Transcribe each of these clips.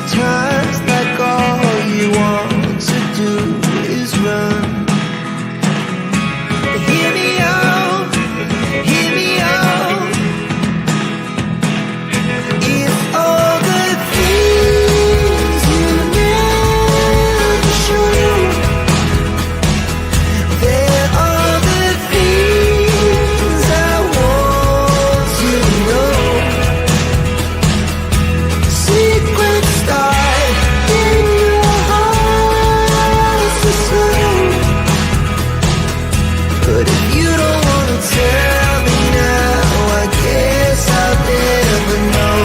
Sometimes like all you want to do is run. Hear me out, hear me out. If all the things you never show, there are the things I want to know. Secrets start in your heart to slow. But if you don't want to tell me now, I guess I'll never know.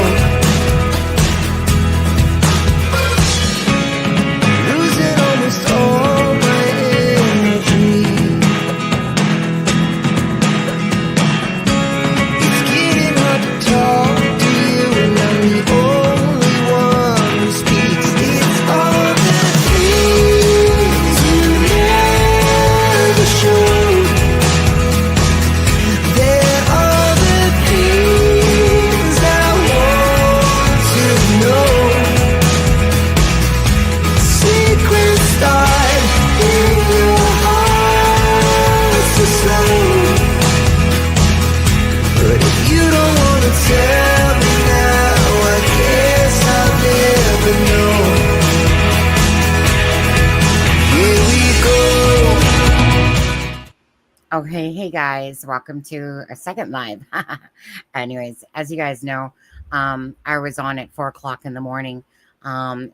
Losing almost all my energy. It's getting hard to talk to you, and I'm the only one who speaks. It's all the things you never show. There are the things I want to know. Secrets start in your heart to slow. But if you don't want to tell me now, I guess I'll never know. Here we go. Okay, hey guys, welcome to a second live. Anyways, as you guys know, I was on at 4 o'clock in the morning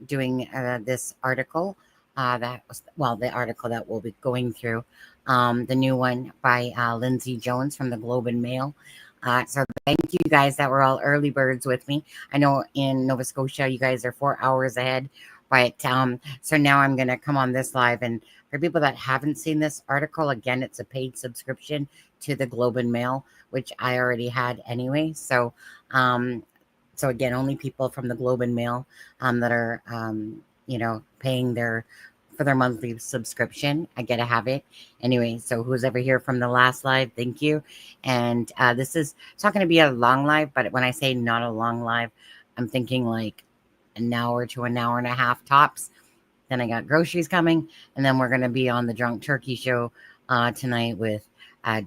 doing this article. That was, well, the article that we'll be going through, the new one by Lindsay Jones from the Globe and Mail. So thank you guys that were all early birds with me. I know in Nova Scotia, you guys are 4 hours ahead. But so now I'm going to come on this live. And for people that haven't seen this article, again, it's a paid subscription to the Globe and Mail, which I already had anyway. So so again, only people from the Globe and Mail that are, paying for their monthly subscription, I get to have it. Anyway, so who's ever here from the last live, thank you. And it's not going to be a long live, but when I say not a long live, I'm thinking like an hour to an hour and a half tops. Then I got groceries coming, and then we're going to be on the Drunk Turkey Show tonight with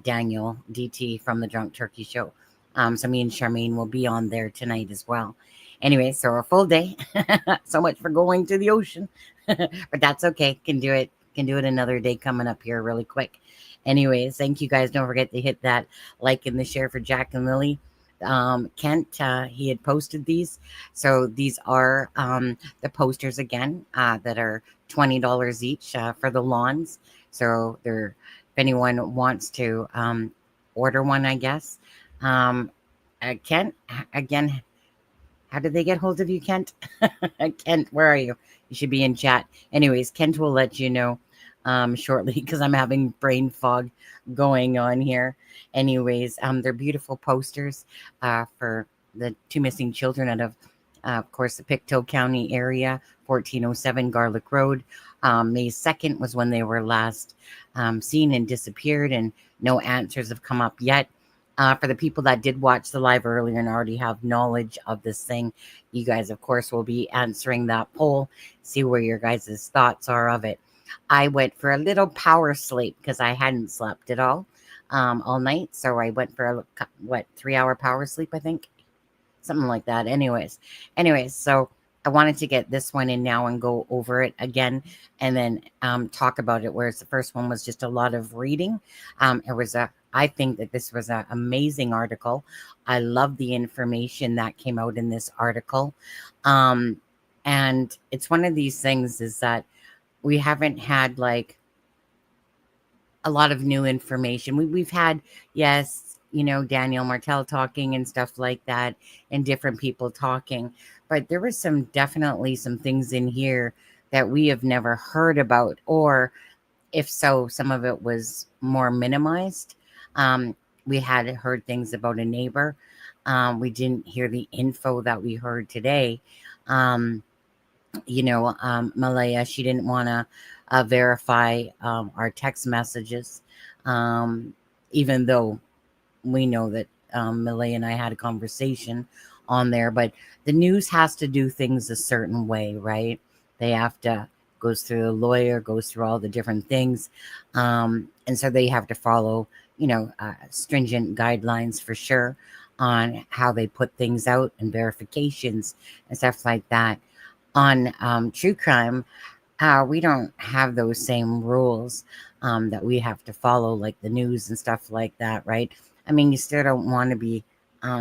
Daniel DT from the Drunk Turkey Show. So me and Charmaine will be on there tonight as well. Anyway, so a full day. So much for going to the ocean. But that's okay. Can do it another day coming up here really quick. Anyways, thank you guys. Don't forget to hit that like and the share for Jack and Lily. Kent, he had posted these. So these are the posters again that are $20 each for the lawns. So if anyone wants to order one, I guess. Kent, again, how did they get hold of you, Kent? Kent, where are you? You should be in chat. Anyways, Kent will let you know shortly because I'm having brain fog going on here. Anyways, they're beautiful posters for the two missing children out of course, the Pictou County area, 1407 Gairloch Road. May 2nd was when they were last seen and disappeared, and no answers have come up yet. For the people that did watch the live earlier and already have knowledge of this thing, you guys, of course, will be answering that poll, see where your guys' thoughts are of it. I went for a little power sleep because I hadn't slept at all night. So I went for 3-hour power sleep, I think. Something like that. Anyways, so I wanted to get this one in now and go over it again and then talk about it, whereas the first one was just a lot of reading. I think that this was an amazing article. I love the information that came out in this article. And it's one of these things is that we haven't had like a lot of new information. We've had, yes, Daniel Martell talking and stuff like that and different people talking. But there was definitely some things in here that we have never heard about, or if so, some of it was more minimized. We had heard things about a neighbor. We didn't hear the info that we heard today. Malaya, she didn't want to verify our text messages, even though we know that Malaya and I had a conversation on there. But the news has to do things a certain way, right? They have to goes through a lawyer, goes through all the different things, and so they have to follow, stringent guidelines for sure on how they put things out and verifications and stuff like that. On true crime, we don't have those same rules that we have to follow, like the news and stuff like that, right? I mean, you still don't want to be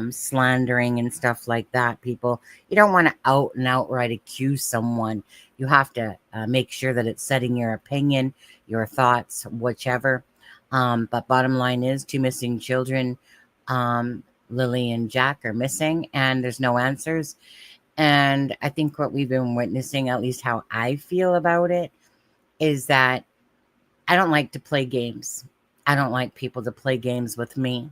slandering and stuff like that, people. You don't want to out and outright accuse someone. You have to make sure that it's setting your opinion, your thoughts, whichever. But bottom line is, two missing children, Lily and Jack, are missing, and there's no answers. And I think what we've been witnessing, at least how I feel about it, is that I don't like to play games. I don't like people to play games with me.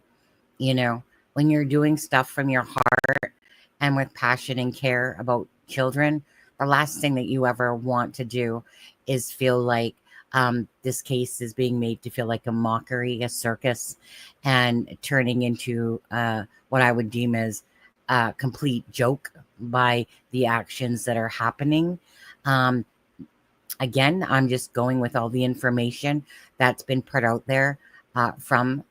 You know, when you're doing stuff from your heart and with passion and care about children, the last thing that you ever want to do is feel like this case is being made to feel like a mockery, a circus, and turning into what I would deem as a complete joke by the actions that are happening. Um, Again, I'm just going with all the information that's been put out there from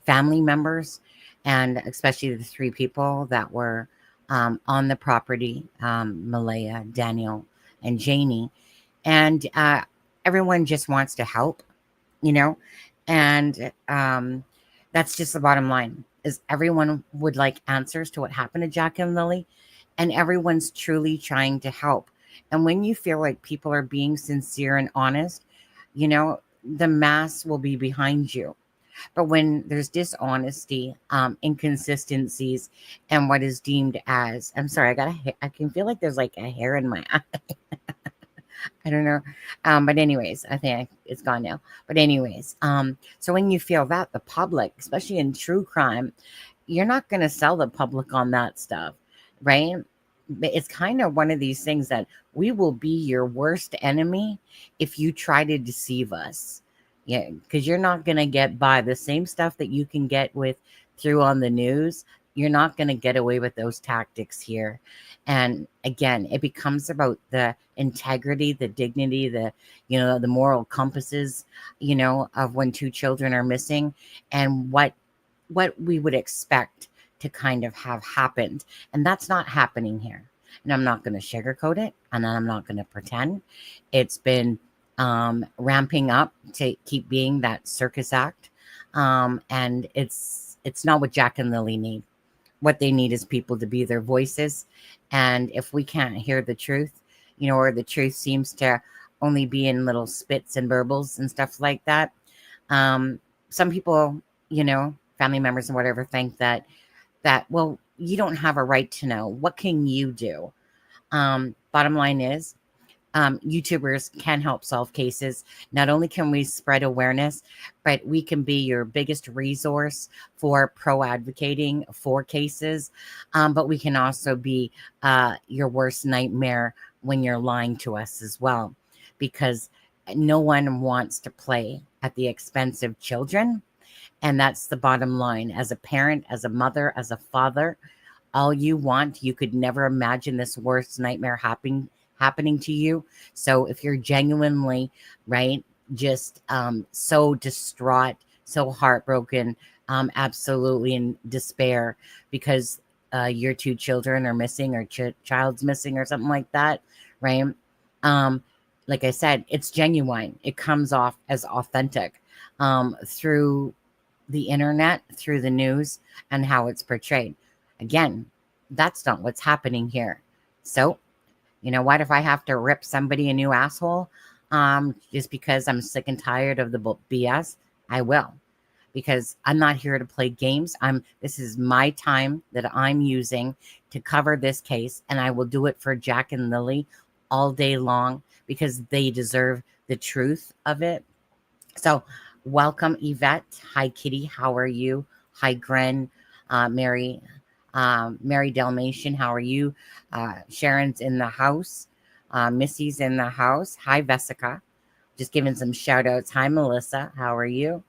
family members, and especially the three people that were on the property, Malaya, Daniel, and Janie. And everyone just wants to help, you know, and that's just the bottom line, is everyone would like answers to what happened to Jack and Lily, and everyone's truly trying to help. And when you feel like people are being sincere and honest, the mass will be behind you. But when there's dishonesty, inconsistencies, and what is deemed as, I'm sorry, I can feel like there's like a hair in my eye. I don't know. But anyways, I think it's gone now. But anyways, so when you feel that, the public, especially in true crime, you're not going to sell the public on that stuff, right? But it's kind of one of these things that we will be your worst enemy if you try to deceive us. Yeah, because you're not going to get by the same stuff that you can get with through on the news. You're not going to get away with those tactics here. And again, it becomes about the integrity, the dignity, the moral compasses, of when two children are missing, and what we would expect to kind of have happened. And that's not happening here. And I'm not going to sugarcoat it, and I'm not going to pretend. It's been ramping up to keep being that circus act. And it's not what Jack and Lily need. What they need is people to be their voices. And if we can't hear the truth, or the truth seems to only be in little spits and burbles and stuff like that, some people, family members and whatever, think that, well, you don't have a right to know. What can you do? Bottom line is, YouTubers can help solve cases. Not only can we spread awareness, but we can be your biggest resource for pro-advocating for cases. But we can also be your worst nightmare when you're lying to us as well, because no one wants to play at the expense of children. And that's the bottom line. As a parent, as a mother, as a father, all you want, you could never imagine this worst nightmare happening to you. So if you're genuinely, right, just so distraught, so heartbroken, absolutely in despair because your two children are missing, or child's missing, or something like that, right? Like I said, it's genuine. It comes off as authentic through the internet, through the news, and how it's portrayed. Again, that's not what's happening here. So, you know what? If I have to rip somebody a new asshole, just because I'm sick and tired of the BS, I will, because I'm not here to play games. This is my time that I'm using to cover this case, and I will do it for Jack and Lily all day long because they deserve the truth of it. So, welcome, Yvette. Hi, Kitty. How are you? Hi, Gren. Mary Dalmatian. How are you? Sharon's in the house. Missy's in the house. Hi, Vesica. Just giving some shout outs. Hi, Melissa. How are you?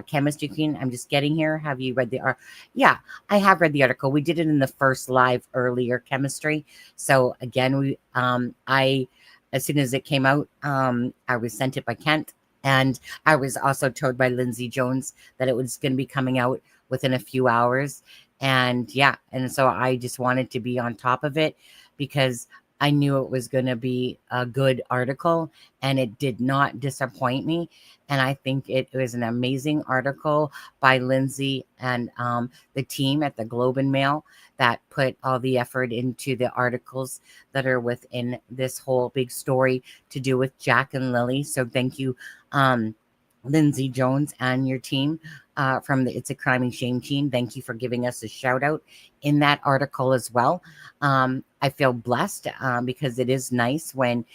Chemistry Queen, I'm just getting here. Have you read the article? Yeah, I have read the article. We did it in the first live earlier, chemistry. So again, I, as soon as it came out, I was sent it by Kent. And I was also told by Lindsay Jones that it was going to be coming out within a few hours. And yeah, and so I just wanted to be on top of it because I knew it was going to be a good article, and it did not disappoint me. And I think it was an amazing article by Lindsay and the team at the Globe and Mail that put all the effort into the articles that are within this whole big story to do with Jack and Lily. So thank you, um, Lindsay Jones and your team from the It's a Crime and Shame team. Thank you for giving us a shout out in that article as well. I feel blessed because it is nice when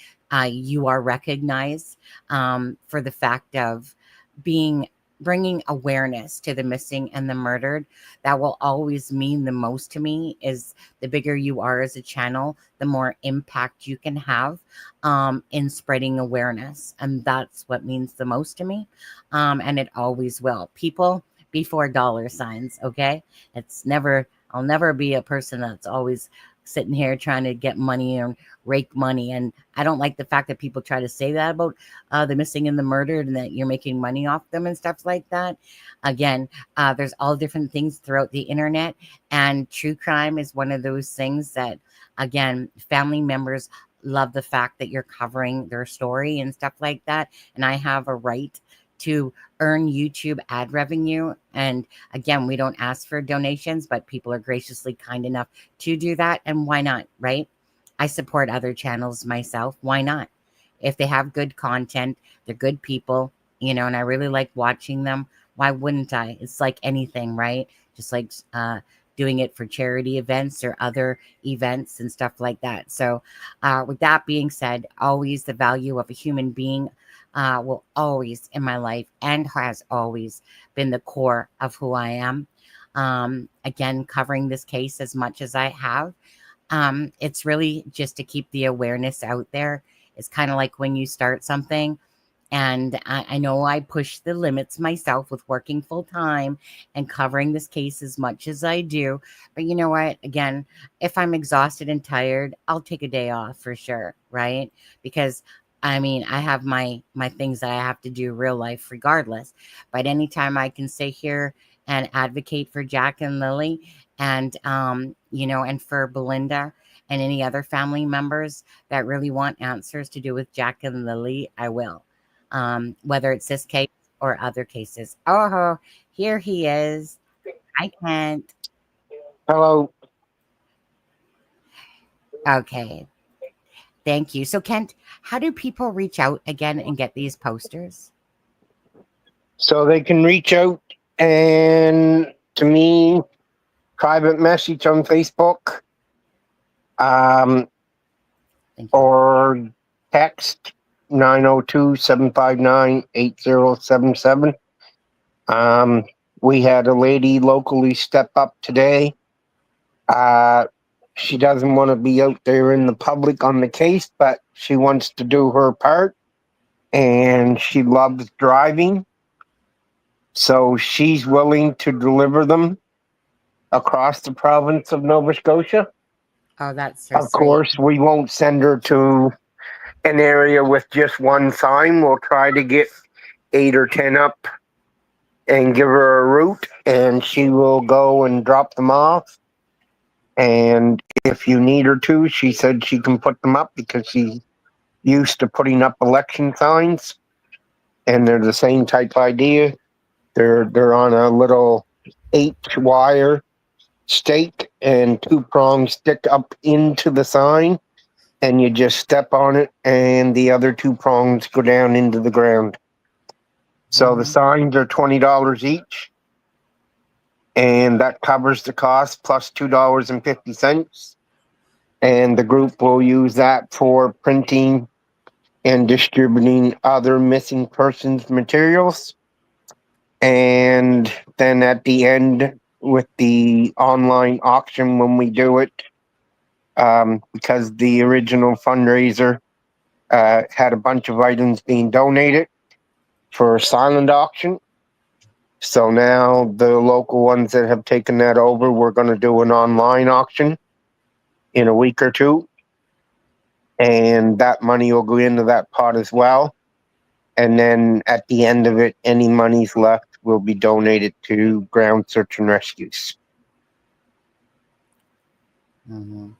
you are recognized for the fact of being bringing awareness to the missing and the murdered. That will always mean the most to me. Is the bigger you are as a channel, the more impact you can have in spreading awareness, and that's what means the most to me. And it always will. People before dollar signs. Okay, it's never. I'll never be a person that's always sitting here trying to get money and rake money. And I don't like the fact that people try to say that about the missing and the murdered and that you're making money off them and stuff like that. Again, there's all different things throughout the internet, and true crime is one of those things that, again, family members love the fact that you're covering their story and stuff like that. And I have a right to earn YouTube ad revenue. And again, we don't ask for donations, but people are graciously kind enough to do that. And why not, right? I support other channels myself. Why not? If they have good content, they're good people, and I really like watching them. Why wouldn't I? It's like anything, right? Just like doing it for charity events or other events and stuff like that. So with that being said, always the value of a human being will always in my life and has always been the core of who I am. Again, covering this case as much as I have, it's really just to keep the awareness out there. It's kind of like when you start something, and I know I push the limits myself with working full time and covering this case as much as I do. But you know what? Again, if I'm exhausted and tired, I'll take a day off for sure, right? Because I mean, I have my things that I have to do real life regardless. But anytime I can sit here and advocate for Jack and Lily and and for Belinda and any other family members that really want answers to do with Jack and Lily, I will. Whether it's this case or other cases. Oh, here he is. I can't. Hello. Okay. Thank you. So, Kent, how do people reach out again and get these posters? So they can reach out and to me, private message on Facebook, Thank you. or text 902-759-8077. We had a lady locally step up today. She doesn't want to be out there in the public on the case, but she wants to do her part, and she loves driving. So she's willing to deliver them across the province of Nova Scotia. Oh, that's so Of sweet. course, we won't send her to an area with just one sign. We'll try to get 8 or 10 up and give her a route, and she will go and drop them off. And if you need her to, she said she can put them up because she's used to putting up election signs, and they're the same type idea. They're on a little 8-wire stake, and 2 prongs stick up into the sign, and you just step on it, and the other 2 prongs go down into the ground. So the signs are $20 each, and that covers the cost plus $2.50. And the group will use that for printing and distributing other missing persons materials. And then at the end, with the online auction when we do it, because the original fundraiser had a bunch of items being donated for a silent auction, So now the local ones that have taken that over, we're going to do an online auction in a week or two. And that money will go into that pot as well. And then at the end of it, any monies left will be donated to ground search and rescues. Mhm.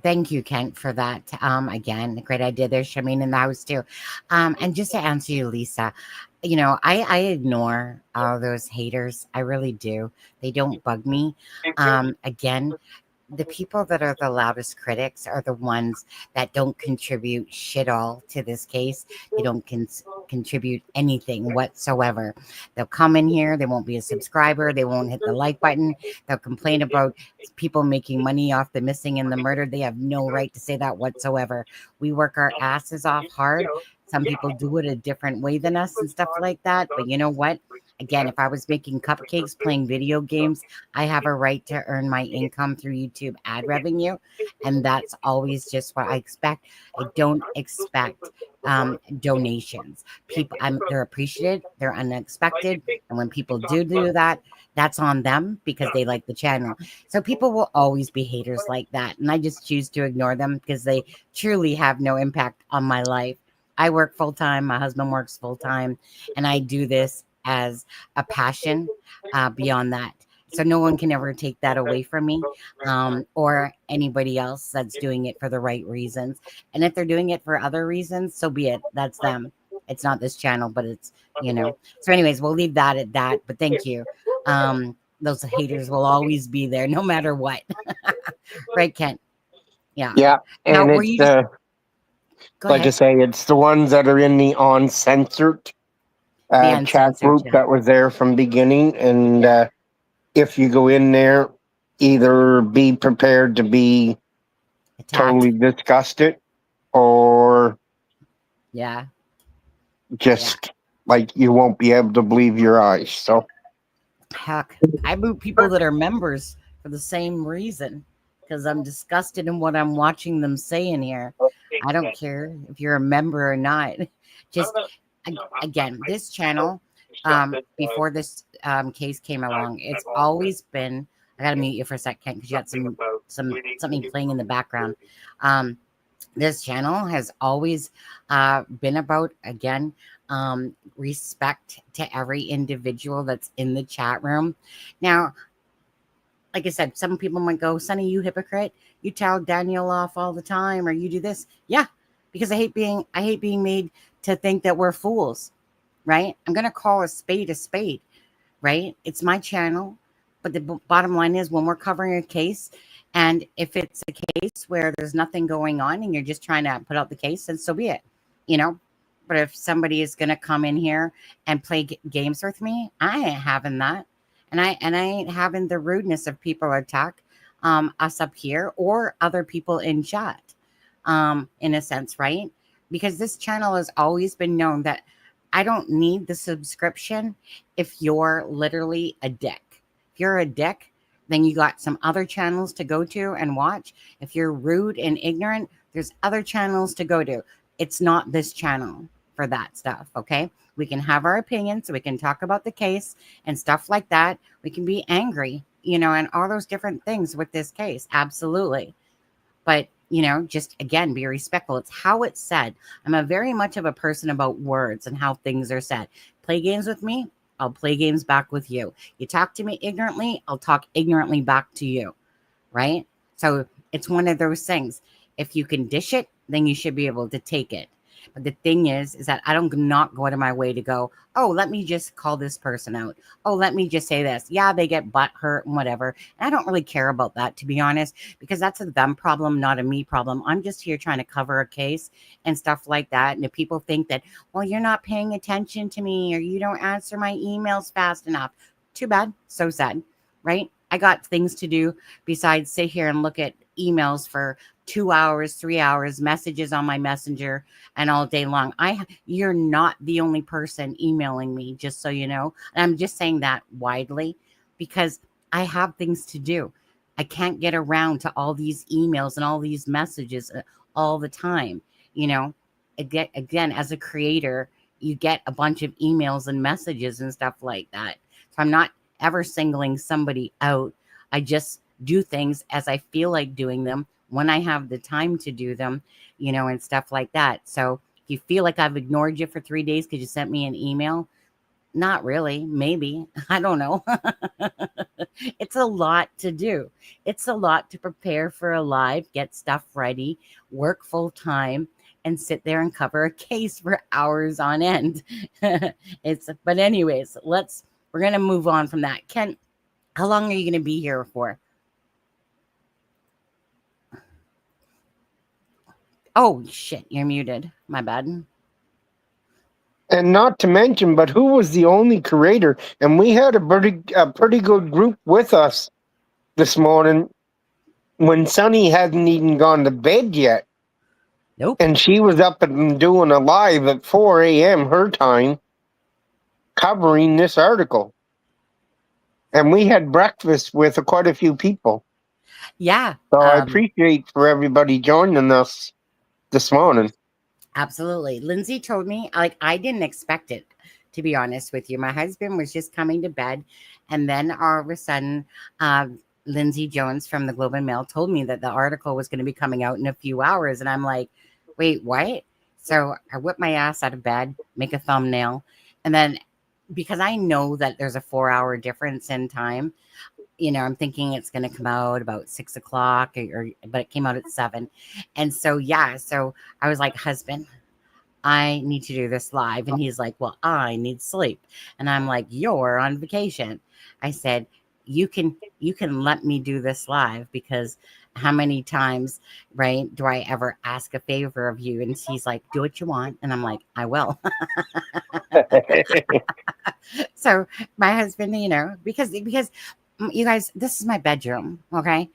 Thank you, Kent, for that. Again, great idea. There's Shameen in the house too. And just to answer you, Lisa, you know, I ignore all those haters. I really do. They don't bug me. Again, the people that are the loudest critics are the ones that don't contribute shit all to this case. They don't contribute anything whatsoever. They'll come in here, they won't be a subscriber, they won't hit the like button, they'll complain about people making money off the missing and the murdered. They have no right to say that whatsoever. We work our asses off hard. Some people do it a different way than us and stuff like that. But you know what? Again, if I was making cupcakes, playing video games, I have a right to earn my income through YouTube ad revenue. And that's always just what I expect. I don't expect donations. People, they're appreciated, they're unexpected. And when people do that, that's on them because they like the channel. So people will always be haters like that. And I just choose to ignore them because they truly have no impact on my life. I work full time. My husband works full time. And I do this as a passion beyond that. So no one can ever take that away from me or anybody else that's doing it for the right reasons. And if they're doing it for other reasons, so be it. That's them. It's not this channel, but it's, you know. So anyways, we'll leave that at that. But thank you. Those haters will always be there no matter what. Right, Kent? Yeah. Yeah. Now, And were it's you just, go like I ahead. say, it's the ones that are in the uncensored The chat uncensored group chat. that was there from beginning. And if you go in there, either be prepared to be Attacked. totally disgusted or Yeah. just like you won't be able to believe your eyes. So Heck, I boot people that are members for the same reason because I'm disgusted in what I'm watching them say in here. I don't care if you're a member or not. Just again, this channel, before this case came along, it's always been. I gotta mute you for a second because you got something playing in the background. This channel has always been about, again, respect to every individual that's in the chat room. Now, like I said, some people might go, Sonny, you hypocrite. You tell Daniel off all the time, or you do this. Yeah, because I hate being made to think that we're fools, right? I'm gonna call a spade, right? It's my channel. But the bottom line is when we're covering a case, and if it's a case where there's nothing going on and you're just trying to put out the case, then so be it, you know. But if somebody is going to come in here and play games with me, I ain't having that. And I ain't having the rudeness of people attack us up here or other people in chat, in a sense, right? Because this channel has always been known that I don't need the subscription if you're literally a dick. If you're a dick, then you got some other channels to go to and watch. If you're rude and ignorant, there's other channels to go to. It's not this channel for that stuff, okay? We can have our opinions, we can talk about the case and stuff like that. We can be angry, you know, and all those different things with this case. Absolutely. But, you know, just again, be respectful. It's how it's said. I'm a very much of a person about words and how things are said. Play games with me, I'll play games back with you. You talk to me ignorantly, I'll talk ignorantly back to you, right? So it's one of those things. If you can dish it, then you should be able to take it. But the thing is that I don't not go out of my way to go, oh, let me just call this person out. Oh, let me just say this. Yeah, they get butt hurt and whatever. And I don't really care about that, to be honest, because that's a them problem, not a me problem. I'm just here trying to cover a case and stuff like that. And if people think that, well, you're not paying attention to me or you don't answer my emails fast enough, too bad. So sad, right? I got things to do besides sit here and look at emails for 2 hours, 3 hours, messages on my messenger and all day long. You're not the only person emailing me, just so you know. And I'm just saying that widely because I have things to do. I can't get around to all these emails and all these messages all the time. You know, again, as a creator, you get a bunch of emails and messages and stuff like that. So I'm not ever singling somebody out. I just do things as I feel like doing them when I have the time to do them, and stuff like that. So if you feel like I've ignored you for 3 days because you sent me an email, not really, maybe. I don't know. It's a lot to do. It's a lot to prepare for a live, get stuff ready, work full time, and sit there and cover a case for hours on end. But anyways, we're gonna move on from that. Ken, how long are you gonna be here for? Oh shit, you're muted. My bad. And not to mention, but who was the only curator? And we had a pretty good group with us this morning when Sunny hadn't even gone to bed yet. Nope. And she was up and doing a live at 4 a.m. her time, covering this article. And we had breakfast with quite a few people. Yeah. So I appreciate for everybody joining us this morning. Absolutely. Lindsay told me, I didn't expect it, to be honest with you. My husband was just coming to bed, and then all of a sudden, Lindsay Jones from the Globe and Mail told me that the article was going to be coming out in a few hours. And I'm like, wait, what? So I whip my ass out of bed, make a thumbnail. And then because I know that there's a 4-hour difference in time, I'm thinking it's going to come out about 6 o'clock, but it came out at 7. And so I was like, husband, I need to do this live. And he's like, well, I need sleep. And I'm like, you're on vacation. I said, you can let me do this live, because how many times, right, do I ever ask a favor of you? And he's like, do what you want. And I'm like, I will. So my husband, because you guys, this is my bedroom, okay?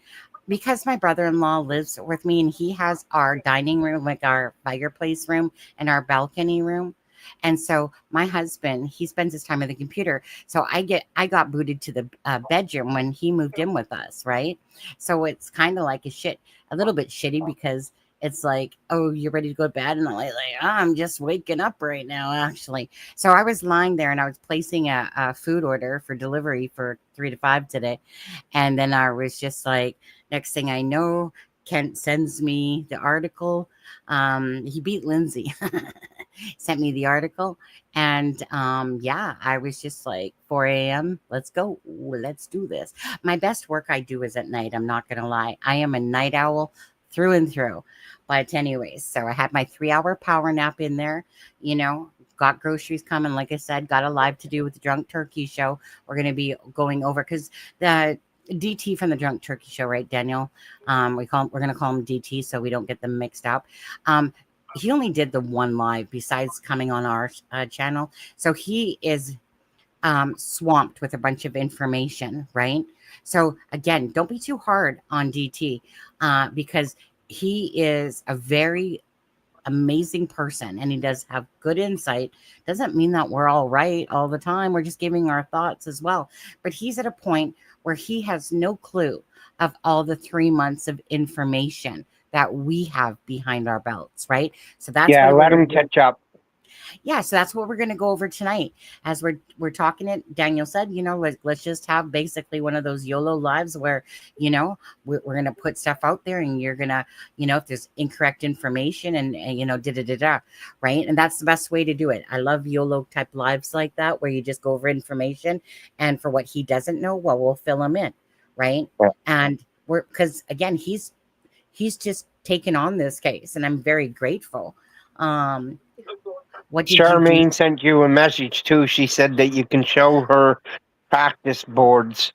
Because my brother-in-law lives with me, and he has our dining room, like our fireplace room, and our balcony room. And so my husband, he spends his time at the computer. So I got booted to the bedroom when he moved in with us, right? So it's kind of like a little bit shitty, because it's like, oh, you're ready to go to bed? And I'm like, I'm just waking up right now, actually. So I was lying there, and I was placing a food order for delivery for 3 to 5 today. And then I was just like, next thing I know, Kent sends me the article. He beat Lindsay. Sent me the article. And I was just like, 4 a.m. Let's go. Let's do this. My best work I do is at night. I'm not going to lie. I am a night owl through and through. But anyways, so I had my 3-hour power nap in there, got groceries coming. Like I said, got a live to do with the Drunk Turkey Show. We're going to be going over, because the DT from the Drunk Turkey Show, right, Daniel? We're going to call him DT so we don't get them mixed up. He only did the one live besides coming on our channel. So he is swamped with a bunch of information, right? So again, don't be too hard on DT, because he is a very amazing person, and he does have good insight. Doesn't mean that we're all right all the time. We're just giving our thoughts as well. But he's at a point where he has no clue of all the 3 months of information that we have behind our belts, right? So that's let him catch up. Yeah, so that's what we're going to go over tonight as we're talking it. Daniel said, let's just have basically one of those YOLO lives where, we're going to put stuff out there, and you're going to, if there's incorrect information and right? And that's the best way to do it. I love YOLO type lives like that, where you just go over information, and for what he doesn't know, well, we'll fill him in, right? Yeah. And because again, he's just taken on this case, and I'm very grateful. What did Charmaine sent you a message too. She said that you can show her practice boards,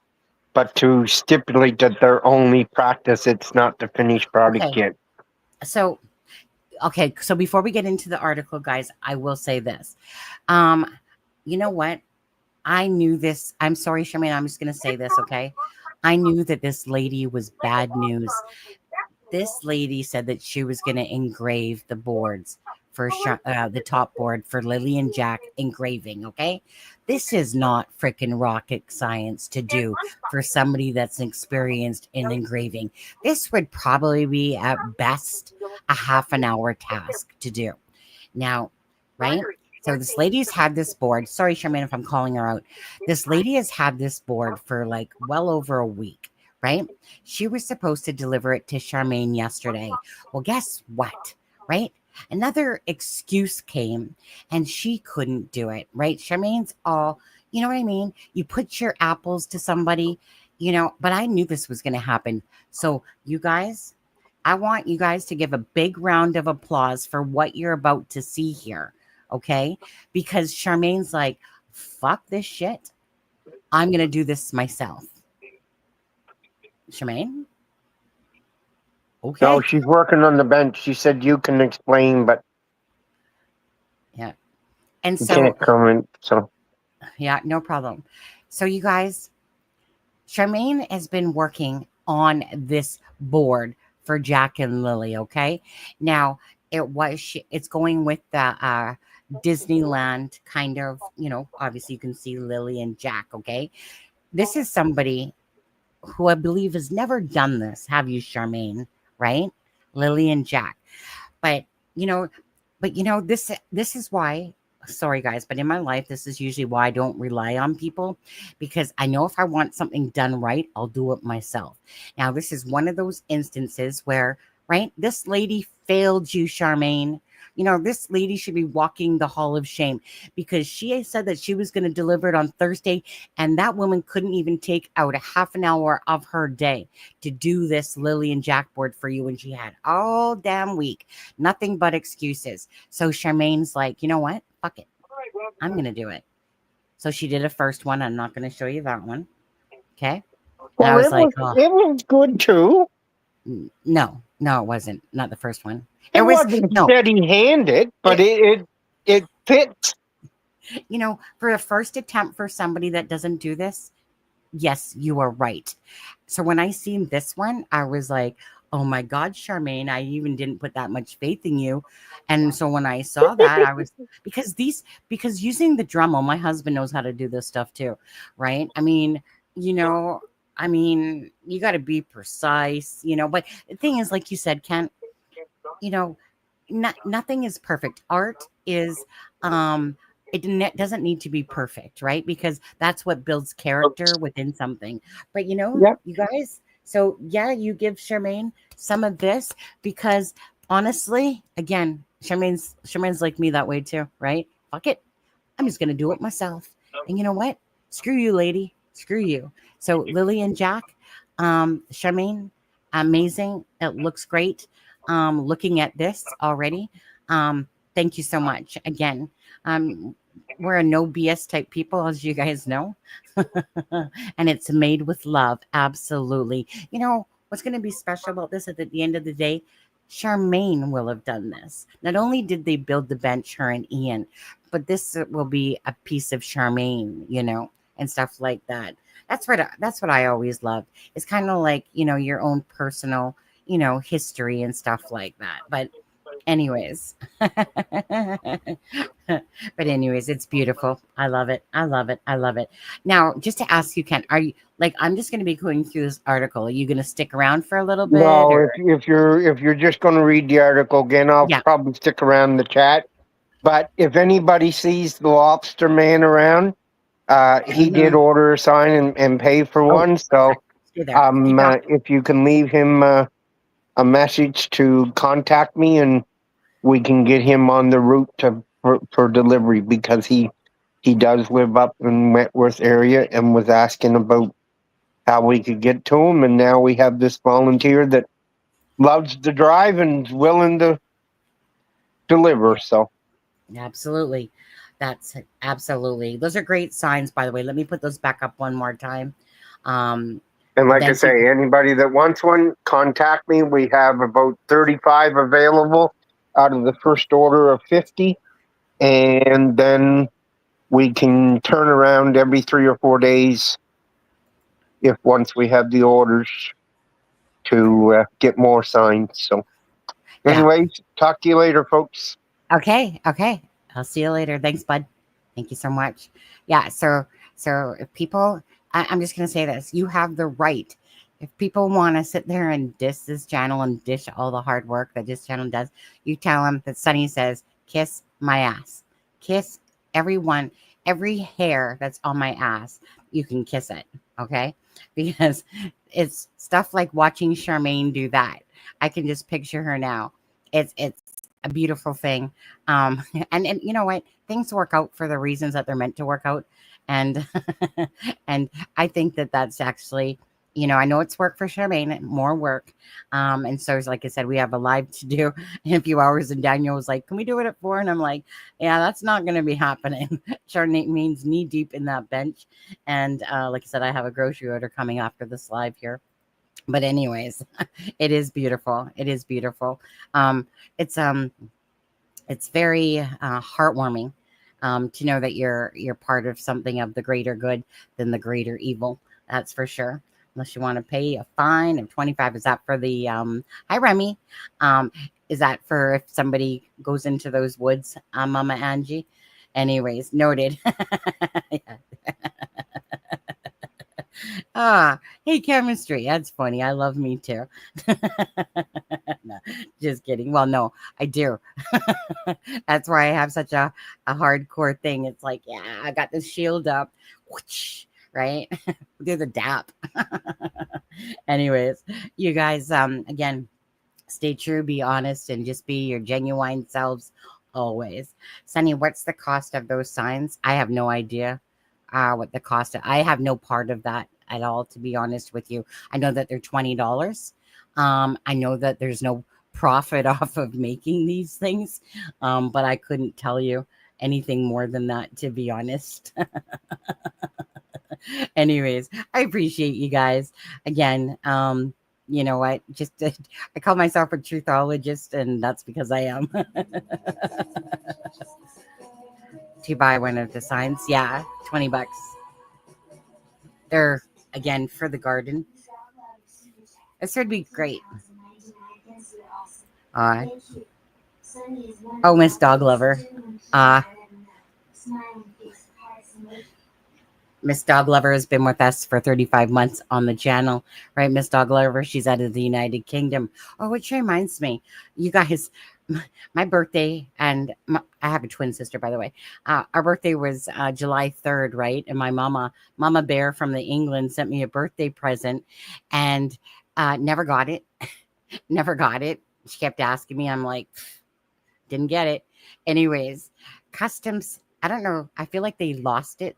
but to stipulate that they're only practice, it's not the finished product yet. So before we get into the article, guys, I will say this. You know what? I knew this. I'm sorry, Charmaine. I'm just going to say this, okay? I knew that this lady was bad news. This lady said that she was going to engrave the boards for the top board for Lily and Jack engraving, okay? This is not freaking rocket science to do for somebody that's experienced in engraving. This would probably be at best a half an hour task to do. Now, right? So this lady's had this board. Sorry, Charmaine, if I'm calling her out. This lady has had this board for like well over a week, right? She was supposed to deliver it to Charmaine yesterday. Well, guess what? Right? Another excuse came and she couldn't do it, right? Charmaine's all, you know what I mean? You put your apples to somebody, but I knew this was going to happen. So, you guys, I want you guys to give a big round of applause for what you're about to see here. Okay? Because Charmaine's like, fuck this shit. I'm going to do this myself. Charmaine? Okay. No, she's working on the bench. She said you can explain, but Yeah. And you so, can't comment. So yeah, no problem. So, you guys, Charmaine has been working on this board for Jack and Lily. Okay. Now, it's going with the Disneyland kind of, obviously you can see Lily and Jack. Okay. This is somebody who I believe has never done this. Have you, Charmaine? Right? Lily and Jack. But, this is why, sorry guys, but in my life, this is usually why I don't rely on people, because I know if I want something done right, I'll do it myself. Now, this is one of those instances where, right, this lady failed you, Charmaine. This lady should be walking the hall of shame, because she said that she was going to deliver it on Thursday, and that woman couldn't even take out a half an hour of her day to do this Lily and Jack board for you, and she had all damn week. Nothing but excuses. So Charmaine's like, you know what? Fuck it. I'm going to do it. So she did a first one. I'm not going to show you that one. Okay. And I well, was like, oh, it was good too. no, it wasn't. Not the first one. It wasn't steady-handed, but it fits. For a first attempt for somebody that doesn't do this, yes, you are right. So when I seen this one, I was like, oh my God, Charmaine, I even didn't put that much faith in you. And so when I saw that, I was, because using the Dremel, my husband knows how to do this stuff too, right? I mean, you got to be precise, but the thing is, like you said, Kent, nothing is perfect. Art is, it doesn't need to be perfect, right? Because that's what builds character within something. But Yep. you guys, so yeah, you give Charmaine some of this, because honestly, again, Charmaine's like me that way too, right? Fuck it. I'm just gonna do it myself. And you know what? Screw you, lady. Screw you. So Lily and Jack, Charmaine, amazing. It looks great. Looking at this already. Thank you so much. Again, we're a no BS type people, as you guys know. And it's made with love. Absolutely. What's going to be special about this at the end of the day? Charmaine will have done this. Not only did they build the bench, her and Ian, but this will be a piece of Charmaine, and stuff like that. That's what I always loved. It's kind of like, your own personal, history and stuff like that. But anyways, it's beautiful. I love it. I love it. I love it. Now, just to ask you, Ken, are you like, I'm just going to be going through this article. Are you going to stick around for a little bit? No, Or? if you're just going to read the article again, I'll probably stick around the chat. But if anybody sees the lobster man around, he did order a sign and pay for one. So if you can leave him a message to contact me, and we can get him on the route for delivery, because he does live up in Wentworth area and was asking about how we could get to him. And now we have this volunteer that loves to drive and is willing to deliver. So absolutely. That's absolutely. Those are great signs, by the way. Let me put those back up one more time. And like I say, anybody that wants one, contact me. We have about 35 available out of the first order of 50. And then we can turn around every 3 or 4 days once we have the orders to get more signs. So anyways, talk to you later, folks. Okay. I'll see you later. Thanks, bud. Thank you so much. Yeah. So if people, I'm just going to say this, you have the right. If people want to sit there and diss this channel and dish all the hard work that this channel does, you tell them that Sunny says, kiss my ass. kiss every hair that's on my ass. You can kiss it, okay? Because it's stuff like watching Charmaine do that. I can just picture her now. It's a beautiful thing. And you know what? Things work out for the reasons that they're meant to work out. And and I think that that's actually, I know it's work for Charmaine, more work. And so, like I said, we have a live to do in a few hours. And Daniel was like, "Can we do it at 4?" And I'm like, "Yeah, that's not going to be happening." Charmaine's knee deep in that bench. And like I said, I have a grocery order coming after this live here. But anyways, it is beautiful. It is beautiful. Um, it's very heartwarming to know that you're part of something of the greater good than the greater evil. That's for sure. Unless you want to pay a fine of 25. Is that for the hi Remy? Is that for if somebody goes into those woods, Mama Angie? Anyways, noted. Yeah. Hey, chemistry. That's funny. I love me too. No, just kidding. Well, no, I do. That's why I have such a hardcore thing. It's like, yeah, I got this shield up. Whoosh, right? Do the dap. Anyways, you guys, again, stay true, be honest, and just be your genuine selves always. Sunny, what's the cost of those signs? I have no idea what the cost of. I have no part of that at all, to be honest with you. I know that they're $20. I know that there's no profit off of making these things, but I couldn't tell you anything more than that, to be honest. Anyways, I appreciate you guys again. You know what? Just I call myself a truthologist, and that's because I am. To buy one of the signs, yeah, $20. They're again for the garden. This would be great. Uh, oh, Miss Dog Lover. Uh, Miss Dog Lover has been with us for 35 months on the channel, right? Miss Dog Lover, she's out of the United Kingdom. Oh, which reminds me, you guys, my birthday, and I have a twin sister, by the way. Our birthday was July 3rd, right? And my Mama Bear from the England sent me a birthday present, and never got it. Never got it. She kept asking me. I'm like, didn't get it. Anyways, customs, I don't know. I feel like they lost it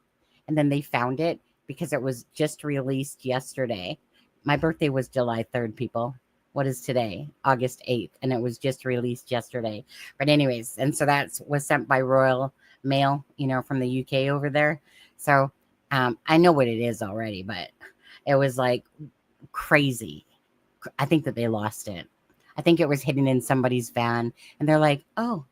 and then they found it because it was just released yesterday. My birthday was July 3rd, people. What is today? August 8th. And it was just released yesterday. But anyways, and so that was sent by Royal Mail, from the UK over there. So I know what it is already, but it was like crazy. I think that they lost it. I think it was hidden in somebody's van. And they're like, oh,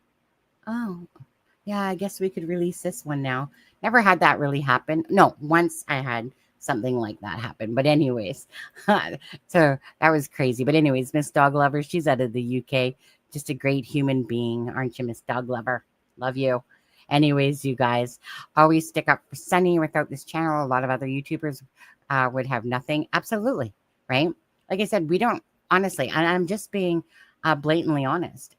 yeah, I guess we could release this one now. Never had that really happen. No, once I had something like that happen. But anyways, so that was crazy. But anyways, Miss Dog Lover, she's out of the UK. Just a great human being, aren't you, Miss Dog Lover? Love you. Anyways, you guys, always stick up for Sunny. Without this channel, a lot of other YouTubers would have nothing. Absolutely, right? Like I said, we don't, honestly, and I'm just being blatantly honest.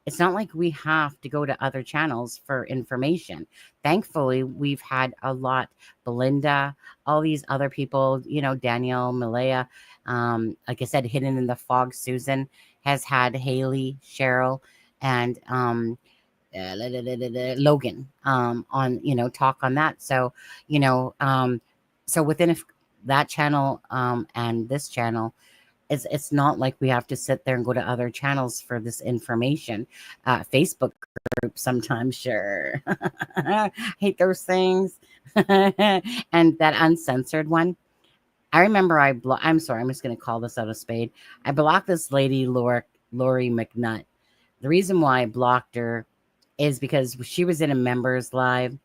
It's not like we have to go to other channels for information. Thankfully, we've had a lot. Belinda, all these other people, Daniel, Malaya, like I said, Hidden in the Fog, Susan has had Haley, Cheryl, and Logan on, talk on that. So, so within that channel and this channel, it's not like we have to sit there and go to other channels for this information. Facebook group sometimes, sure. Hate those things. And that uncensored one. I remember I'm sorry, I'm just going to call this out a spade. I blocked this lady, Lori McNutt. The reason why I blocked her is because she was in a members live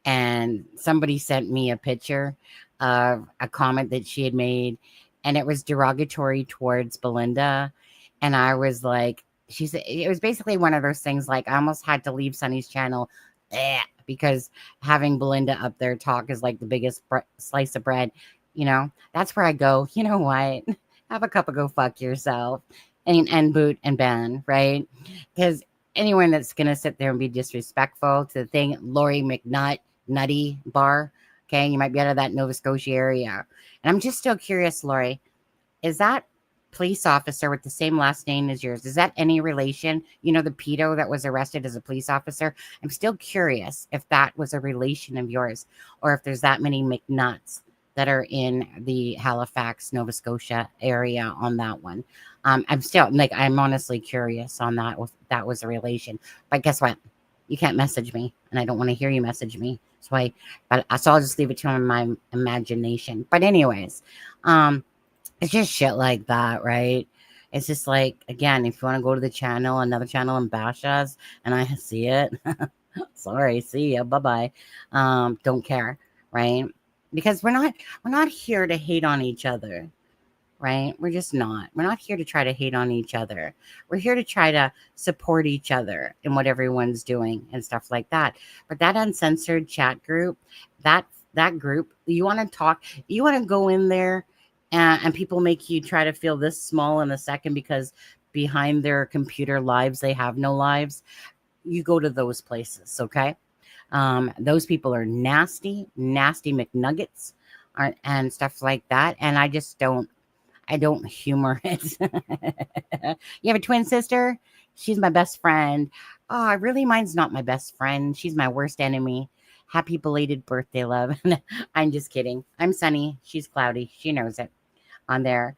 and somebody sent me a picture of a comment that she had made, and it was derogatory towards Belinda. And I was like, it was basically one of those things like I almost had to leave Sunny's channel because having Belinda up there talk is like the biggest slice of bread. That's where I go, you know what? Have a cup of go fuck yourself and boot and ban, right? Because anyone that's going to sit there and be disrespectful to the thing, Lori Nutty Bar, okay, you might be out of that Nova Scotia area. And I'm just still curious, Lori, is that police officer with the same last name as yours, is that any relation? You know, the pedo that was arrested as a police officer? I'm still curious if that was a relation of yours, or if there's that many McNuts that are in the Halifax, Nova Scotia area on that one. I'm still, like, I'm honestly curious on that, if that was a relation. But guess what? You can't message me, and I don't want to hear you message me. So I'll just leave it to my imagination. But anyways, it's just shit like that, right? It's just like, again, if you want to go to the channel, another channel, and bash us, and I see it, sorry, see ya, bye-bye. Don't care, right? Because we're not here to hate on each other, right? We're just not. We're not here to try to hate on each other. We're here to try to support each other in what everyone's doing and stuff like that. But that uncensored chat group, that group, you want to talk, you want to go in there, and people make you try to feel this small in a second because behind their computer lives, they have no lives. You go to those places, okay? Those people are nasty McNuggets and stuff like that. And I don't humor it. You have a twin sister? She's my best friend. Oh, really? Mine's not my best friend. She's my worst enemy. Happy belated birthday, love. I'm just kidding. I'm sunny. She's cloudy. She knows it on there.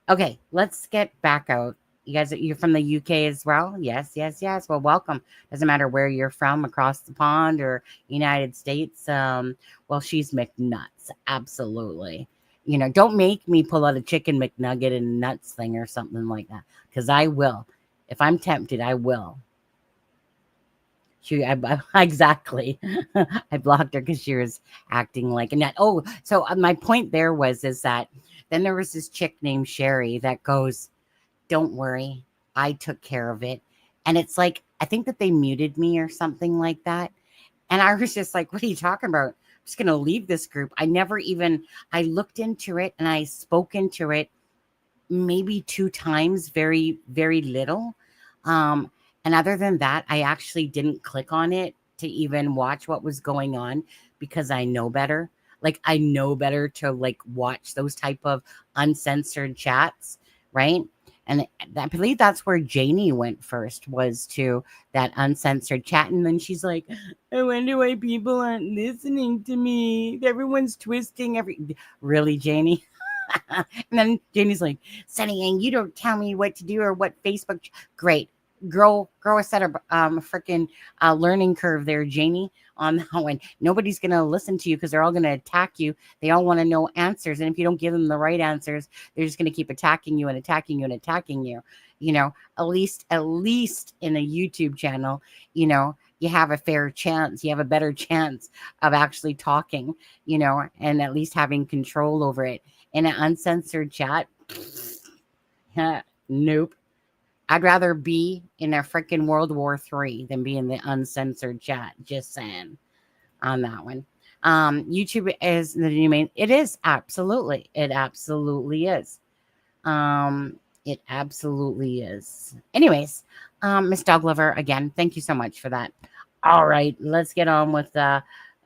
Okay, let's get back out. You guys, you're from the UK as well? Yes. Well, welcome. Doesn't matter where you're from, across the pond or United States. Well, she's McNuts. Absolutely. You know, don't make me pull out a chicken McNugget and nuts thing or something like that, because I will. If I'm tempted, I will. Exactly. I blocked her because she was acting like a nut. Oh, so my point there is that then there was this chick named Sherry that goes, "Don't worry, I took care of it." And it's like, I think that they muted me or something like that. And I was just like, what are you talking about? I'm just going to leave this group. I looked into it and I spoke into it maybe 2 times, very, very little. And other than that, I actually didn't click on it to even watch what was going on, because I know better. Like, I know better to like watch those type of uncensored chats, right? And I believe that's where Janie went first, was to that uncensored chat. And then she's like, I wonder why people aren't listening to me. Everyone's twisting Really, Janie? And then Janie's like, Sunny Yang, you don't tell me what to do or what Facebook. Great. Grow a set of freaking learning curve there, Janie, on that one. Nobody's going to listen to you because they're all going to attack you. They all want to know answers. And if you don't give them the right answers, they're just going to keep attacking you and attacking you and attacking you. You know, at least in a YouTube channel, you know, you have a fair chance. You have a better chance of actually talking, you know, and at least having control over it. In an uncensored chat, nope. I'd rather be in a freaking World War III than be in the uncensored chat. Just saying on that one. YouTube is the new main. It is, absolutely. It absolutely is. It absolutely is. Anyways, Miss Dog Lover, again, thank you so much for that. All right, let's get on with the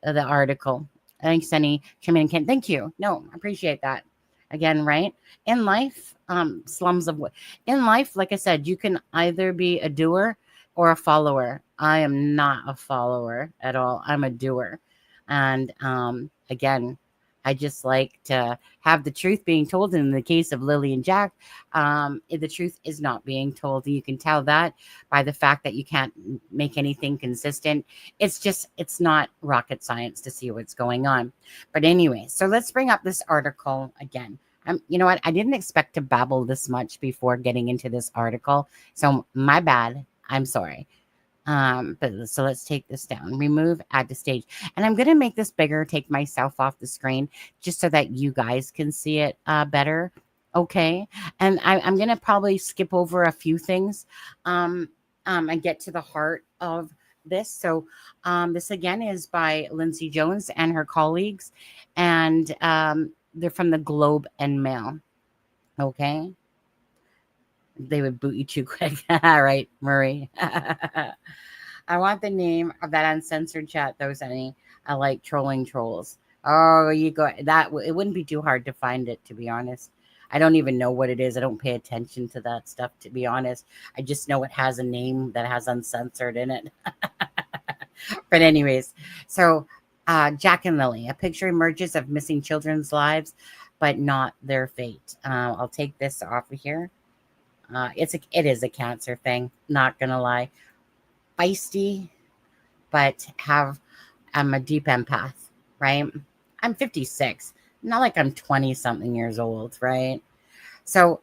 article. Thanks, Sunny, Chairman and Ken. Thank you. No, I appreciate that. Again, right? In life, in life, like I said, you can either be a doer or a follower. I am not a follower at all. I'm a doer. And again, I just like to have the truth being told. And in the case of Lily and Jack, the truth is not being told. You can tell that by the fact that you can't make anything consistent. It's not rocket science to see what's going on. But anyway, so let's bring up this article again. You know what? I didn't expect to babble this much before getting into this article. So my bad. I'm sorry. But so let's take this down. Remove, add to stage. And I'm going to make this bigger, take myself off the screen just so that you guys can see it better. Okay. And I'm going to probably skip over a few things and get to the heart of this. So this again is by Lindsay Jones and her colleagues. And they're from the Globe and Mail. Okay. They would boot you too quick. Right, Murray? I want the name of that uncensored chat, though, Sunny. I like trolling trolls. Oh, you go that. It wouldn't be too hard to find it, to be honest. I don't even know what it is. I don't pay attention to that stuff, to be honest. I just know it has a name that has uncensored in it. But anyways, so Jack and Lily, a picture emerges of missing children's lives, but not their fate. I'll take this off of here. It is a cancer thing. Not gonna lie, feisty, but I'm a deep empath, right? I'm 56, not like I'm 20 something years old, right? So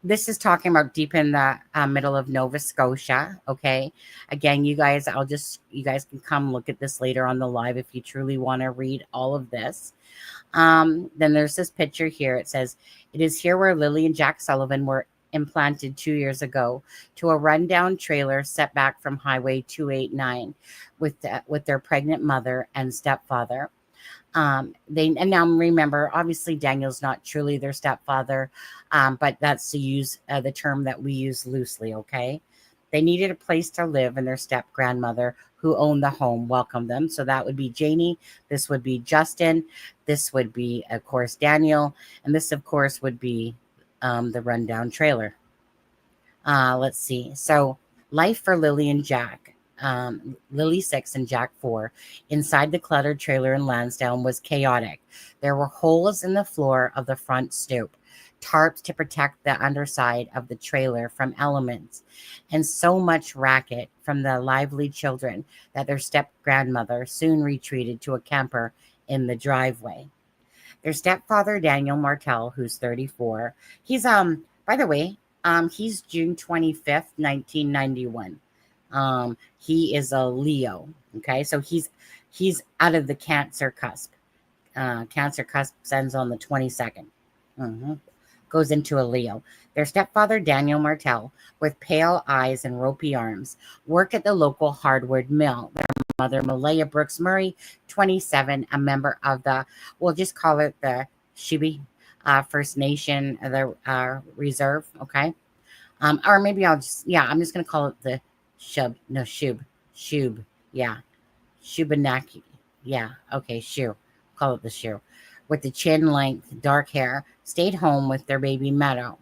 this is talking about deep in the middle of Nova Scotia. Okay. Again, you guys can come look at this later on the live if you truly want to read all of this. Then there's this picture here. It says, it is here where Lily and Jack Sullivan were implanted 2 years ago to a rundown trailer set back from Highway 289 with their pregnant mother and stepfather. And now remember, obviously Daniel's not truly their stepfather, but that's to use the term that we use loosely. Okay. They needed a place to live, and their step grandmother who owned the home welcomed them. So that would be Janie. This would be Justin. This would be, of course, Daniel. And this, of course, would be the rundown trailer. Let's see. So life for Lily and Jack. Lily 6 and Jack 4 inside the cluttered trailer in Lansdowne was chaotic. There were holes in the floor of the front stoop, tarps to protect the underside of the trailer from elements, and so much racket from the lively children that their step-grandmother soon retreated to a camper in the driveway. Their stepfather, Daniel Martell, who's 34, he's by the way, he's June 25th, 1991. He is a Leo. Okay, so he's out of the Cancer cusp. Cancer cusp ends on the 22nd. Goes into a Leo. Their stepfather, Daniel Martell, with pale eyes and ropey arms, worked at the local hardwood mill. Their mother, Malaya Brooks Murray, 27, a member of the, we'll just call it the Shubi First Nation, the reserve. Okay. Or maybe I'm just going to call it the Shub. Yeah. Shubenaki. Yeah. Okay. Shu. Call it the Shu. With the chin length, dark hair, stayed home with their baby Meadow.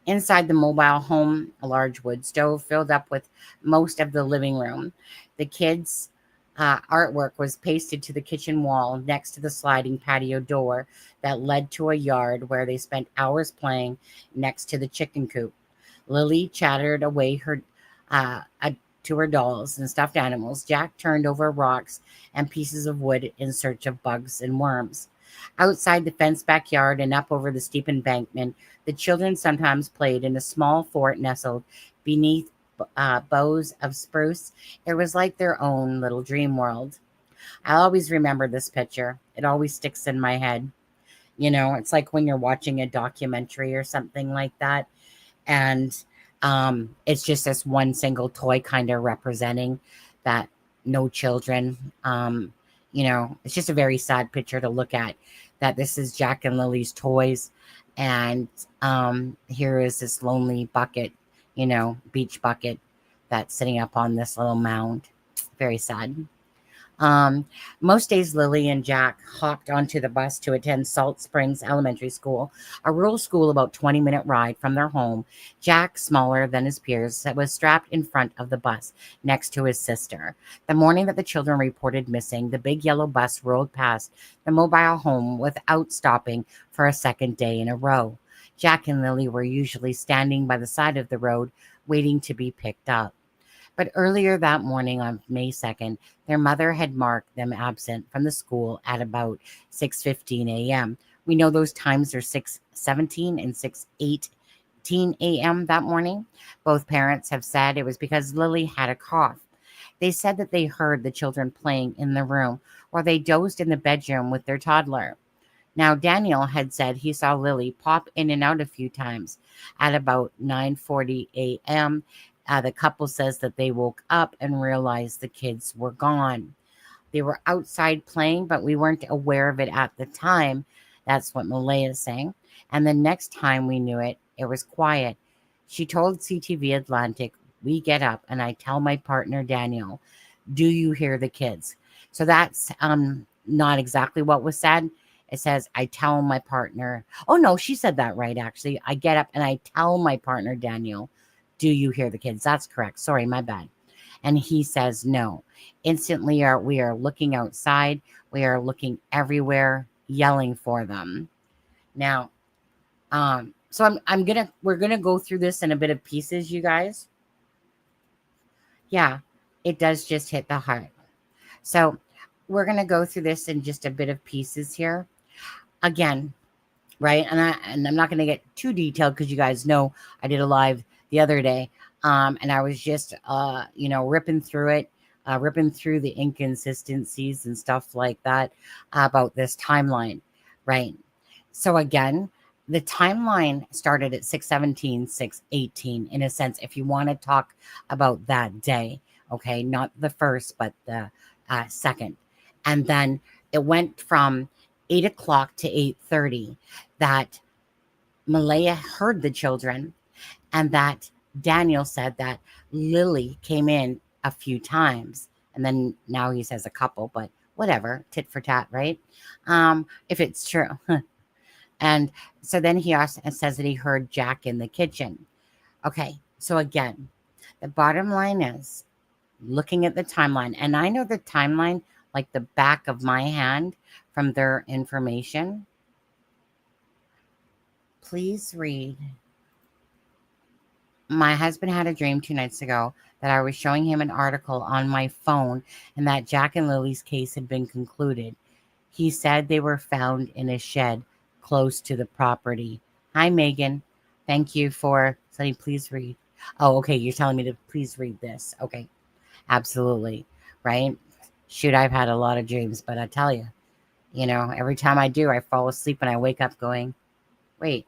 Inside the mobile home, a large wood stove filled up with most of the living room. The kids' artwork was pasted to the kitchen wall next to the sliding patio door that led to a yard where they spent hours playing next to the chicken coop. Lily chattered away to her dolls and stuffed animals. Jack turned over rocks and pieces of wood in search of bugs and worms. Outside the fenced backyard and up over the steep embankment, the children sometimes played in a small fort nestled beneath boughs of spruce. It was like their own little dream world. I'll always remember this picture. It always sticks in my head. You know, it's like when you're watching a documentary or something like that, and it's just this one single toy kind of representing that no children. You know, it's just a very sad picture to look at, that this is Jack and Lily's toys. And here is this lonely bucket, you know, beach bucket that's sitting up on this little mound. Very sad. Most days, Lily and Jack hopped onto the bus to attend Salt Springs Elementary School, a rural school about 20-minute ride from their home. Jack, smaller than his peers, was strapped in front of the bus next to his sister. The morning that the children reported missing, the big yellow bus rolled past the mobile home without stopping for a second day in a row. Jack and Lily were usually standing by the side of the road, waiting to be picked up. But earlier that morning on May 2nd, their mother had marked them absent from the school at about 6:15 a.m. We know those times are 6:17 and 6:18 a.m. that morning. Both parents have said it was because Lily had a cough. They said that they heard the children playing in the room, or they dozed in the bedroom with their toddler. Now, Daniel had said he saw Lily pop in and out a few times at about 9:40 a.m. The couple says that they woke up and realized the kids were gone. They were outside playing, but we weren't aware of it at the time. That's what Malaya is saying. And the next time we knew it, It was quiet. She told CTV Atlantic, we get up and I tell my partner, Daniel, do you hear the kids? So that's not exactly what was said. It says, I tell my partner, oh no, she said that right, actually. I get up and I tell my partner, Daniel, do you hear the kids? That's correct. Sorry, my bad. And he says, no. Instantly, we are looking outside. We are looking everywhere, yelling for them. Now, so we're gonna go through this in a bit of pieces, you guys. Yeah, it does just hit the heart. So we're gonna go through this in just a bit of pieces here. Again, right? And I'm not gonna get too detailed because you guys know I did a live the other day. And I was just ripping through it, ripping through the inconsistencies and stuff like that about this timeline, right? So again, the timeline started at 6:17, 6:18, in a sense, if you want to talk about that day, okay, not the first, but the second. And then it went from 8 o'clock to 8:30 that Malaya heard the children, and that Daniel said that Lily came in a few times. And then now he says a couple, but whatever, tit for tat, right? If it's true. And so then he also says that he heard Jack in the kitchen. Okay, so again, the bottom line is looking at the timeline. And I know the timeline like the back of my hand from their information. Please read. My husband had a dream 2 nights ago that I was showing him an article on my phone and that Jack and Lily's case had been concluded. He said they were found in a shed close to the property. Hi, Megan. Thank you for saying please read. Oh, okay. You're telling me to please read this. Okay. Absolutely. Right? Shoot, I've had a lot of dreams, but I tell you, every time I do, I fall asleep and I wake up going, wait,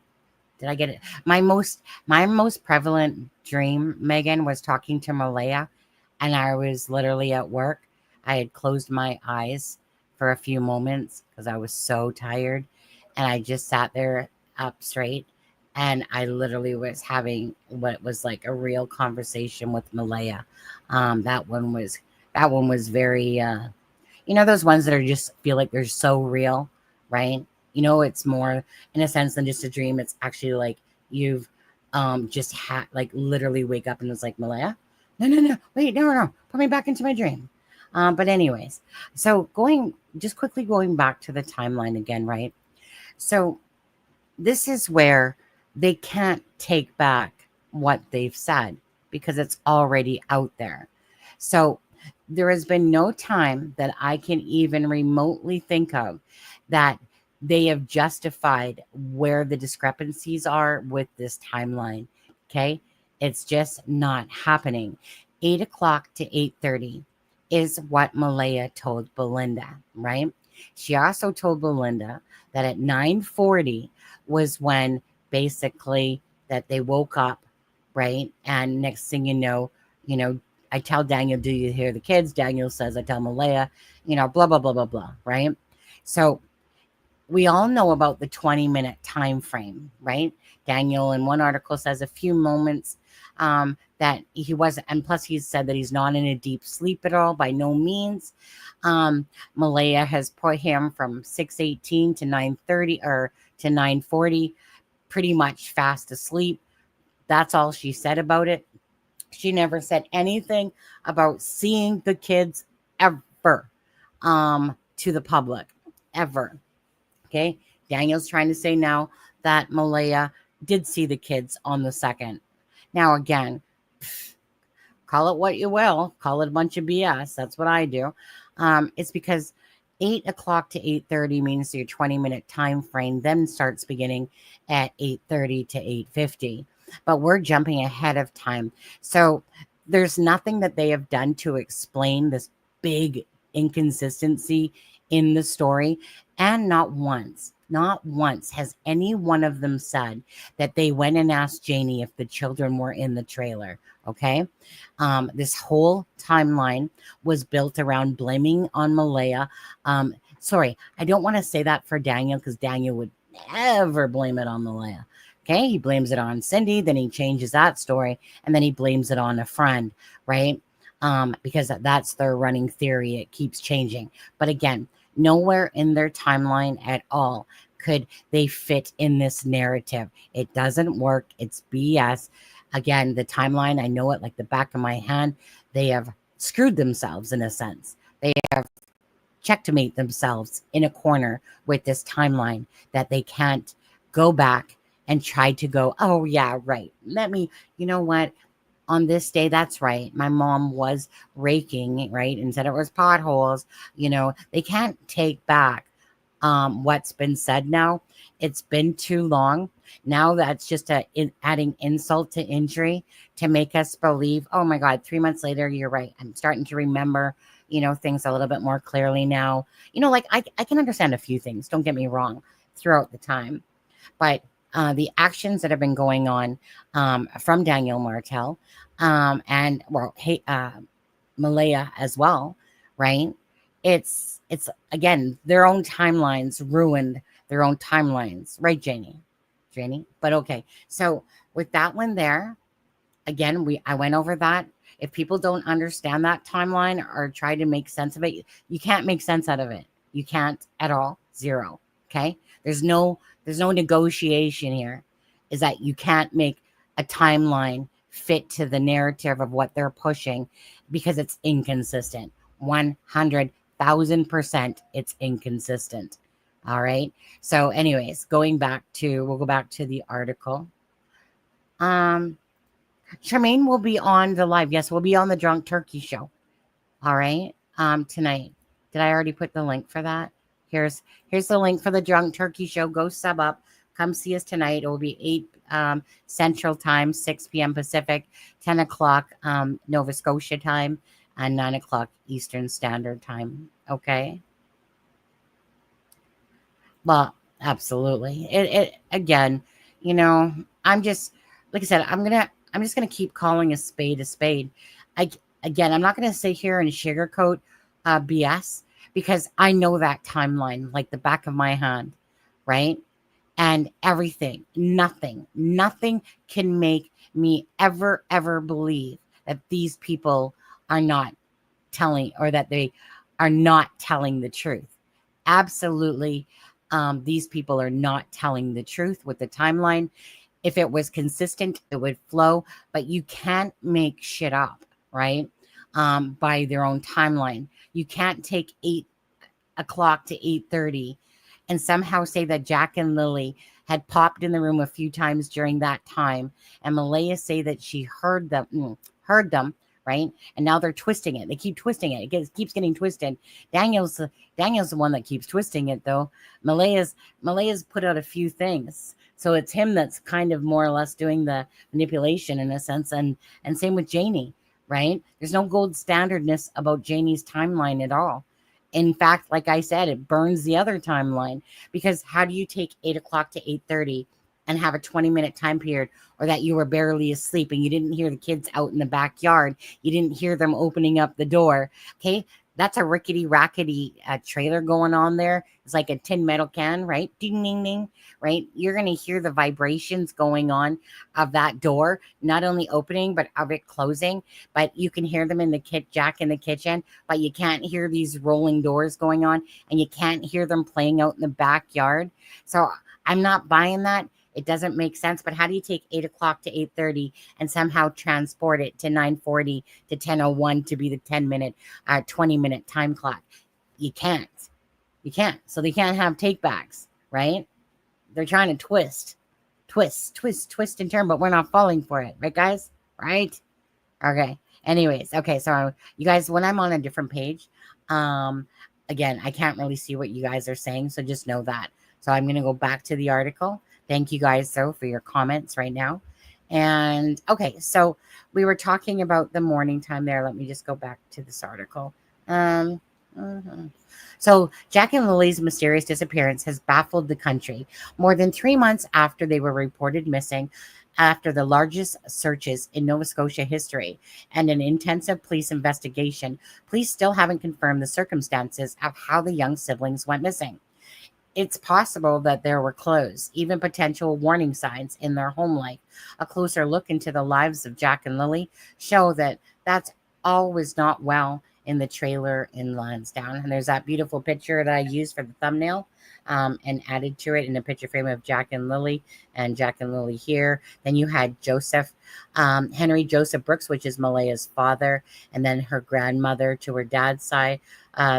did I get it? My most prevalent dream, Megan, was talking to Malaya, and I was literally at work. I had closed my eyes for a few moments because I was so tired, and I just sat there up straight, and I literally was having what was like a real conversation with Malaya. That one was very, those ones that are just feel like they're so real, right? It's more in a sense than just a dream. It's actually like you've just had like literally wake up and it's like, Malaya, no, wait, no, put me back into my dream. But anyways, so quickly going back to the timeline again, right? So this is where they can't take back what they've said because it's already out there. So there has been no time that I can even remotely think of that they have justified where the discrepancies are with this timeline. Okay. It's just not happening. 8 o'clock to 8:30 is what Malaya told Belinda, right? She also told Belinda that at 9:40 was when basically that they woke up, right? And next thing you know, I tell Daniel, do you hear the kids? Daniel says, I tell Malaya, blah, blah, blah, blah, blah, right? So we all know about the 20-minute time frame, right? Daniel in one article says a few moments that he wasn't, and plus he said that he's not in a deep sleep at all, by no means. Malaya has put him from 6:18 to 9:30 or to 9:40, pretty much fast asleep. That's all she said about it. She never said anything about seeing the kids ever to the public, ever. Okay. Daniel's trying to say now that Malaya did see the kids on the 2nd. Now, again, call it what you will. Call it a bunch of BS. That's what I do. It's because 8 o'clock to 8:30 means your 20-minute time frame then starts beginning at 8:30 to 8:50. But we're jumping ahead of time. So there's nothing that they have done to explain this big inconsistency in the story. And not once has any one of them said that they went and asked Janie if the children were in the trailer. Okay. This whole timeline was built around blaming on Malaya. Sorry, I don't want to say that for Daniel because Daniel would never blame it on Malaya. Okay, he blames it on Cindy, then he changes that story, and then he blames it on a friend, right? Because that's their running theory. It keeps changing. But again, nowhere in their timeline at all could they fit in this narrative. It doesn't work. It's BS. Again, the timeline, I know it like the back of my hand. They have screwed themselves in a sense. They have checkmate themselves in a corner with this timeline that they can't go back and try to go, oh, yeah, right. You know what? On this day, that's right. My mom was raking, right? And said it was potholes. They can't take back what's been said now. It's been too long. Now that's just adding insult to injury to make us believe, oh my God, 3 months later, you're right. I'm starting to remember, things a little bit more clearly now. Like I can understand a few things, don't get me wrong, throughout the time. But the actions that have been going on from Daniel Martell and, Malaya as well, right? It's again, their own timelines ruined their own timelines, right, Janie? But okay. So with that one there, again, I went over that. If people don't understand that timeline or try to make sense of it, you can't make sense out of it. You can't at all. Zero. Okay. There's no negotiation here. Is that you can't make a timeline fit to the narrative of what they're pushing because it's inconsistent. 100,000% it's inconsistent. All right. So anyways, we'll go back to the article. Charmaine will be on the live. Yes, we'll be on the Drunk Turkey show. All right. Tonight. Did I already put the link for that? Here's the link for the Drunk Turkey show. Go sub up. Come see us tonight. It will be 8 Central Time, 6 p.m. Pacific, 10 o'clock Nova Scotia time, and 9 o'clock Eastern Standard Time. Okay. Well, absolutely. It again, I'm just, like I said, I'm just gonna keep calling a spade a spade. I'm not gonna sit here and sugarcoat BS because I know that timeline like the back of my hand, right? And everything, nothing can make me ever believe that these people are not telling, or that they are not telling the truth. Absolutely. These people are not telling the truth with the timeline. If it was consistent, it would flow, but you can't make shit up, right? By their own timeline. You can't take 8 o'clock to 8:30 and somehow say that Jack and Lily had popped in the room a few times during that time, and Malaya say that she heard them, right? And now they're twisting it. They keep twisting it. Keeps getting twisted. Daniel's the one that keeps twisting it, though. Malaya's put out a few things, so it's him that's kind of more or less doing the manipulation in a sense, and same with Janie, right? There's no gold standardness about Janie's timeline at all. In fact, like I said, it burns the other timeline, because how do you take 8 o'clock to 8:30 and have a 20-minute time period, or that you were barely asleep and you didn't hear the kids out in the backyard, you didn't hear them opening up the door? Okay, that's a rickety rackety trailer going on there. It's like a tin metal can, right? Ding ding ding, right? You're gonna hear the vibrations going on of that door, not only opening but of it closing. But you can hear them in the Jack in the kitchen, but you can't hear these rolling doors going on, and you can't hear them playing out in the backyard. So I'm not buying that. It doesn't make sense. But how do you take 8 o'clock to 8:30 and somehow transport it to 9:40 to 10:01 to be the 10-minute, 20-minute time clock? You can't. So they can't have takebacks, right? They're trying to twist and turn, but we're not falling for it, right, guys? Right? Okay. Anyways, okay. So you guys, when I'm on a different page, again, I can't really see what you guys are saying, so just know that. So I'm going to go back to the article. Thank you guys, though, for your comments right now. And okay, so we were talking about the morning time there. Let me just go back to this article. So Jack and Lily's mysterious disappearance has baffled the country more than 3 months after they were reported missing, after the largest searches in Nova Scotia history and an intensive police investigation. Police still haven't confirmed the circumstances of how the young siblings went missing. It's possible that there were clues, even potential warning signs in their home life. A closer look into the lives of Jack and Lily show that that's all was not well in the trailer in Lansdowne. And there's that beautiful picture that I used for the thumbnail, and added to it in a picture frame of Jack and Lily, and Jack and Lily here. Then you had Joseph, Henry Joseph Brooks, which is Malaya's father, and then her grandmother to her dad's side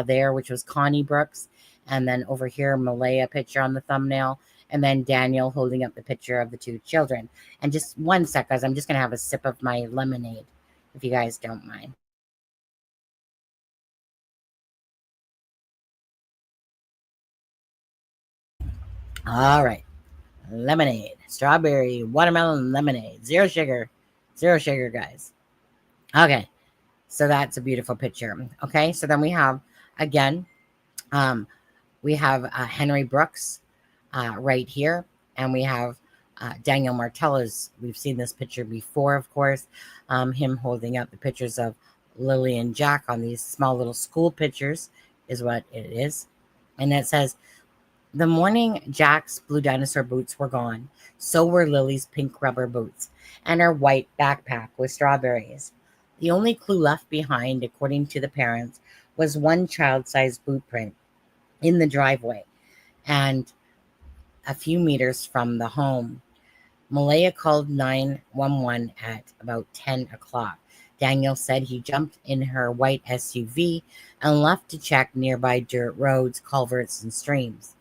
there, which was Connie Brooks. And then over here, Malaya picture on the thumbnail. And then Daniel holding up the picture of the two children. And just one sec, guys. I'm just going to have a sip of my lemonade, if you guys don't mind. All right. Lemonade. Strawberry, watermelon lemonade. Zero sugar. Zero sugar, guys. Okay. So that's a beautiful picture. Okay. So then we have, again, we have Henry Brooks right here. And we have Daniel Martell. We've seen this picture before, of course. Him holding up the pictures of Lily and Jack on these small little school pictures is what it is. And it says, the morning Jack's blue dinosaur boots were gone, so were Lily's pink rubber boots and her white backpack with strawberries. The only clue left behind, according to the parents, was one child-sized boot print in the driveway and a few meters from the home. Malaya called 911 at about 10 o'clock. Daniel said he jumped in her white SUV and left to check nearby dirt roads, culverts, and streams.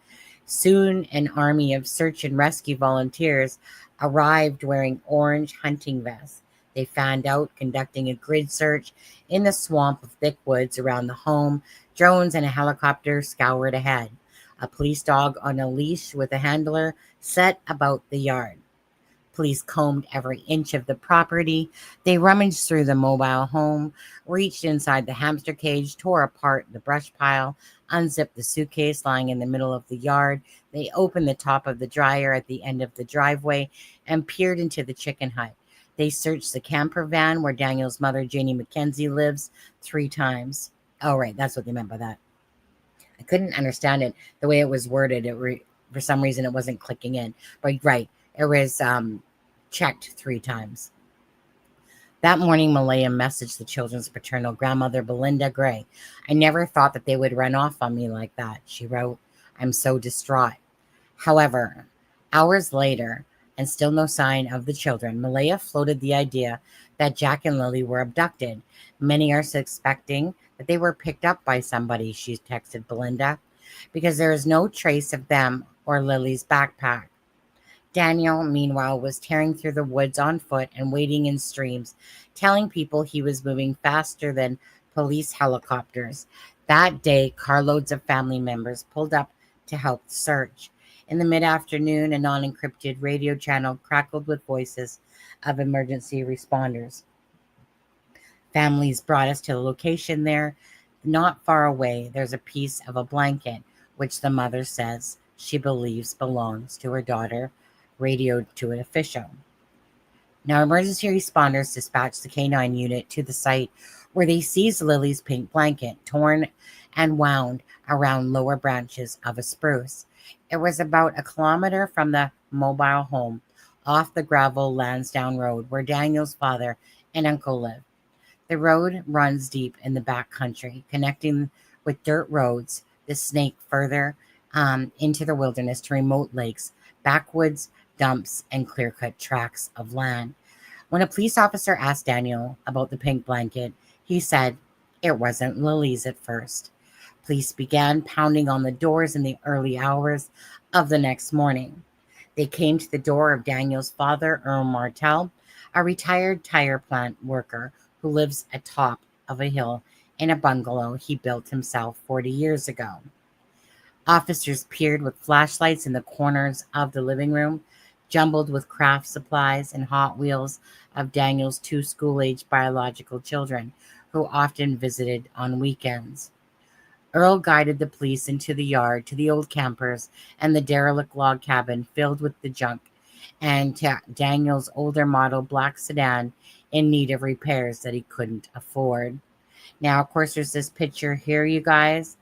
Soon, an army of search and rescue volunteers arrived wearing orange hunting vests. They fanned out, conducting a grid search in the swamp of thick woods around the home. Drones and a helicopter scoured ahead. A police dog on a leash with a handler set about the yard. Police combed every inch of the property. They rummaged through the mobile home, reached inside the hamster cage, tore apart the brush pile, unzipped the suitcase lying in the middle of the yard. They opened the top of the dryer at the end of the driveway and peered into the chicken hut. They searched the camper van where Daniel's mother, Janie McKenzie, lives 3 times. Oh, right. That's what they meant by that. I couldn't understand it. The way it was worded, for some reason, it wasn't clicking in. But right. It was checked 3 times. That morning, Malaya messaged the children's paternal grandmother, Belinda Gray. I never thought that they would run off on me like that, she wrote. I'm so distraught. However, hours later, and still no sign of the children, Malaya floated the idea that Jack and Lily were abducted. Many are suspecting that they were picked up by somebody, she texted Belinda, because there is no trace of them or Lily's backpack. Daniel, meanwhile, was tearing through the woods on foot and wading in streams, telling people he was moving faster than police helicopters. That day, carloads of family members pulled up to help search. In the mid-afternoon, a non-encrypted radio channel crackled with voices of emergency responders. Families brought us to the location there. Not far away, there's a piece of a blanket, which the mother says she believes belongs to her daughter, radioed to an official. Now, emergency responders dispatched the K9 unit to the site where they seized Lily's pink blanket, torn and wound around lower branches of a spruce. It was about 1 kilometer from the mobile home off the gravel Lansdowne Road where Daniel's father and uncle live. The road runs deep in the back country, connecting with dirt roads the snake further into the wilderness to remote lakes, backwoods, dumps, and clear-cut tracts of land. When a police officer asked Daniel about the pink blanket, he said it wasn't Lily's at first. Police began pounding on the doors in the early hours of the next morning. They came to the door of Daniel's father, Earl Martell, a retired tire plant worker who lives atop of a hill in a bungalow he built himself 40 years ago. Officers peered with flashlights in the corners of the living room, jumbled with craft supplies and Hot Wheels of Daniel's 2 school-aged biological children, who often visited on weekends. Earl guided the police into the yard to the old campers and the derelict log cabin filled with the junk, and to Daniel's older model black sedan in need of repairs that he couldn't afford. Now, of course, there's this picture here, you guys,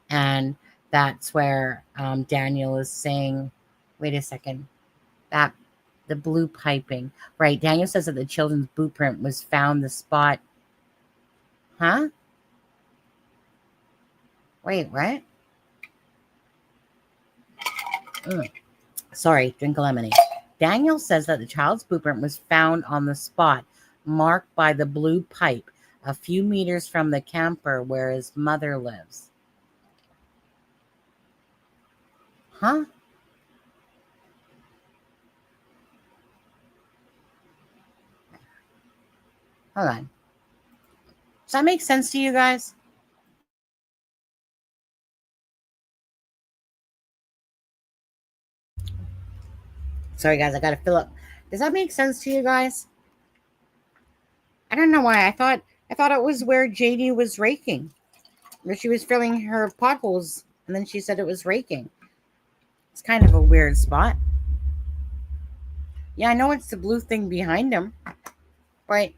and That's where Daniel is saying, wait a second, that the blue piping. Right. Daniel says that the children's bootprint was found the spot. Huh? Wait, what? Sorry, drink a lemonade. Daniel says that the child's bootprint was found on the spot marked by the blue pipe a few meters from the camper where his mother lives. Huh? Hold on. Does that make sense to you guys? Sorry, guys, I gotta fill up. Does that make sense to you guys? I don't know why. I thought it was where JD was raking, where she was filling her potholes, and then she said it was raking. It's kind of a weird spot. Yeah, I know it's the blue thing behind him, but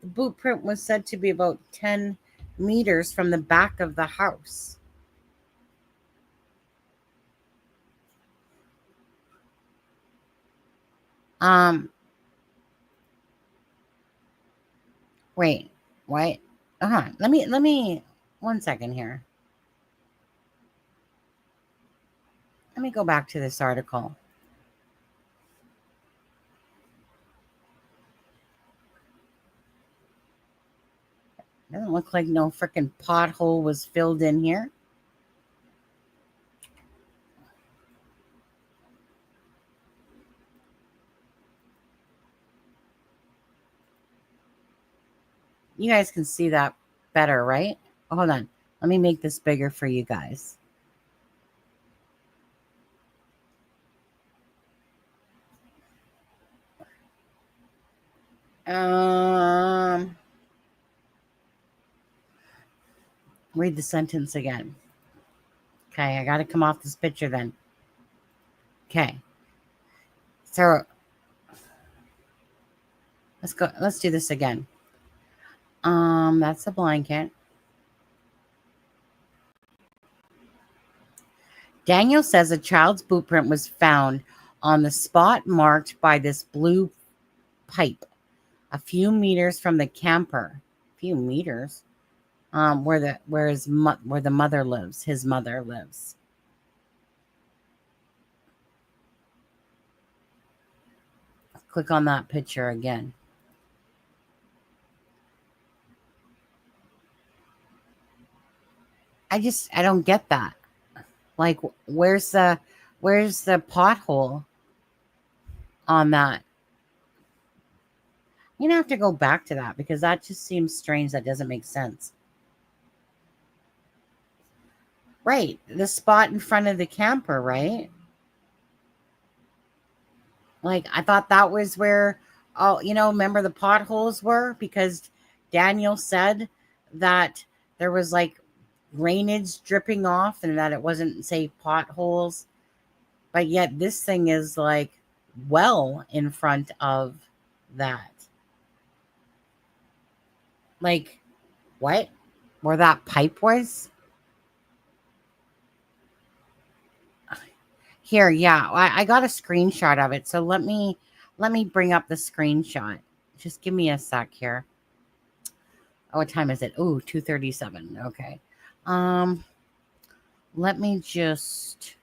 the boot print was said to be about 10 meters from the back of the house. Wait, what? Let me 1 second here. Let me go back to this article. Doesn't look like no freaking pothole was filled in here. You guys can see that better, right? Oh, hold on. Let me make this bigger for you guys. Read the sentence again. Okay, I got to come off this picture then. Okay. So let's go. Let's do this again. That's a blanket. Daniel says a child's boot print was found on the spot marked by this blue pipe a few meters from the camper. A few meters? Where the mother lives. His mother lives. Click on that picture again. I don't get that. Like, where's the pothole on that? You're gonna have to go back to that because that just seems strange. That doesn't make sense. Right, the spot in front of the camper, right? Like, I thought that was where, remember the potholes were? Because Daniel said that there was like drainage dripping off and that it wasn't, say, potholes. But yet this thing is like well in front of that. Like, what? Where that pipe was? Here, yeah, I got a screenshot of it. So let me bring up the screenshot. Just give me a sec here. Oh, what time is it? Oh, 2:37. Okay. Let me just,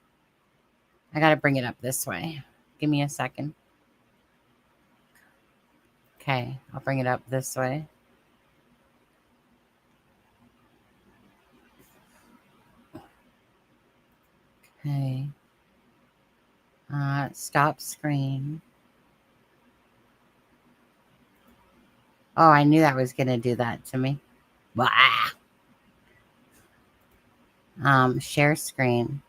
I got to bring it up this way. Give me a second. Okay, I'll bring it up this way. Okay. Stop screen. Oh, I knew that was going to do that to me. Blah. Share screen.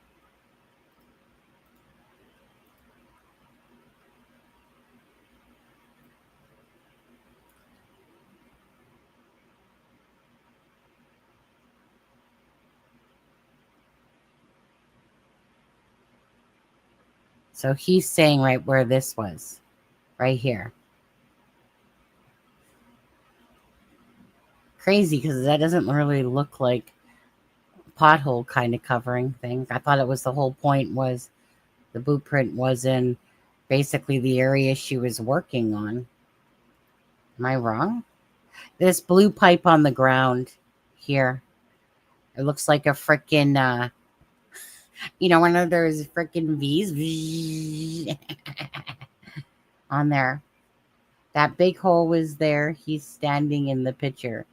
So he's saying right where this was, right here. Crazy, because that doesn't really look like pothole kind of covering thing. I thought it was the whole point was the Bootprint was in basically the area she was working on. Am I wrong? This blue pipe on the ground here. It looks like a freaking, one of those freaking V's on there. That big hole was there. He's standing in the picture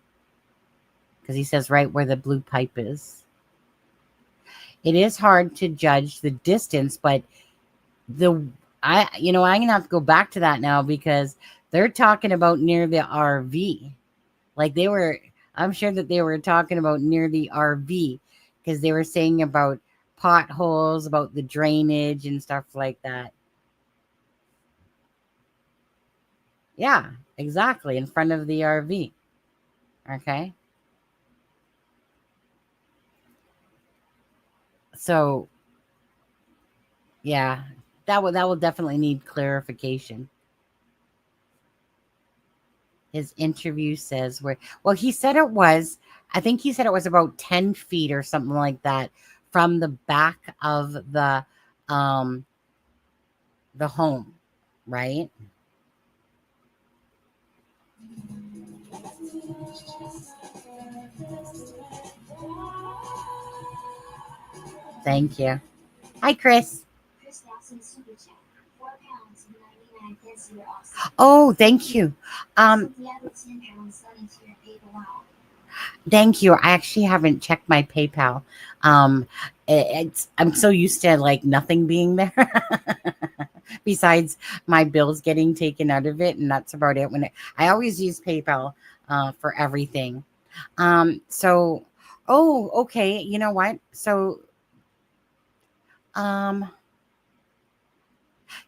because he says right where the blue pipe is. It is hard to judge the distance, but I'm gonna have to go back to that now because they're talking about near the RV. Like I'm sure that they were talking about near the RV because they were saying about potholes, about the drainage and stuff like that. Yeah, exactly. In front of the RV. Okay. So, yeah, that will definitely need clarification. His interview says he said I think he said it was about 10 feet or something like that from the back of the home, right? Thank you. Hi, Chris. Oh, thank you. Thank you. I actually haven't checked my PayPal. I'm so used to like nothing being there besides my bills getting taken out of it, and that's about it. I always use PayPal for everything. Okay. You know what? So,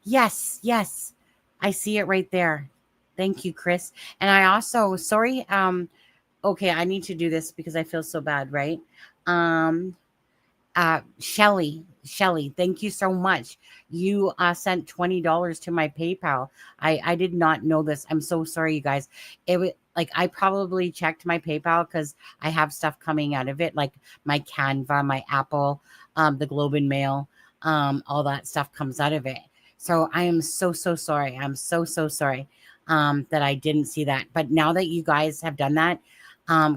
yes, I see it right there. Thank you, Chris. And I also, sorry, okay, I need to do this because I feel so bad, right? Shelly, thank you so much. You sent $20 to my PayPal. I did not know this. I'm so sorry, you guys. It was like I probably checked my PayPal because I have stuff coming out of it, like my Canva, my Apple, the Globe and Mail, all that stuff comes out of it. So I am so sorry. I'm so sorry that I didn't see that. But now that you guys have done that,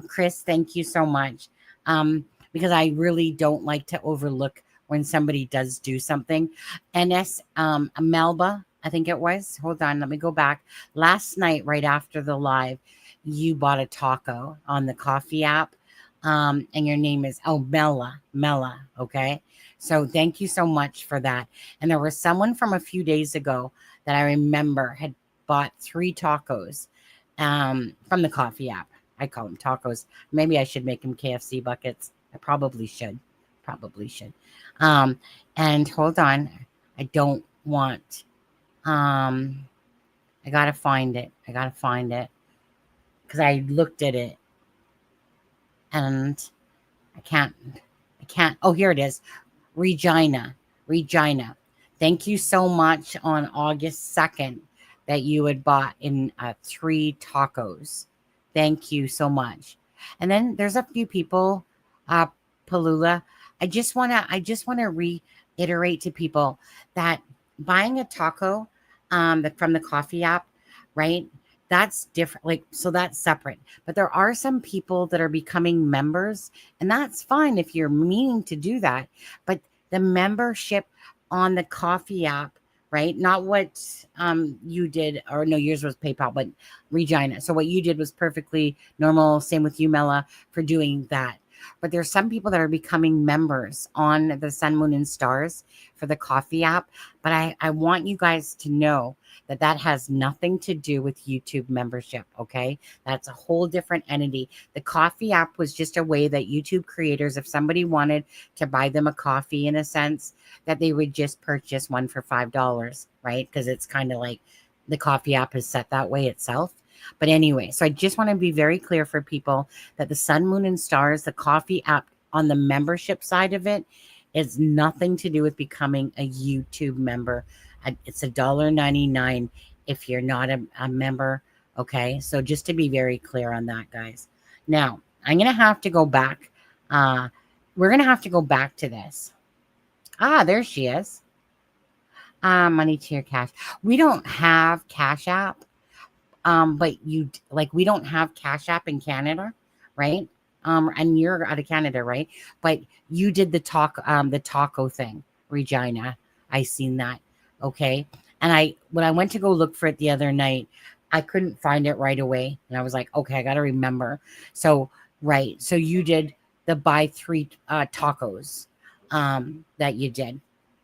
Chris, thank you so much. Because I really don't like to overlook when somebody does do something. NS Melba, I think it was. Hold on, let me go back. Last night, right after the live, you bought a taco on the coffee app. And your name is Mela. Okay. So thank you so much for that. And there was someone from a few days ago that I remember had bought 3 tacos from the coffee app. I call them tacos. Maybe I should make them KFC buckets. I probably should. And hold on. I don't want, I gotta find it. Because I looked at it and I can't. Oh, here it is. Regina. Thank you so much on August 2nd that you had bought in 3 tacos. Thank you so much. And then there's a few people, Palula. I just want to reiterate to people that buying a taco from the coffee app, right? That's different. Like, so that's separate. But there are some people that are becoming members, and that's fine if you're meaning to do that. But the membership on the coffee app, right? Not what you did, or no, yours was PayPal, but Regina. So what you did was perfectly normal. Same with you, Mela, for doing that. But there's some people that are becoming members on the Sun, Moon, and Stars for the coffee app. But I want you guys to know that that has nothing to do with YouTube membership, okay? That's a whole different entity. The coffee app was just a way that YouTube creators, if somebody wanted to buy them a coffee in a sense, that they would just purchase one for $5, right? Because it's kind of like the coffee app is set that way itself. But anyway, so I just want to be very clear for people that the Sun, Moon, and Stars, the coffee app on the membership side of it, is nothing to do with becoming a YouTube member. It's $1.99 if you're not a member. Okay, so just to be very clear on that, guys. Now, I'm going to have to go back we're going to have to go back to this. There she is. Money to your cash. We don't have Cash App. But we don't have Cash App in Canada, right? And you're out of Canada, right? But you did the taco thing, Regina. I seen that. Okay. And when I went to go look for it the other night, I couldn't find it right away. And I was like, okay, I got to remember. So, right. So you did the buy 3 tacos that you did.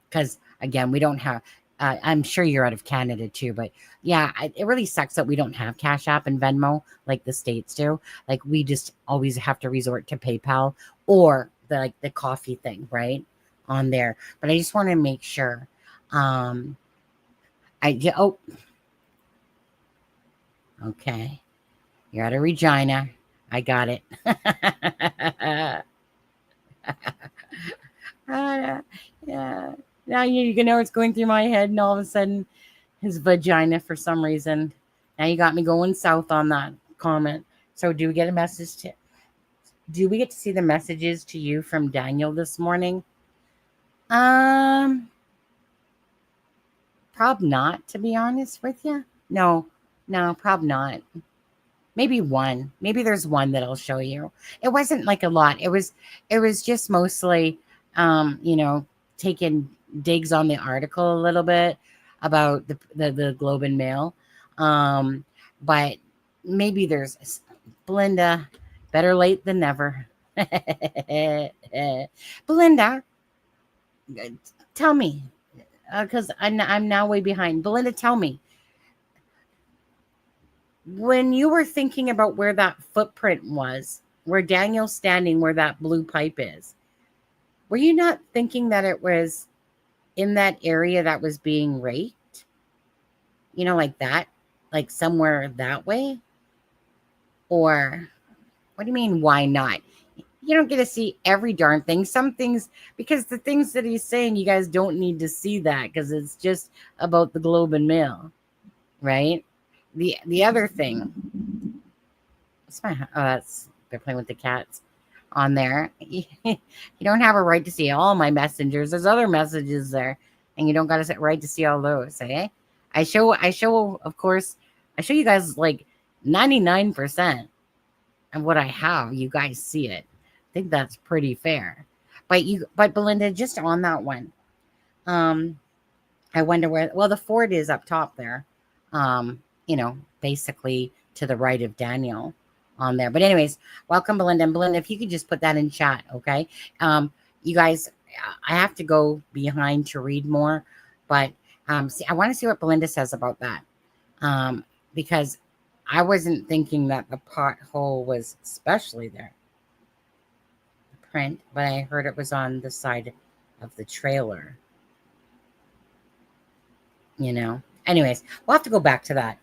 Because again, we don't have, I'm sure you're out of Canada too, but yeah, it really sucks that we don't have Cash App and Venmo like the States do. Like we just always have to resort to PayPal or the coffee thing, right? On there. But I just want to make sure. Okay. You're out of Regina. I got it. Yeah. Now you can know it's going through my head, and all of a sudden, his vagina for some reason. Now you got me going south on that comment. So do we get a message to? Do we get to see the messages to you from Daniel this morning? Probably not, to be honest with you. No, probably not. Maybe one. Maybe there's one that I'll show you. It wasn't like a lot. It was just mostly, taking digs on the article a little bit about the Globe and Mail. But maybe there's Belinda, better late than never. Belinda, tell me, because I'm now way behind. Belinda, tell me. When you were thinking about where that footprint was, where Daniel's standing, where that blue pipe is, were you not thinking that it was in that area that was being raped? Like that? Like somewhere that way? Or what do you mean, why not? You don't get to see every darn thing. Some things, because the things that he's saying, you guys don't need to see that because it's just about the Globe and Mail, right? The other thing, they're playing with the cats on there. You don't have a right to see all my messengers. There's other messages there, and you don't got a right to see all those. Eh? I show, of course, I show you guys like 99% of what I have. You guys see it. I think that's pretty fair. But Belinda, just on that one, I wonder where. Well, the Ford is up top there. Basically to the right of Daniel on there. But anyways, welcome, Belinda. And Belinda, if you could just put that in chat, okay? You guys, I have to go behind to read more, but see, I want to see what Belinda says about that, because I wasn't thinking that the pothole was especially there. The print, but I heard it was on the side of the trailer. Anyways, we'll have to go back to that.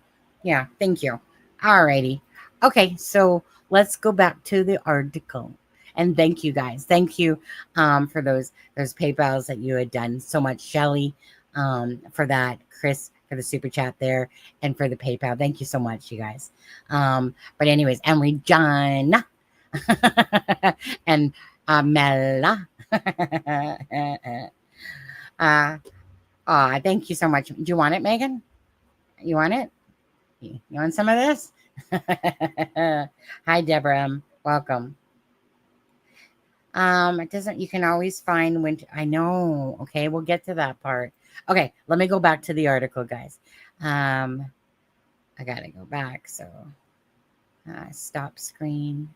Yeah, thank you. Alrighty. Okay, so let's go back to the article. And thank you guys. Thank you for those PayPals that you had done so much. Shelly, for that. Chris, for the super chat there. And for the PayPal. Thank you so much, you guys. But anyways, and Regina. And Mella. Thank you so much. Do you want it, Megan? You want it? You want some of this? Hi, Deborah. Welcome. It doesn't, you can always find when, I know. Okay, we'll get to that part. Okay, let me go back to the article, guys. I gotta go back. So, stop screen.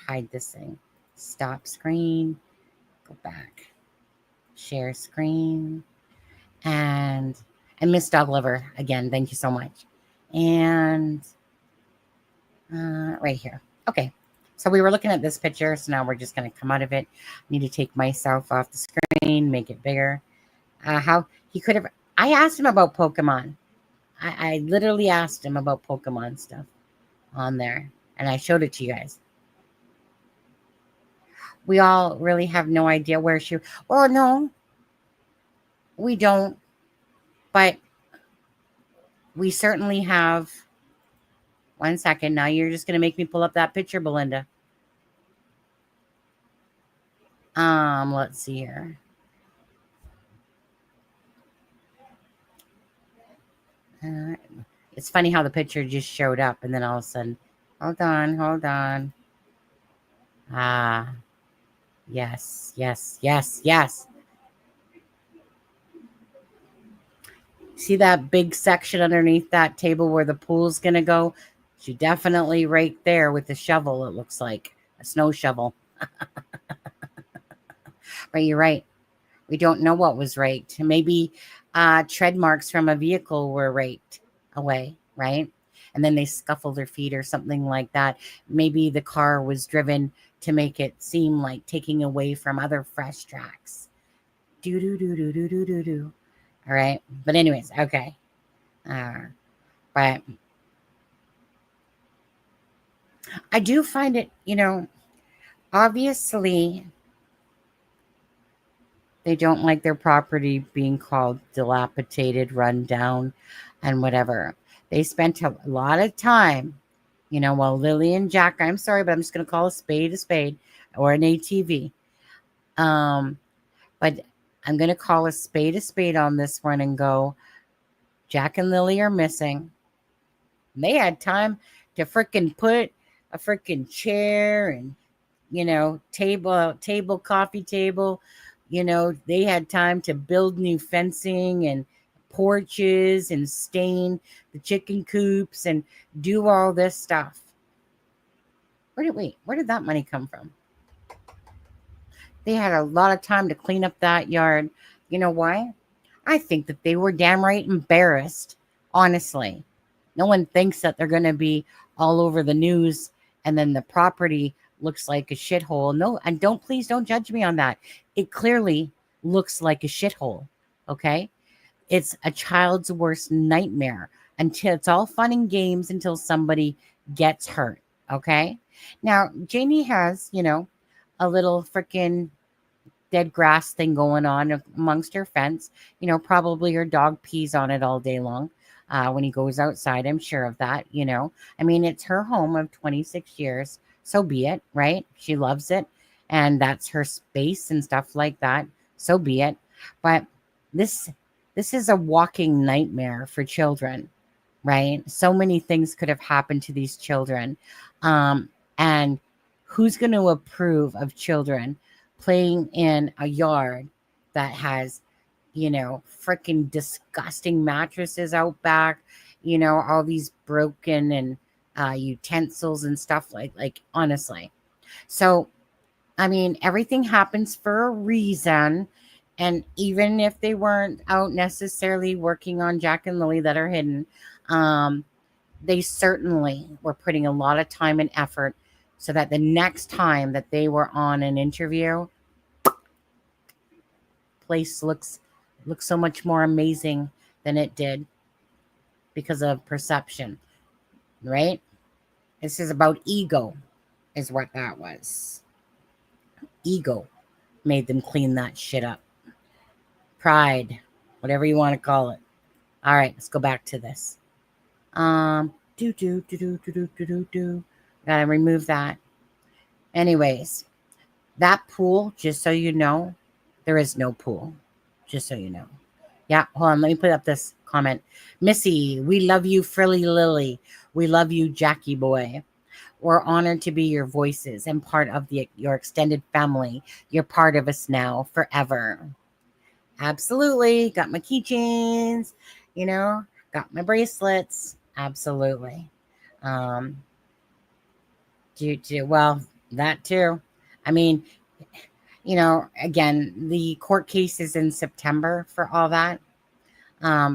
Hide this thing. Stop screen. Go back. Share screen. And Miss Dogliver, again, thank you so much. And right here. Okay. So we were looking at this picture. So now we're just going to come out of it. I need to take myself off the screen, make it bigger. How he could have, I asked him about Pokemon. I literally asked him about Pokemon stuff on there. And I showed it to you guys. We all really have no idea where she, well, no, we don't. But we certainly have. 1 second. Now you're just going to make me pull up that picture, Belinda. Let's see here. It's funny how the picture just showed up and then all of a sudden, hold on. Yes. See that big section underneath that table where the pool's going to go? She definitely right there with the shovel, it looks like. A snow shovel. But you're right. We don't know what was raked. Maybe tread marks from a vehicle were raked away, right? And then they scuffle their feet or something like that. Maybe the car was driven to make it seem like taking away from other fresh tracks. Do. All right. But anyways, okay. But I do find it, obviously they don't like their property being called dilapidated, run down, and whatever. They spent a lot of time, while Lily and Jack, I'm sorry, but I'm just going to call a spade or an ATV. But I'm going to call a spade on this one and go, Jack and Lily are missing. They had time to freaking put a freaking chair and, table, coffee table. They had time to build new fencing and porches and stain the chicken coops and do all this stuff. Where did that money come from? They had a lot of time to clean up that yard. You know why? I think that they were damn right embarrassed, honestly. No one thinks that they're going to be all over the news and then the property looks like a shithole. No, and please don't judge me on that. It clearly looks like a shithole, okay? It's a child's worst nightmare until it's all fun and games until somebody gets hurt, okay? Now, Janie has, a little freaking dead grass thing going on amongst her fence. Probably her dog pees on it all day long when he goes outside. I'm sure of that, I mean, it's her home of 26 years. So be it, right? She loves it. And that's her space and stuff like that. So be it. But this is a walking nightmare for children, right? So many things could have happened to these children. And who's going to approve of children playing in a yard that has, freaking disgusting mattresses out back, all these broken and utensils and stuff like honestly. So, I mean, everything happens for a reason. And even if they weren't out necessarily working on Jack and Lily that are hidden, they certainly were putting a lot of time and effort so that the next time that they were on an interview, place looks so much more amazing than it did because of perception, right? This is about ego, is what that was. Ego made them clean that shit up. Pride, whatever you want to call it. All right, let's go back to this. Gotta remove that. Anyways, that pool, just so you know, there is no pool. Just so you know. Yeah, hold on. Let me put up this comment. Missy, we love you, Frilly Lily. We love you, Jackie boy. We're honored to be your voices and part of your extended family. You're part of us now, forever. Absolutely. Got my keychains, got my bracelets. Absolutely. Well, that too. I mean, again, the court case is in September for all that.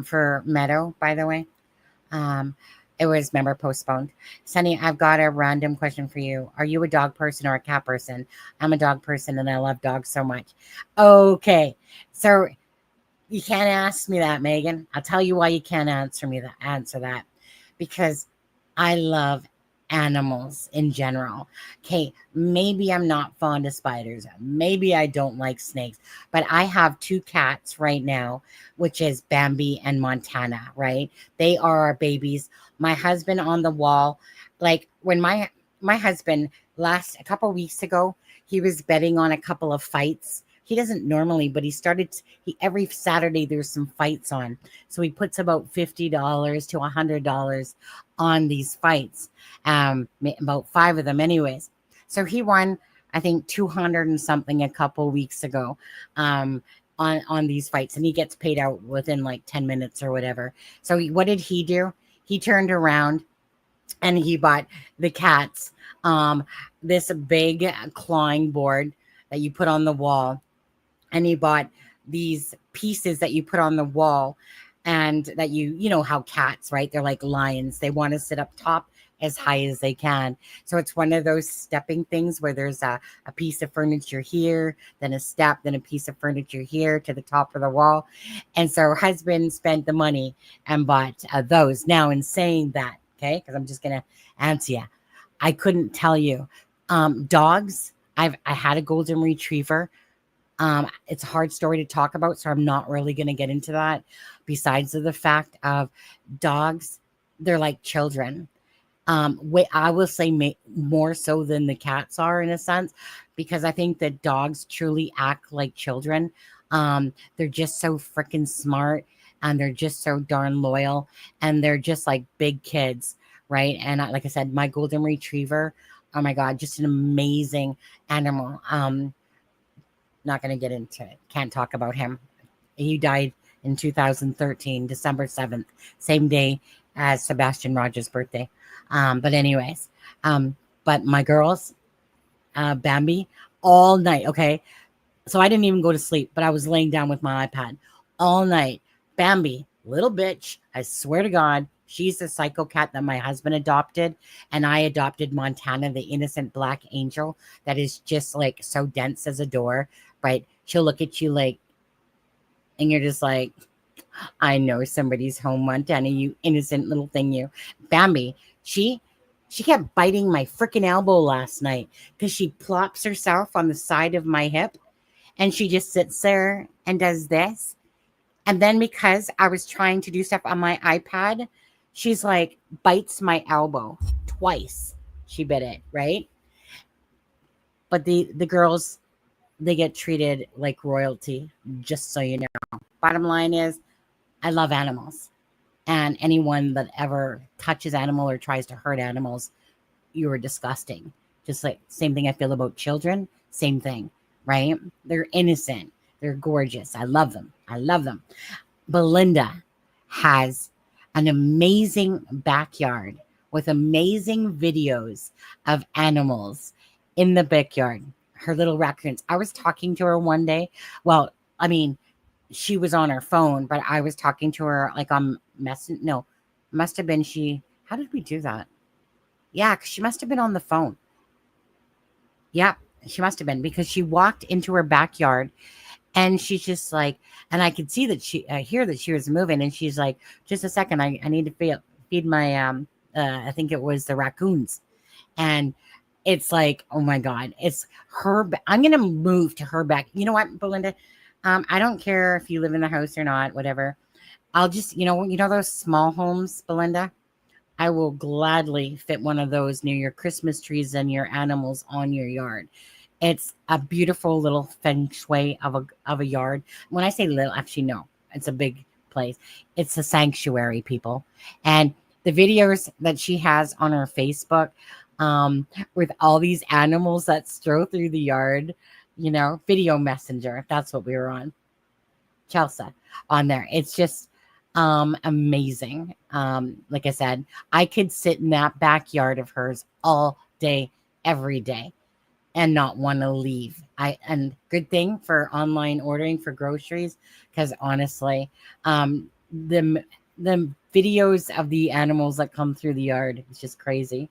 For Meadow, by the way. It was postponed. Sunny, I've got a random question for you. Are you a dog person or a cat person? I'm a dog person and I love dogs so much. Okay. So you can't ask me that, Megan. I'll tell you why you can't answer that. Because I love animals in general. Okay, maybe I'm not fond of spiders. Maybe I don't like snakes. But I have 2 cats right now, which is Bambi and Montana, right? They are our babies. My husband on the wall, like when my husband a couple weeks ago, he was betting on a couple of fights. He doesn't normally, but every Saturday there's some fights on. So he puts about $50 to $100 on these fights. About 5 of them anyways. So he won, I think, 200 and something a couple weeks ago. On these fights, and he gets paid out within like 10 minutes or whatever. So what did he do? He turned around and he bought the cats this big clawing board that you put on the wall, and he bought these pieces that you put on the wall, and that you know how cats, right, they're like lions, they want to sit up top as high as they can. So it's one of those stepping things where there's a piece of furniture here, then a step, then a piece of furniture here to the top of the wall. And so her husband spent the money and bought those. Now, in saying that, okay, because I'm just going to answer you, I couldn't tell you. Dogs, I had a golden retriever. It's a hard story to talk about, so I'm not really going to get into that. Besides the fact of dogs, they're like children. I will say more so than the cats are, in a sense, because I think that dogs truly act like children. They're just so freaking smart, and they're just so darn loyal, and they're just like big kids, right? And like I said, my golden retriever, oh my God, just an amazing animal. Not going to get into it. Can't talk about him. He died in 2013, December 7th, same day as Sebastian Rogers' birthday. But anyways, but my girls, Bambi, all night. Okay. So I didn't even go to sleep, but I was laying down with my iPad all night. Bambi, little bitch. I swear to God, she's the psycho cat that my husband adopted. And I adopted Montana, the innocent black angel that is just like so dense as a door, right? She'll look at you like, and you're just like, I know somebody's home, Montana, you innocent little thing, you. Bambi, she kept biting my freaking elbow last night because she plops herself on the side of my hip, and she just sits there and does this. And then because I was trying to do stuff on my iPad, she's like, bites my elbow twice. She bit it, right? But the girls, they get treated like royalty, just so you know. Bottom line is, I love animals. And anyone that ever touches animal or tries to hurt animals, you are disgusting. Just like same thing I feel about children, same thing, right? They're innocent. They're gorgeous. I love them. I love them. Belinda has an amazing backyard with amazing videos of animals in the backyard. Her little raccoons. I was talking to her one day. Well, I mean, she was on her phone, but I was talking to her like on message. No, must have been she. How did we do that? Yeah, because she must have been on the phone. Yeah, she must have been, because she walked into her backyard and she's just like, and I could see that I hear that she was moving, and she's like, just a second, I need to feed my, I think it was the raccoons. And it's like, oh my God, it's her. I'm going to move to her back. You know what, Belinda? I don't care if you live in the house or not, whatever. I'll just, you know those small homes, Belinda? I will gladly fit one of those near your Christmas trees and your animals on your yard. It's a beautiful little feng shui of a yard. When I say little, actually, no, it's a big place. It's a sanctuary, people. And the videos that she has on her Facebook, with all these animals that stroll through the yard, video messenger. That's what we were on. Chelsea on there. It's just amazing. Like I said, I could sit in that backyard of hers all day, every day, and not want to leave. And good thing for online ordering for groceries, because honestly, the videos of the animals that come through the yard, it's just crazy.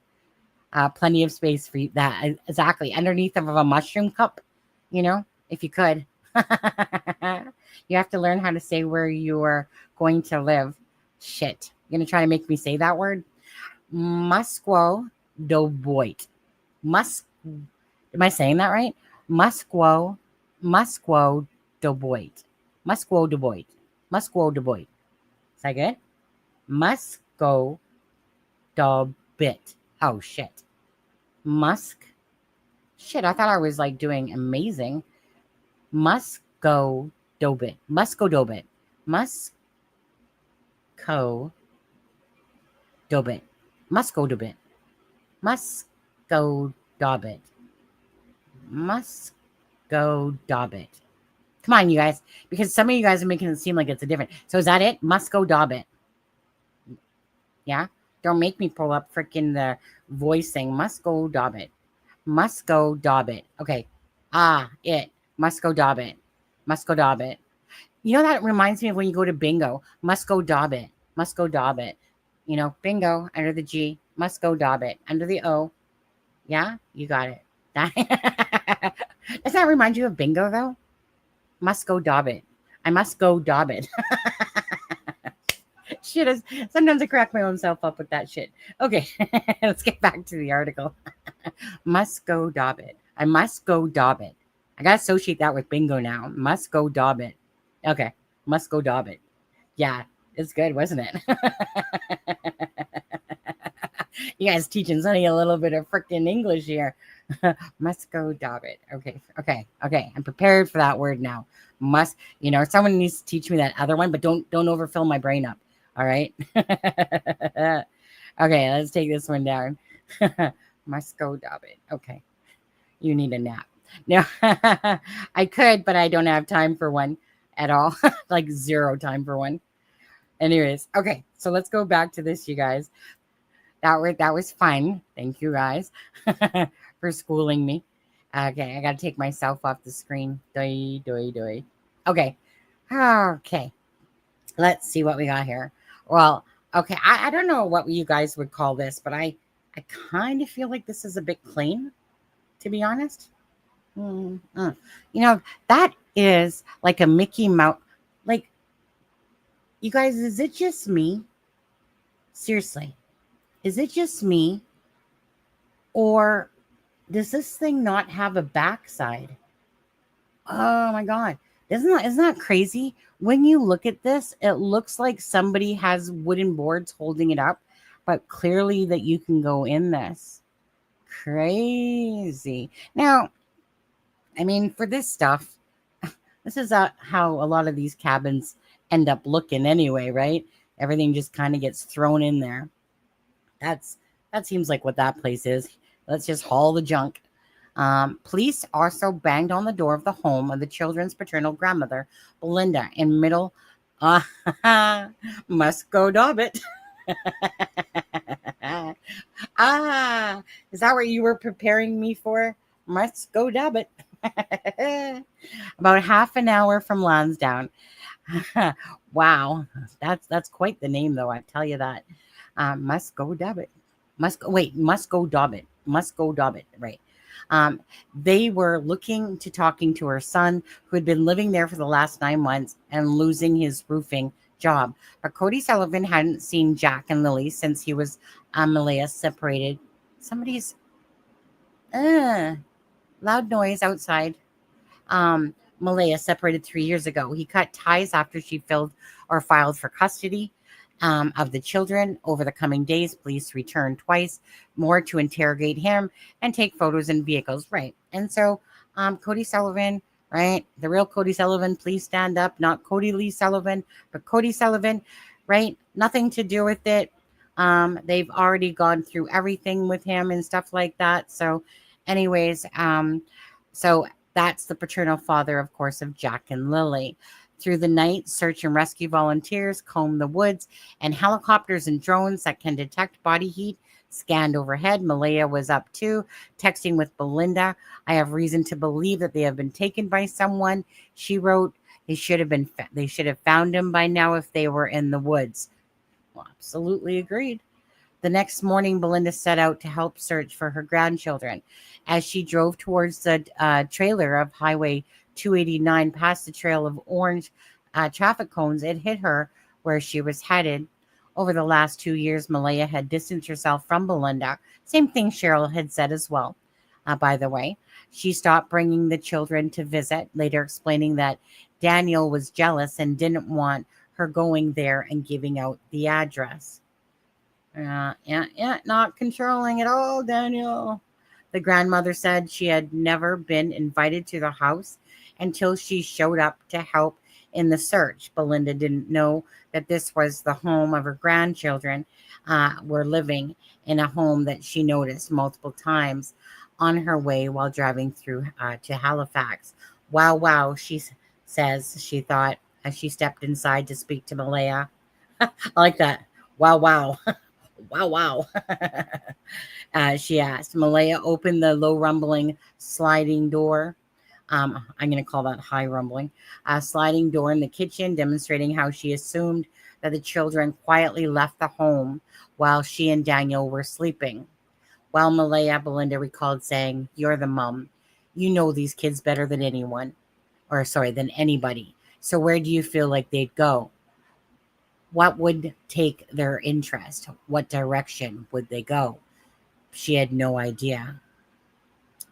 Plenty of space for that. Exactly. Underneath of a mushroom cup, if you could. You have to learn how to say where you are going to live. Shit. You're going to try to make me say that word? Musquo do Boit. Am I saying that right? Musquo do Boit. Musquo do Boit. Musquo do Boit. Is that good? Musco do Bit. Oh, shit. Musk Shit, I thought I was like doing amazing. Musco Dobit. Musco Dobit. Musco Dobit. Musco Dobit. Musco Dobit. Musco Dobit. Come on, you guys, because some of you guys are making it seem like it's a different. So is that it? Musco Dobbit. Yeah. Don't make me pull up freaking the voice thing. Musco Dobbit. Musco Dobbit. Okay. It. Musco Dobbit. Musco Dobbit. You know, that reminds me of when you go to bingo. Musco Dobbit. Musco Dobbit. You know, bingo under the G. Musco Dobbit under the O. Yeah, you got it. Does that remind you of bingo though? Must go Dobbit. I must go Dobbit. Shit, sometimes I crack my own self up with that shit. Okay, let's get back to the article. Must go Dobbit. I must go Dobbit. I gotta associate that with bingo now. Must go Dobbit. Okay, must go Dobbit. Yeah, it's good, wasn't it? You guys teaching Sonny a little bit of freaking English here. Must go Dobbit. Okay. I'm prepared for that word now. Must, someone needs to teach me that other one, but don't overfill my brain up. All right. Okay, let's take this one down. Must go Dobbit. Okay. You need a nap. No, I could, but I don't have time for one at all. Like zero time for one. Anyways, okay. So let's go back to this, you guys. That was fun. Thank you guys for schooling me. Okay, I gotta take myself off the screen. Okay. Let's see what we got here. Well, okay, I don't know what you guys would call this, but I kind of feel like this is a bit clean, to be honest. That is like a Mickey Mouse. Like, you guys, is it just me? Seriously. Is it just me? Or does this thing not have a backside? Oh my God. Isn't that crazy? When you look at this, it looks like somebody has wooden boards holding it up, but clearly that you can go in this. Crazy. Now, I mean, for this stuff, this is how a lot of these cabins end up looking anyway, right? Everything just kind of gets thrown in there. That seems like what that place is. Let's just haul the junk. Police also banged on the door of the home of the children's paternal grandmother, Belinda, in Middle Musco Dobbit. Is that what you were preparing me for? Musco Dobbit. About half an hour from Lansdowne. Wow, that's quite the name, though. I tell you that. Musco Dobbit. Musco Dobbit. Right. They were looking to talking to her son, who had been living there for the last 9 months and losing his roofing job. But Cody Sullivan hadn't seen Jack and Lily since he was Malaya separated. Somebody's loud noise outside. Malaya separated 3 years ago. He cut ties after she filed for custody of the children. Over the coming days, police returned twice more to interrogate him and take photos in vehicles. Right. And so Cody Sullivan, right? The real Cody Sullivan, please stand up. Not Cody Lee Sullivan, but Cody Sullivan, right? Nothing to do with it. They've already gone through everything with him and stuff like that. So anyways, so that's the paternal father, of course, of Jack and Lily. Through the night, search and rescue volunteers combed the woods, and helicopters and drones that can detect body heat scanned overhead. Malaya was up too, texting with Belinda. I have reason to believe that they have been taken by someone. She wrote, they should have found him by now if they were in the woods. Well, absolutely agreed. The next morning, Belinda set out to help search for her grandchildren. As she drove towards the trailer of Highway 289 past the trail of orange traffic cones, it hit her where she was headed. Over the last 2 years, Malaya had distanced herself from Belinda. Same thing Cheryl had said as well, by the way. She stopped bringing the children to visit, later explaining that Daniel was jealous and didn't want her going there and giving out the address. Not controlling at all, Daniel. The grandmother said she had never been invited to the house until she showed up to help in the search. Belinda didn't know that this was the home of her grandchildren were living in, a home that she noticed multiple times on her way while driving through to Halifax. Wow, wow, says she thought as she stepped inside to speak to Malaya. I like that. Wow, wow. Wow, wow. She asked. Malaya opened the low rumbling sliding door. I'm going to call that high rumbling. Sliding door in the kitchen, demonstrating how she assumed that the children quietly left the home while she and Daniel were sleeping. While Malaya, Belinda recalled saying, "You're the mom. You know these kids better than anyone, or sorry, than anybody. So where do you feel like they'd go? What would take their interest? What direction would they go?" She had no idea.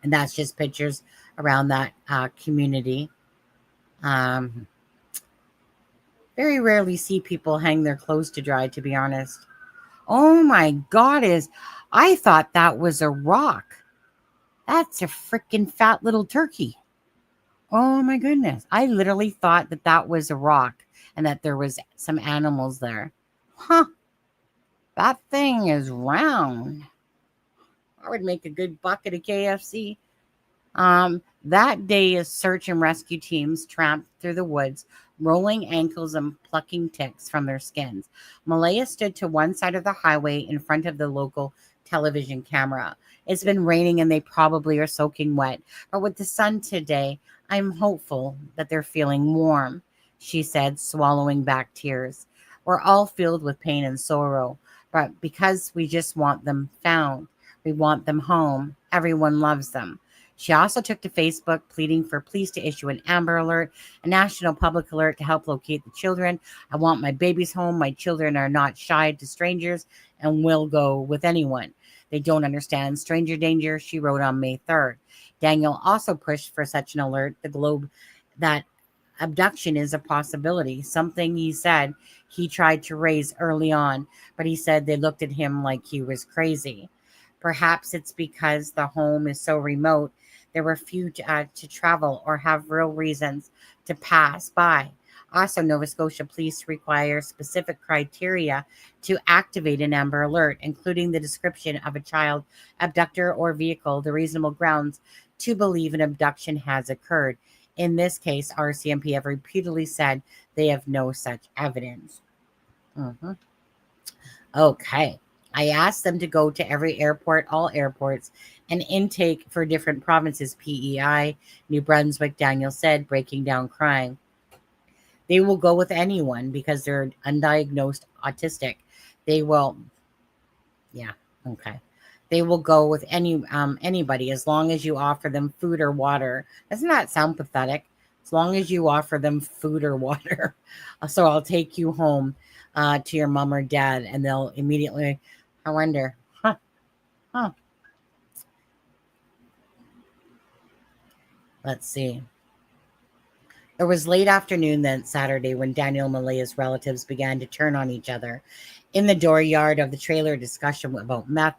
And that's just pictures around that community. Um, very rarely see people hang their clothes to dry, to be honest. Oh my God, I thought that was a rock. That's a freaking fat little turkey. Oh my goodness. I literally thought that that was a rock and that there was some animals there. Huh. That thing is round. I would make a good bucket of KFC. That day, search and rescue teams tramped through the woods, rolling ankles and plucking ticks from their skins. Malaya stood to one side of the highway in front of the local television camera. It's been raining and they probably are soaking wet, but with the sun today, I'm hopeful that they're feeling warm, she said, swallowing back tears. We're all filled with pain and sorrow, but because we just want them found, we want them home. Everyone loves them. She also took to Facebook pleading for police to issue an Amber Alert, a national public alert to help locate the children. I want my babies home. My children are not shy to strangers and will go with anyone. They don't understand stranger danger, she wrote on May 3rd. Daniel also pushed for such an alert, the Globe, that abduction is a possibility, something he said he tried to raise early on, but he said they looked at him like he was crazy. Perhaps it's because the home is so remote, there were few to travel or have real reasons to pass by. Also, Nova Scotia police require specific criteria to activate an Amber Alert, including the description of a child, abductor, or vehicle, the reasonable grounds to believe an abduction has occurred. In this case, RCMP have repeatedly said they have no such evidence. Okay. I asked them to go to every airport, all airports, and intake for different provinces, PEI, New Brunswick, Daniel said, breaking down crying. They will go with anyone because they're undiagnosed autistic. They will, yeah, okay. They will go with anybody as long as you offer them food or water. Doesn't that sound pathetic? As long as you offer them food or water. So I'll take you home to your mom or dad, and they'll immediately, I wonder, huh. Let's see. It was late afternoon that Saturday when Daniel and Malaya's relatives began to turn on each other. In the dooryard of the trailer, discussion about meth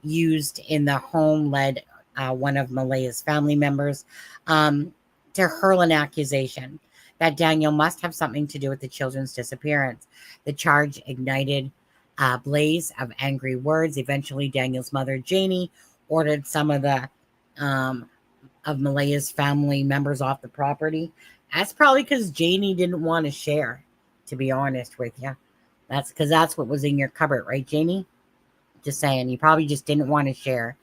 used in the home led one of Malaya's family members to hurl an accusation that Daniel must have something to do with the children's disappearance. The charge ignited a blaze of angry words. Eventually, Daniel's mother, Janie, ordered some of the of Malaya's family members off the property. That's probably because Janie didn't want to share, to be honest with you. That's because that's what was in your cupboard, right, Janie? Just saying, you probably just didn't want to share.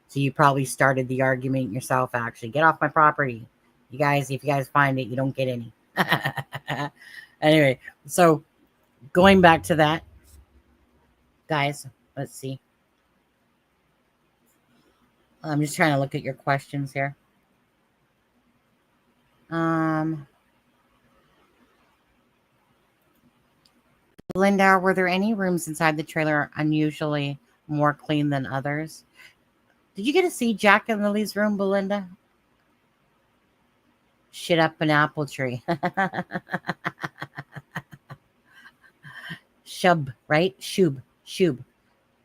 So you probably started the argument yourself, actually. Get off my property. You guys, if you guys find it, you don't get any. Anyway, so going back to that, guys, let's see. I'm just trying to look at your questions here. Linda, were there any rooms inside the trailer unusually more clean than others? Did you get to see Jack and Lily's room, Belinda? Shit up an apple tree. Shub, right? Shub.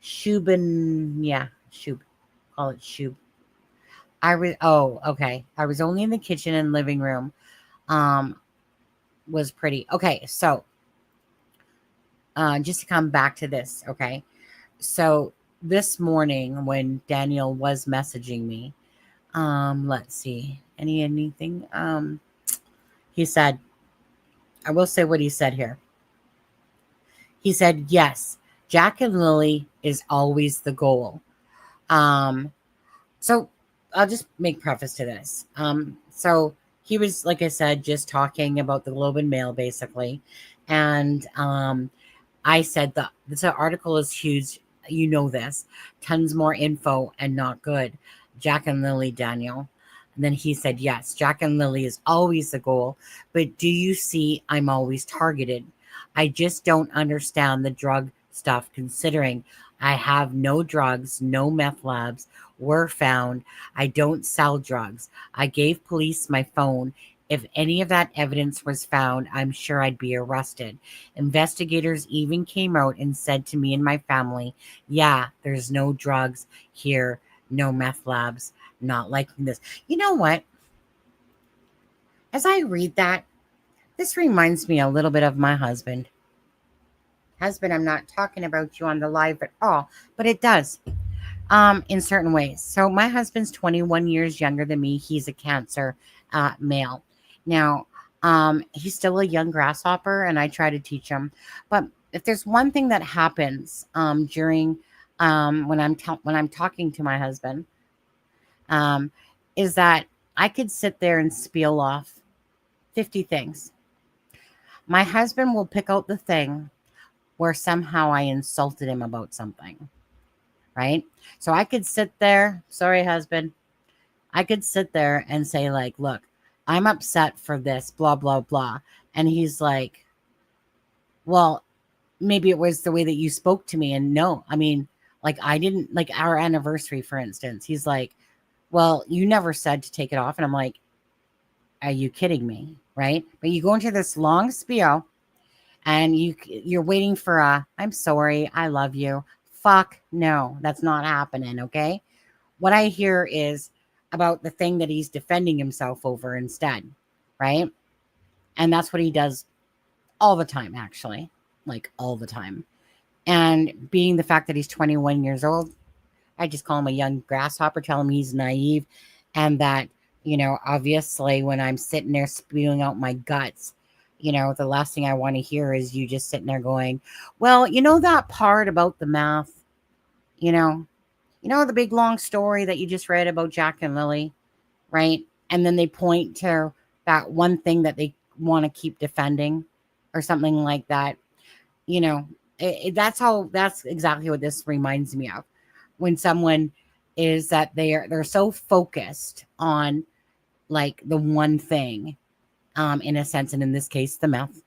Shubin, yeah, Shub. Call it Shub. Okay. I was only in the kitchen and living room. Was pretty. Okay, so just to come back to this, okay? So this morning when Daniel was messaging me, let's see. Anything? He said, I will say what he said here. He said, yes, Jack and Lily is always the goal. So I'll just make preface to this. So he was, like I said, just talking about the Globe and Mail basically. And I said that this article is huge. You know this. Tons more info and not good. Jack and Lily, Daniel. And then he said, yes, Jack and Lily is always the goal. But do you see I'm always targeted? I just don't understand the drug stuff considering I have no drugs, no meth labs were found. I don't sell drugs. I gave police my phone. If any of that evidence was found, I'm sure I'd be arrested. Investigators even came out and said to me and my family, yeah, there's no drugs here, no meth labs, not liking this. You know what? As I read that, this reminds me a little bit of my husband. Husband, I'm not talking about you on the live at all, but it does. In certain ways. So my husband's 21 years younger than me. He's a Cancer male. Now, he's still a young grasshopper, and I try to teach him. But if there's one thing that happens during when I'm talking to my husband, is that I could sit there and spiel off 50 things. My husband will pick out the thing where somehow I insulted him about something. Right? So I could sit there, sorry, husband. I could sit there and say, like, look, I'm upset for this, blah, blah, blah. And he's like, well, maybe it was the way that you spoke to me. And no, I mean, like, I didn't, like our anniversary, for instance. He's like, well, you never said to take it off. And I'm like, are you kidding me? Right? But you go into this long spiel and you're waiting for I'm sorry, I love you. Fuck no, that's not happening, okay? What I hear is about the thing that he's defending himself over instead, right? And that's what he does all the time, actually, like all the time. And being the fact that he's 21 years old, I just call him a young grasshopper, tell him he's naive, and that, obviously when I'm sitting there spewing out my guts, the last thing I want to hear is you just sitting there going, well, that part about the math, the big long story that you just read about Jack and Lily, right? And then they point to that one thing that they want to keep defending or something like that. That's exactly what this reminds me of. When someone is that they're so focused on like the one thing, in a sense, and in this case, the meth,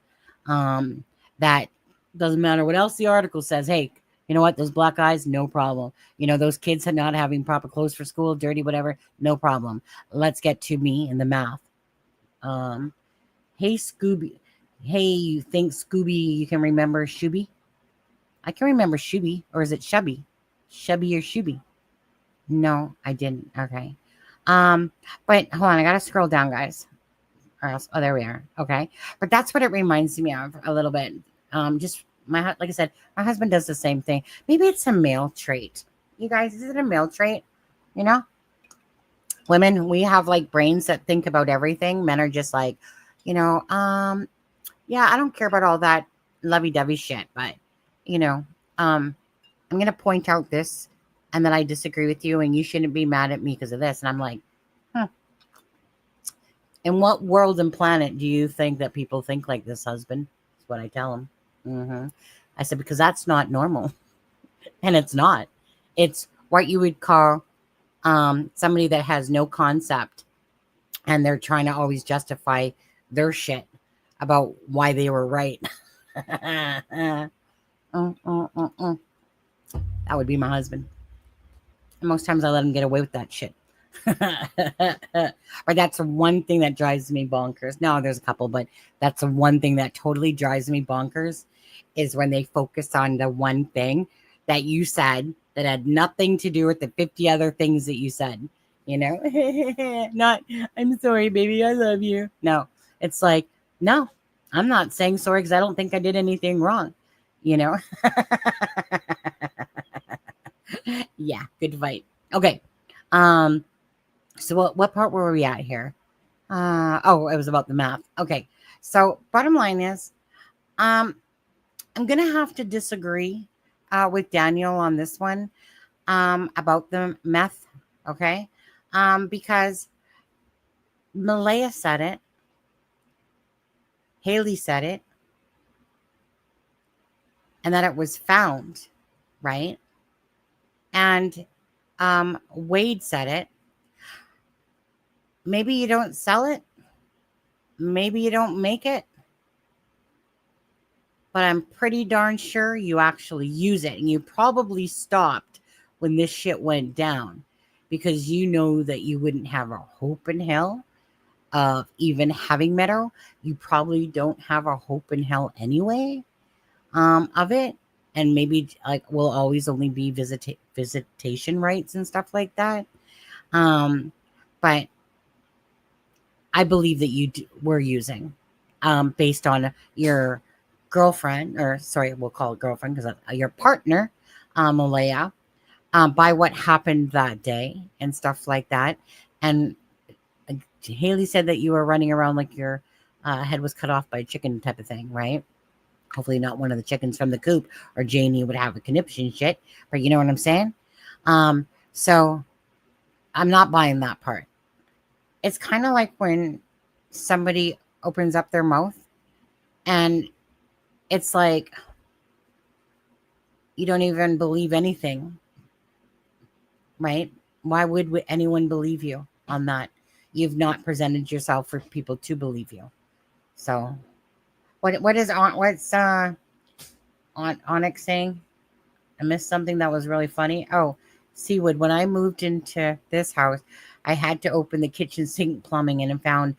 that doesn't matter what else the article says. Hey, you know what? Those black eyes, no problem. Those kids are not having proper clothes for school, dirty, whatever, no problem. Let's get to me and the math. Hey, Scooby. Hey, you think Scooby, you can remember Shooby? I can remember Shooby, or is it Shubby? Shubby or Shooby? No, I didn't. Okay. But hold on, I gotta scroll down, guys. Or else, there we are. Okay. But that's what it reminds me of a little bit. Just like I said, my husband does the same thing. Maybe it's a male trait. You guys, is it a male trait? Women, we have like brains that think about everything. Men are just like, yeah, I don't care about all that lovey-dovey shit, but I'm gonna point out this and that I disagree with you and you shouldn't be mad at me because of this. And I'm like, in what world and planet do you think that people think like this, husband? That's what I tell them. I said, because that's not normal. And it's not. It's what you would call somebody that has no concept and they're trying to always justify their shit about why they were right. That would be my husband. And most times I let him get away with that shit. But that's the one thing that drives me bonkers. No, there's a couple, but that's the one thing that totally drives me bonkers is when they focus on the one thing that you said that had nothing to do with the 50 other things that you said. Not, I'm sorry, baby, I love you. No, it's like, no, I'm not saying sorry because I don't think I did anything wrong. Yeah, good fight. Okay. Um, so what part were we at here? Oh, it was about the math. Okay. So bottom line is, um, I'm gonna have to disagree with Daniel on this one about the meth. Okay. Because Malaya said it, Haley said it, and that it was found, right? And Wade said it. Maybe you don't sell it, maybe you don't make it, but I'm pretty darn sure you actually use it. And you probably stopped when this shit went down because you know that you wouldn't have a hope in hell of even having Meadow. You probably don't have a hope in hell anyway of it. And maybe like will always only be visitation rights and stuff like that. But I believe that you were using based on your girlfriend, or sorry, we'll call it girlfriend because your partner, Malaya, by what happened that day and stuff like that. And Haley said that you were running around like your head was cut off by a chicken type of thing, right? Hopefully not one of the chickens from the coop, or Janie would have a conniption shit. But you know what I'm saying? So I'm not buying that part. It's kind of like when somebody opens up their mouth and it's like you don't even believe anything, right? Why would anyone believe you on that? You've not presented yourself for people to believe you. So what's Onyx saying? I missed something that was really funny. Oh, Seawood, when I moved into this house, I had to open the kitchen sink plumbing and found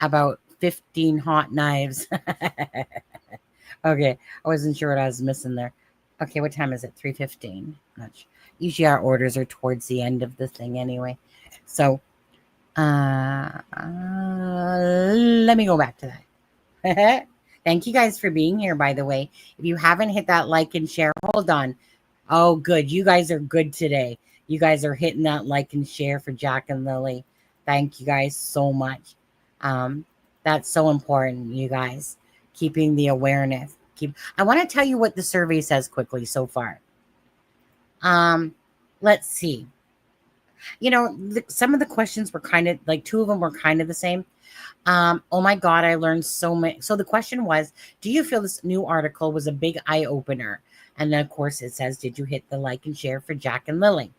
about 15 hot knives. Okay, I wasn't sure what I was missing there. Okay, what time is it? 3:15. Usually our orders are towards the end of the thing anyway. So let me go back to that. Thank you guys for being here, by the way. If you haven't hit that like and share, hold on. Oh, good. You guys are good today. You guys are hitting that like and share for Jack and Lily. Thank you guys so much. That's so important, you guys. Keeping the awareness. I want to tell you what the survey says quickly so far. Let's see. Some of the questions were kind of like, two of them were kind of the same. Oh my God, I learned so much. So the question was, do you feel this new article was a big eye opener? And then of course it says, did you hit the like and share for Jack and Lily?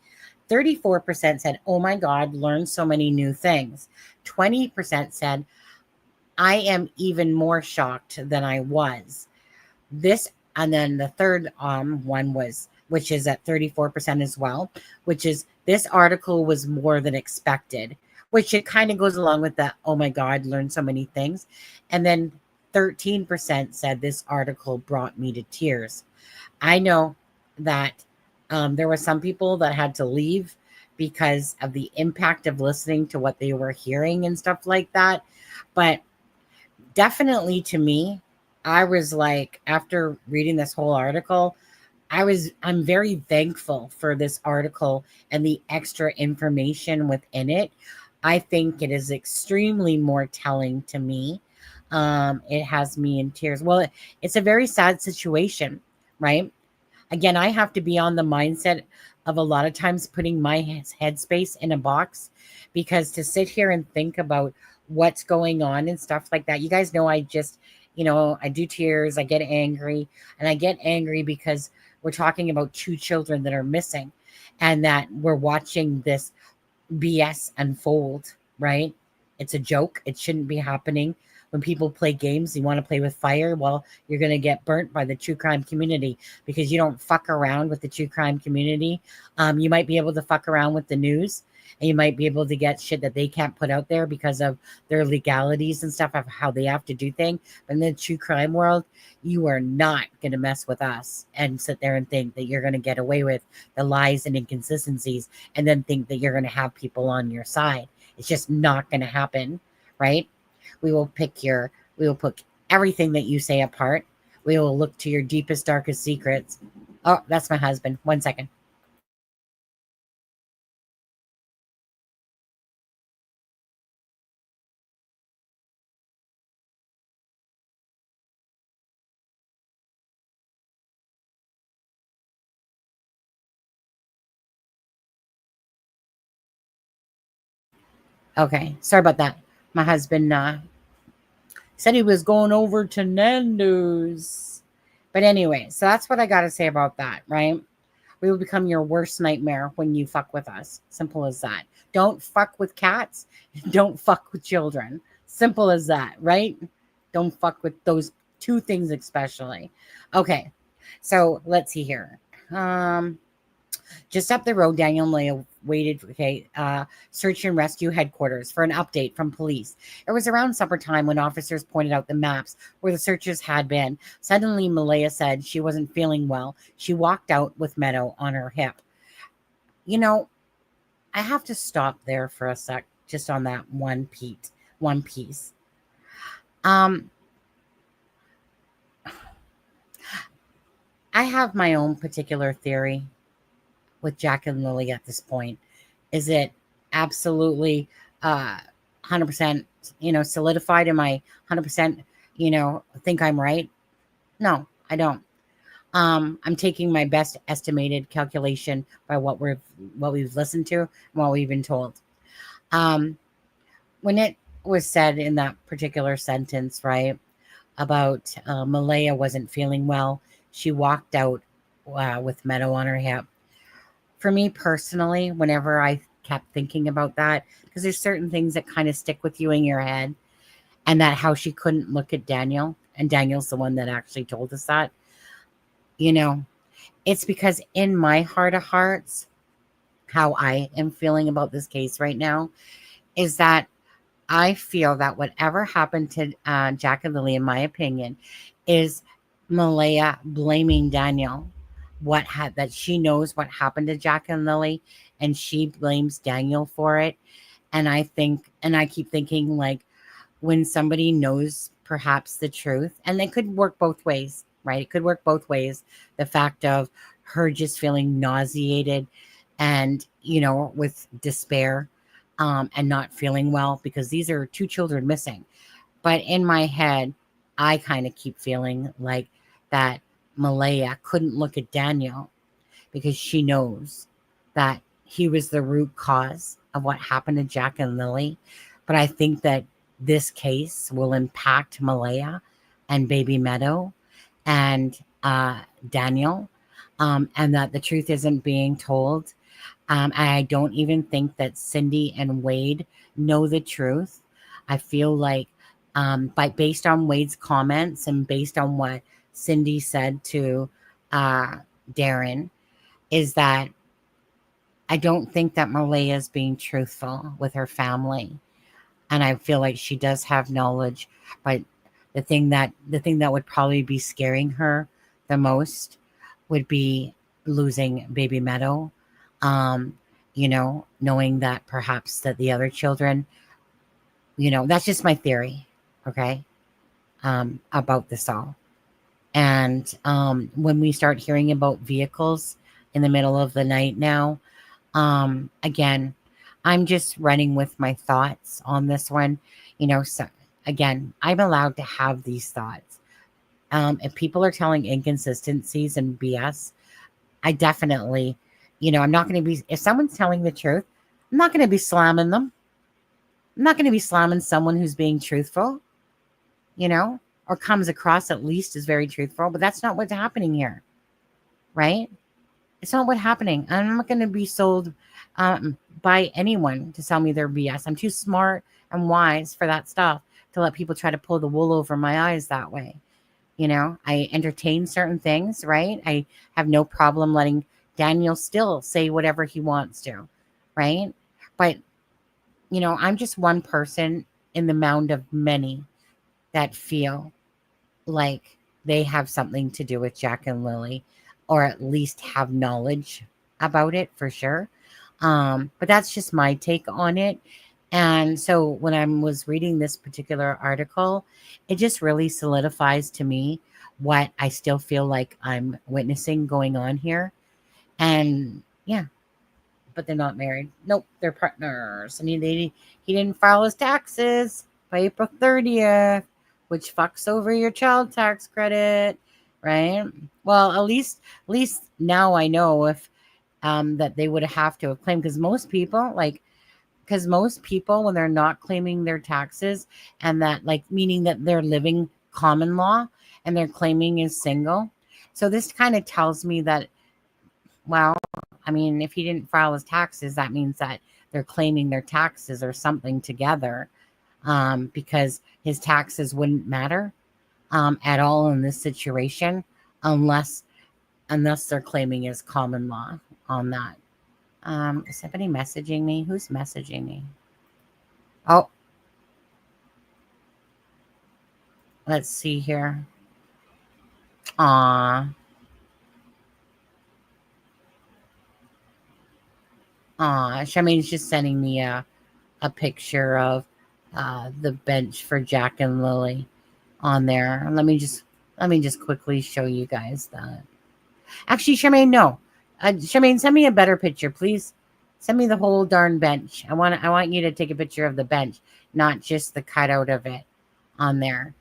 34% said, oh my God, learned so many new things. 20% said, I am even more shocked than I was. And then the third one was, which is at 34% as well, which is this article was more than expected, which it kind of goes along with that, oh my God, learned so many things. And then 13% said this article brought me to tears. I know that there were some people that had to leave because of the impact of listening to what they were hearing and stuff like that. But definitely to me, I was like, after reading this whole article, I'm very thankful for this article and the extra information within it. I think it is extremely more telling to me. It has me in tears. Well, it's a very sad situation, right? Again, I have to be on the mindset of a lot of times putting my headspace in a box, because to sit here and think about what's going on and stuff like that. You guys know I do tears, I get angry, and I get angry because we're talking about two children that are missing and that we're watching this BS unfold, right? It's a joke. It shouldn't be happening. when people play games, you want to play with fire, well, you're going to get burnt by the true crime community because you don't fuck around with the true crime community. You might be able to fuck around with the news, and you might be able to get shit that they can't put out there because of their legalities and stuff of how they have to do things. But in the true crime world, you are not going to mess with us and sit there and think that you're going to get away with the lies and inconsistencies and then think that you're going to have people on your side. It's just not going to happen, right? We will put everything that you say apart. We will look to your deepest, darkest secrets. Oh, that's my husband. 1 second. Okay, sorry about that. My husband said he was going over to Nando's. But anyway, so that's what I got to say about that, right? We will become your worst nightmare when you fuck with us. Simple as that. Don't fuck with cats. Don't fuck with children. Simple as that, right? Don't fuck with those two things especially. Okay, so let's see here. Just up the road, Daniel and Leah waited, search and rescue headquarters for an update from police. It was around supper time when officers pointed out the maps where the searchers had been. Suddenly, Malaya said she wasn't feeling well. She walked out with Meadow on her hip. You know, I have to stop there for a sec, just on that one piece. I have my own particular theory with Jack and Lily at this point. Is it absolutely 100%, solidified? Am I 100%, think I'm right? No, I don't. I'm taking my best estimated calculation by what we've listened to and what we've been told. When it was said in that particular sentence, right, about Malaya wasn't feeling well, she walked out with Meadow on her hip. For me personally, whenever I kept thinking about that, because there's certain things that kind of stick with you in your head, and that how she couldn't look at Daniel, and Daniel's the one that actually told us that, it's because in my heart of hearts, how I am feeling about this case right now is that I feel that whatever happened to Jack and Lily, in my opinion, is Malaya blaming Daniel. That she knows what happened to Jack and Lily, and she blames Daniel for it. And I keep thinking, like, when somebody knows perhaps the truth, and it could work both ways, right? It could work both ways. The fact of her just feeling nauseated and, with despair, and not feeling well, because these are two children missing. But in my head, I kind of keep feeling like that Malaya couldn't look at Daniel because she knows that he was the root cause of what happened to Jack and Lily. But I think that this case will impact Malaya and baby Meadow and Daniel, and that the truth isn't being told. I don't even think that Cindy and Wade know the truth. I feel like, based on Wade's comments and based on what Cindy said to Darren, is that I don't think that Malaya is being truthful with her family, and I feel like she does have knowledge. But the thing that would probably be scaring her the most would be losing baby Meadow. Knowing that perhaps that the other children, that's just my theory, okay, about this all. And when we start hearing about vehicles in the middle of the night now, again, I'm just running with my thoughts on this one. So again, I'm allowed to have these thoughts. If people are telling inconsistencies and BS, I definitely, I'm not going to be, if someone's telling the truth, I'm not going to be slamming them. I'm not going to be slamming someone who's being truthful, or comes across at least as very truthful, but that's not what's happening here, right? It's not what's happening. I'm not going to be sold by anyone to sell me their BS. I'm too smart and wise for that stuff. to let people try to pull the wool over my eyes that way. You know, I entertain certain things, right? I have no problem letting Daniel still say whatever he wants to, right? But, you know, I'm just one person in the mound of many that feel like they have something to do with Jack and Lily, or at least have knowledge about it for sure. But that's just my take on it. And so when I was reading this particular article, it just really solidifies to me what I still feel like I'm witnessing going on here. And yeah, but they're not married. Nope, they're partners. And he didn't file his taxes by April 30th, which fucks over your child tax credit, right? Well, at least now I know if that they would have to have claimed, because most people when they're not claiming their taxes, and that, like, meaning that they're living common law and they're claiming as single. So this kind of tells me that, well, I mean, if he didn't file his taxes, that means that they're claiming their taxes or something together, because his taxes wouldn't matter at all in this situation unless they're claiming as common law on that. Is somebody messaging me? Who's messaging me? Oh, let's see here. Charmaine's just sending me a picture of the bench for Jack and Lily on there. Let me just quickly show you guys that. Actually, Charmaine, no. Charmaine, send me a better picture, please. Send me the whole darn bench. I want you to take a picture of the bench, not just the cutout of it on there.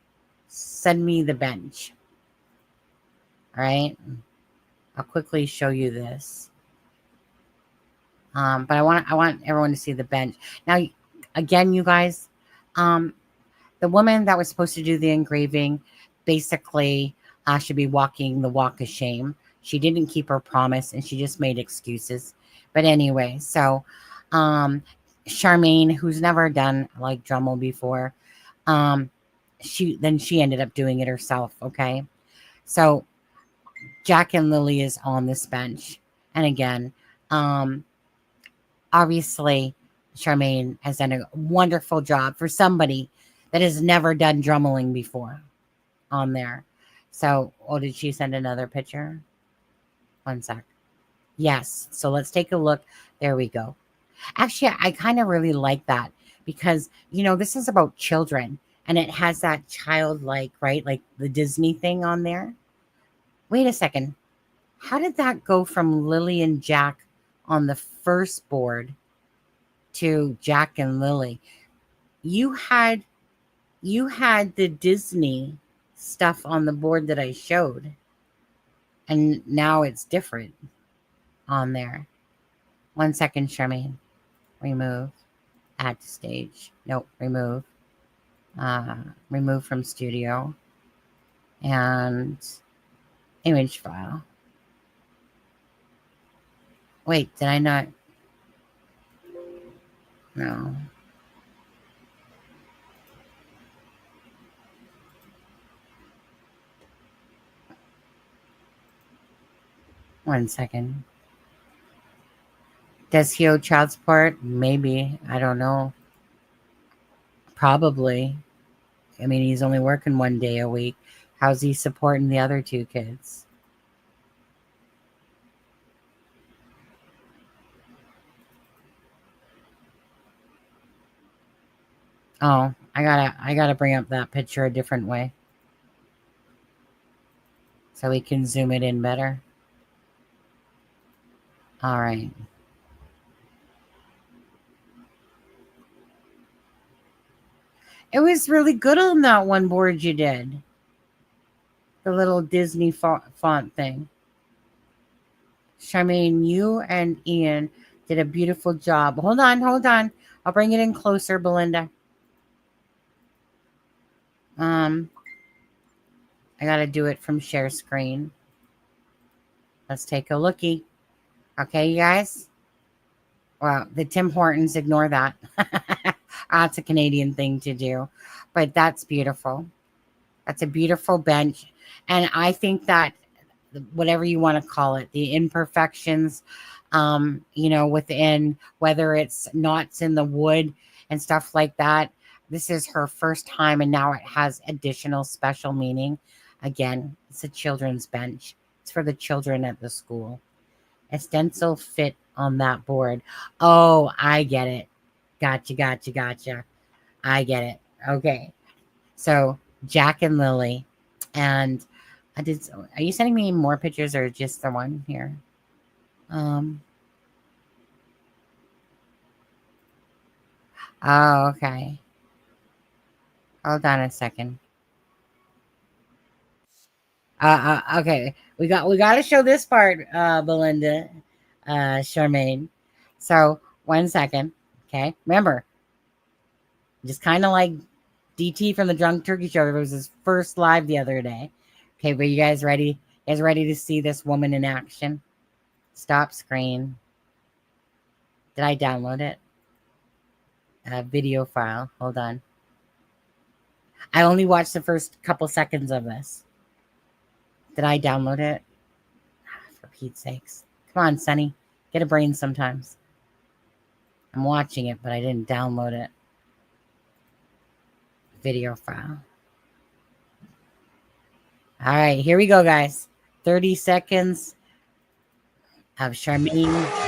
Send me the bench. All right. I'll quickly show you this. But I want everyone to see the bench. Now, again, you guys, the woman that was supposed to do the engraving basically should be walking the walk of shame. She didn't keep her promise, and she just made excuses. But anyway, so Charmaine, who's never done like Dremel before, she ended up doing it herself. Okay, so Jack and Lily is on this bench, and again, obviously, Charmaine has done a wonderful job for somebody that has never done drumeling before on there. So, did she send another picture? One sec. Yes. So let's take a look. There we go. Actually, I kind of really like that because, you know, this is about children and it has that childlike, right? Like the Disney thing on there. Wait a second. How did that go from Lily and Jack on the first board to Jack and Lily? You had the Disney stuff on the board that I showed, and now it's different on there. 1 second, Charmaine. Remove. Add to stage. Nope, remove. Remove from studio. And image file. Wait, did I not? No. One second. Does he owe child support? Maybe. I don't know. Probably. I mean, he's only working 1 day a week. How's he supporting the other two kids? Oh, I gotta bring up that picture a different way so we can zoom it in better. All right. It was really good on that one board you did. The little Disney font thing. Charmaine, you and Ian did a beautiful job. Hold on. I'll bring it in closer, Belinda. I gotta do it from share screen. Let's take a lookie. Okay, you guys? Well, the Tim Hortons, ignore that. That's a Canadian thing to do, but that's beautiful. That's a beautiful bench. And I think that whatever you want to call it, the imperfections, within, whether it's knots in the wood and stuff like that, this is her first time, and now it has additional special meaning. Again, it's a children's bench. It's for the children at the school. A stencil fit on that board. Oh, I get it. Gotcha. I get it. Okay. So Jack and Lily. And are you sending me more pictures or just the one here? Oh, okay. Hold on a second. Okay. We got to show this part, Belinda, Charmaine. So 1 second. Okay. Remember, just kind of like DT from the Drunk Turkey Show. It was his first live the other day. Okay, but you guys ready? You guys ready to see this woman in action? Stop screen. Did I download it? Video file. Hold on. I only watched the first couple seconds of this. Did I download it? For Pete's sakes. Come on, Sonny. Get a brain sometimes. I'm watching it, but I didn't download it. Video file. All right, here we go, guys. 30 seconds of Charmaine.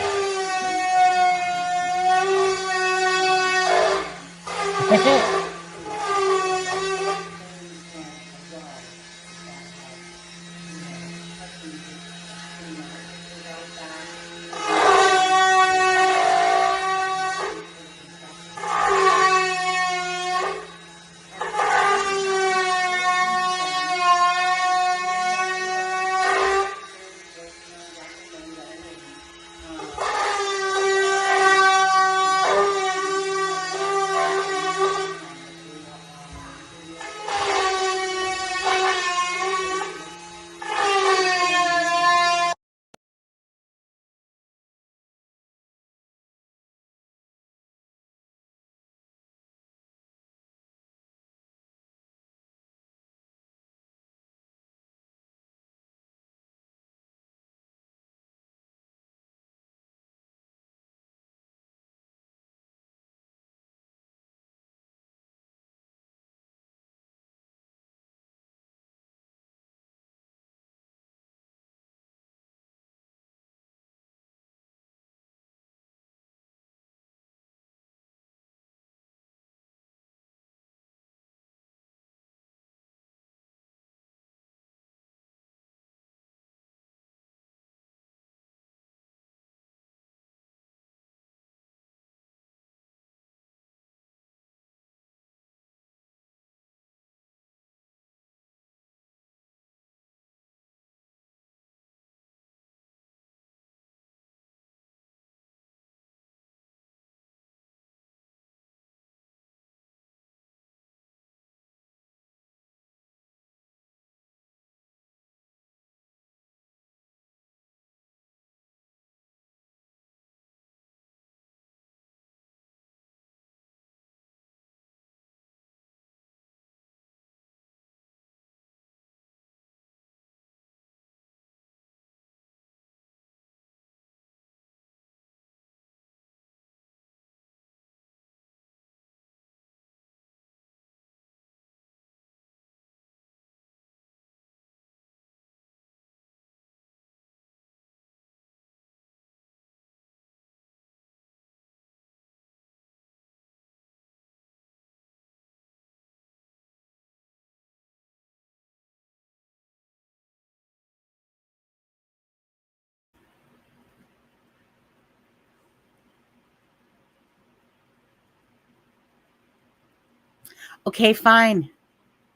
Okay, fine.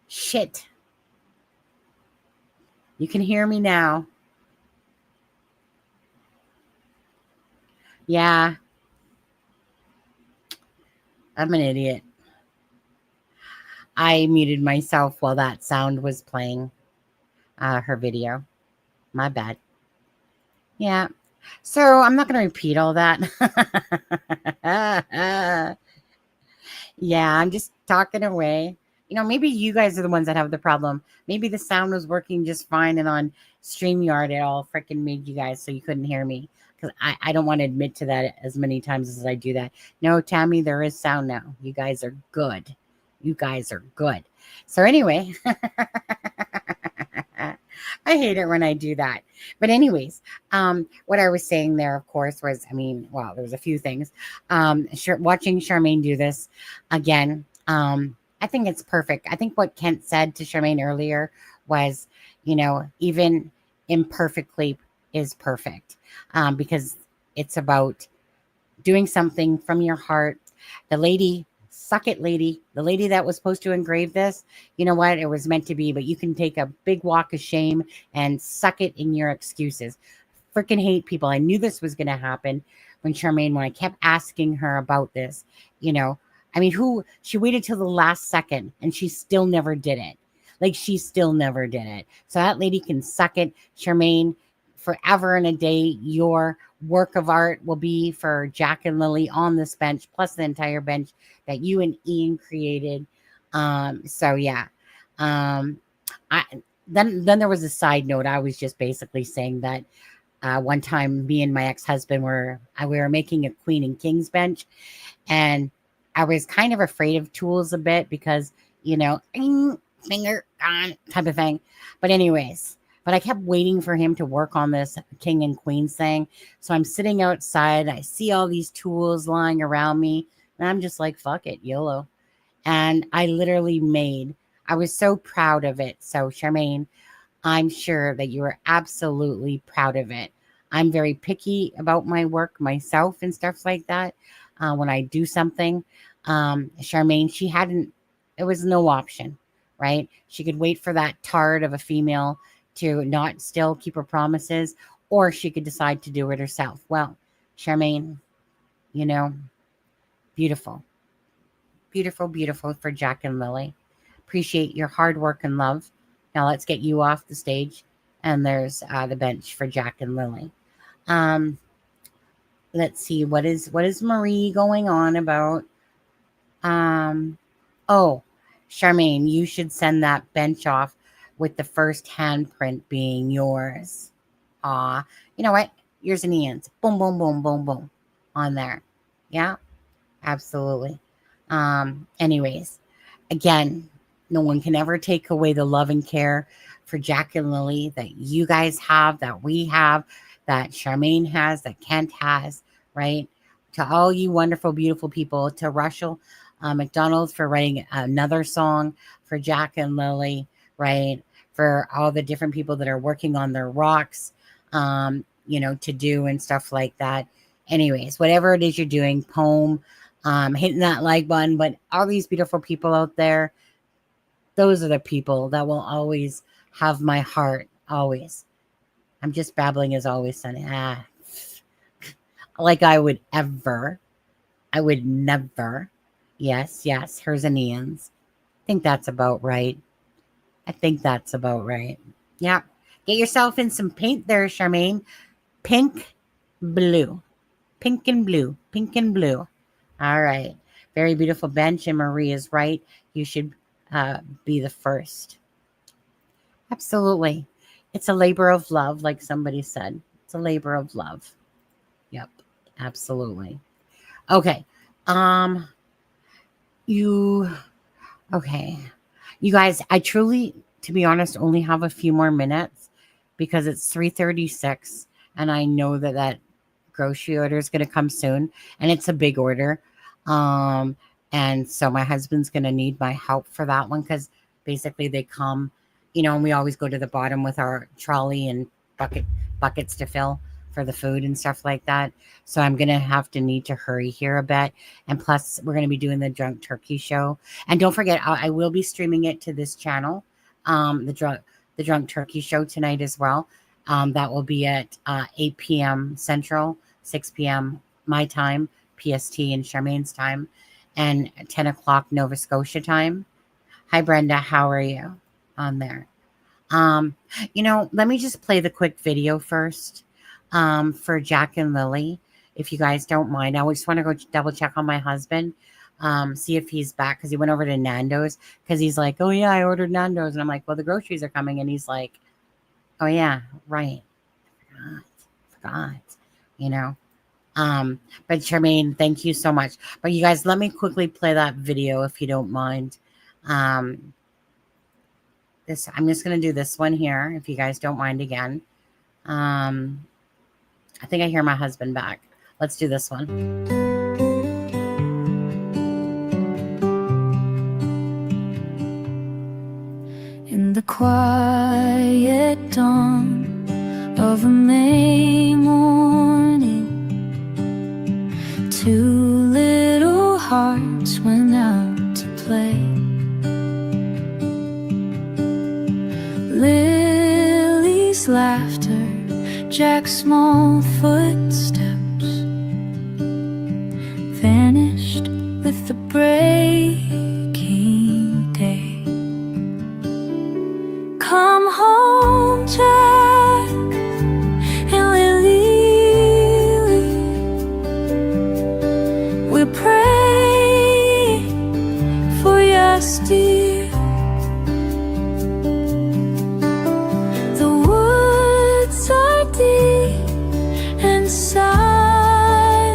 Shit. You can hear me now. Yeah. I'm an idiot. I muted myself while that sound was playing her video. My bad. Yeah. So I'm not going to repeat all that. Yeah, I'm just talking away. Maybe you guys are the ones that have the problem. Maybe the sound was working just fine, and on StreamYard it all freaking made you guys so you couldn't hear me. Because I don't want to admit to that as many times as I do that. No, Tammy, there is sound now. You guys are good. You guys are good. So anyway, I hate it when I do that. But anyways, what I was saying there, of course, was, there was a few things. Watching Charmaine do this again, I think it's perfect. I think what Kent said to Charmaine earlier was, even imperfectly is perfect, because it's about doing something from your heart. The lady, suck it, lady. The lady that was supposed to engrave this, you know what? It was meant to be, but you can take a big walk of shame and suck it in your excuses. Freaking hate people. I knew this was going to happen when I kept asking her about this, she waited till the last second and she still never did it. She still never did it. So that lady can suck it. Charmaine, forever and a day, your work of art will be for Jack and Lily on this bench, plus the entire bench that you and Ian created. So yeah. Then there was a side note. I was just basically saying that one time me and my ex-husband we were making a queen and king's bench, and I was kind of afraid of tools a bit because, finger on type of thing. But anyways, I kept waiting for him to work on this king and queens thing. So I'm sitting outside. I see all these tools lying around me. And I'm just like, fuck it, YOLO. And I I was so proud of it. So Charmaine, I'm sure that you are absolutely proud of it. I'm very picky about my work myself and stuff like that. When I do something, Charmaine, it was no option, right? She could wait for that tard of a female to not still keep her promises, or she could decide to do it herself. Well, Charmaine, beautiful, beautiful, beautiful for Jack and Lily. Appreciate your hard work and love. Now let's get you off the stage, and there's the bench for Jack and Lily. Let's see, what is Marie going on about? Oh, Charmaine, you should send that bench off with the first handprint being yours. You know what? Yours and Ian's. Boom, boom, boom, boom, boom. On there. Yeah, absolutely. Anyways, again, no one can ever take away the love and care for Jack and Lily that you guys have, that we have, that Charmaine has, that Kent has, right? To all you wonderful, beautiful people, to Russell McDonald for writing another song for Jack and Lily, right? For all the different people that are working on their rocks, to do and stuff like that. Anyways, whatever it is you're doing, poem, hitting that like button, but all these beautiful people out there, those are the people that will always have my heart, always. I'm just babbling as always, Sonny. Like I would never. Yes, hers and Ian's. I think that's about right. Yeah. Get yourself in some paint there, Charmaine. Pink, blue. Pink and blue. All right. Very beautiful bench, and Marie is right. You should be the first. Absolutely. It's a labor of love, like somebody said. It's a labor of love. Yep. Absolutely. Okay. You guys, I truly, to be honest, only have a few more minutes because it's 3:36 and I know that grocery order is going to come soon, and it's a big order. And so my husband's going to need my help for that one because basically they come, and we always go to the bottom with our trolley and buckets to fill for the food and stuff like that. So I'm going to need to hurry here a bit. And plus we're going to be doing the Drunk Turkey show. And don't forget, I will be streaming it to this channel, the Drunk Turkey show tonight as well. That will be at 8 p.m. Central, 6 p.m. my time, PST and Charmaine's time, and 10 o'clock Nova Scotia time. Hi, Brenda. How are you on there? Let me just play the quick video first for Jack and Lily, if you guys don't mind. I just want to go double check on my husband. see if he's back, because he went over to Nando's, because he's like, oh yeah, I ordered Nando's, and I'm like, well, the groceries are coming, and he's like, oh yeah, right, forgot, you know. But Charmaine, thank you so much. But you guys, let me quickly play that video if you don't mind. This, I'm just gonna do this one here if you guys don't mind again. I think I hear my husband back. Let's do this one. In the quiet dawn of a May morning, two little hearts went out to play. Lily's laughter, Jack's small footsteps vanished with the breaking day. Come home, Jack and Lily, we're praying for your steer. The woods are deep and silent,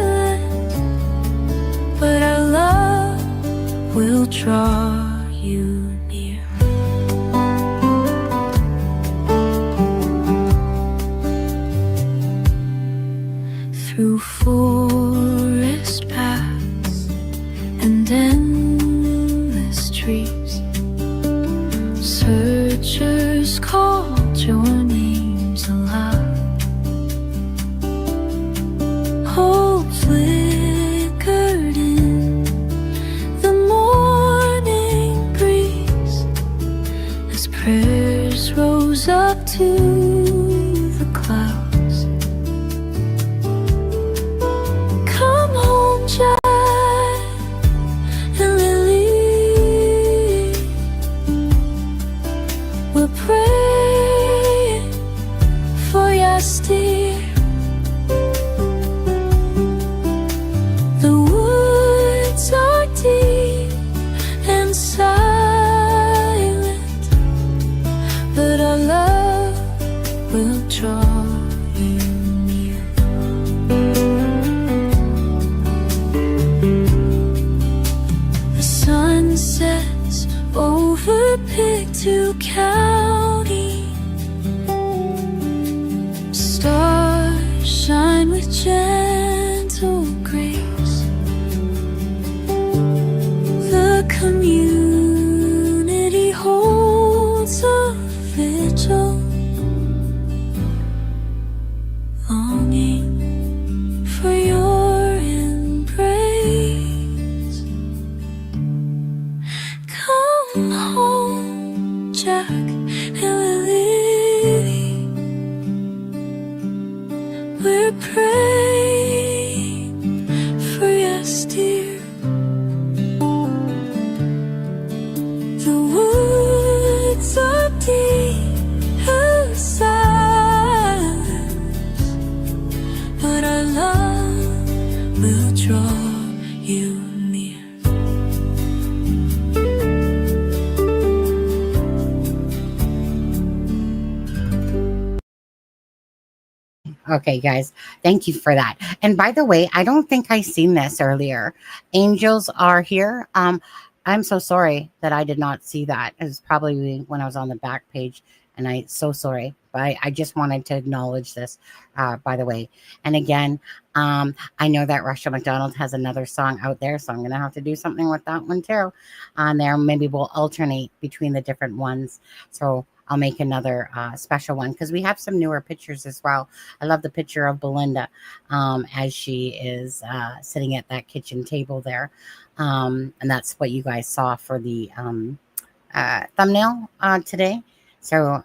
but our love will draw you near. Through forest paths and endless trees, searchers called your names aloud. Hope flickered in the morning breeze as prayers rose up to the clouds. Come home, Jack and Lily, we're praying for your steer. The woods are deep and silent, but our love will draw you near. The sun sets over Pictou County, stars shine with gentle grace. The community holds a vigil, longing for your embrace. Come home, Jack and Lily, we're praying for your steer. The woods are deep and silent, but our love will draw you near. Okay, guys, thank you for that. And by the way, I don't think I seen this earlier. Angels are here. I'm so sorry that I did not see that. It was probably when I was on the back page, and I so sorry. But I just wanted to acknowledge this, by the way. And again, I know that Russia McDonald has another song out there, so I'm going to have to do something with that one too on there. Maybe we'll alternate between the different ones. So I'll make another special one, because we have some newer pictures as well. I love the picture of Belinda as she is sitting at that kitchen table there. And that's what you guys saw for the thumbnail today. So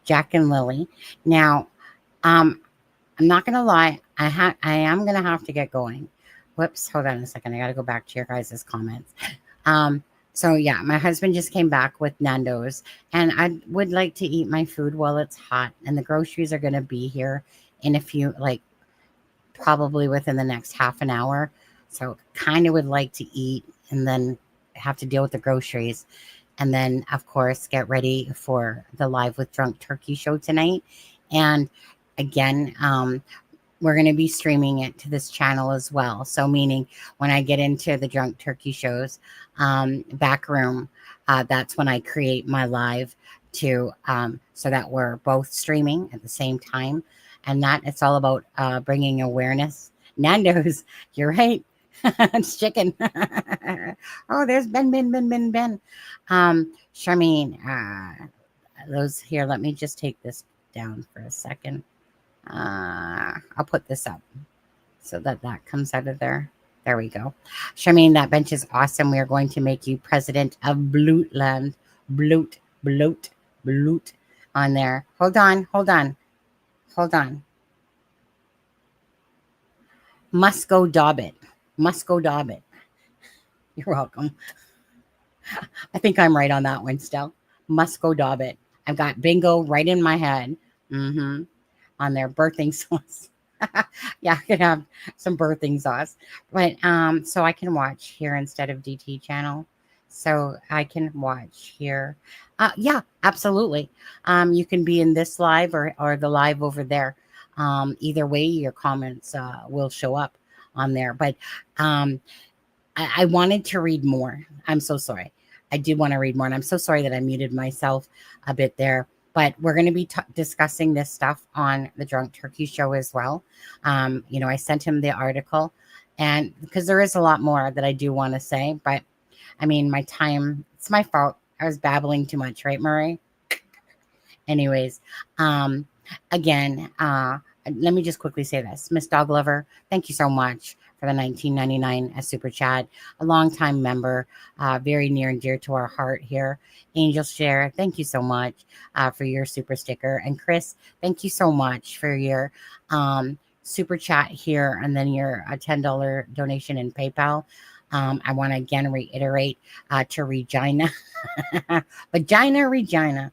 Jack and Lily. Now, I'm not going to lie. I am going to have to get going. Whoops. Hold on a second. I got to go back to your guys' comments. So yeah, my husband just came back with Nando's, and I would like to eat my food while it's hot, and the groceries are going to be here in a few, probably within the next half an hour. So kind of would like to eat and then have to deal with the groceries. And then, of course, get ready for the Live with Drunk Turkey show tonight. And again, we're going to be streaming it to this channel as well. So meaning when I get into the Drunk Turkey shows back room, that's when I create my live to so that we're both streaming at the same time. And that it's all about bringing awareness. Nando's, you're right. It's chicken. Oh, there's Ben. Charmaine, those here. Let me just take this down for a second. I'll put this up so that comes out of there. There we go. Charmaine, that bench is awesome. We are going to make you president of Blootland. Bloot on there. Hold on. Must go Dobbit. You're welcome. I think I'm right on that one still. Must go Dobbit. I've got bingo right in my head. On their birthing sauce. Yeah, I could have some birthing sauce. But so I can watch here instead of DT channel. So I can watch here. Yeah, absolutely. You can be in this live or the live over there. Either way, your comments will show up on there. But I wanted to read more. I'm so sorry. I do want to read more. And I'm so sorry that I muted myself a bit there. But we're going to be discussing this stuff on the Drunk Turkey show as well. I sent him the article, and because there is a lot more that I do want to say, but I mean, my time, it's my fault. I was babbling too much, right, Murray? Anyways, again, let me just quickly say this. Miss Dog Lover, thank you so much for the $19.99 super chat. A longtime member, very near and dear to our heart here. Angel Share, thank you so much for your super sticker. And Chris, thank you so much for your super chat here, and then your $10 donation in PayPal. I want to again reiterate to Regina. Regina.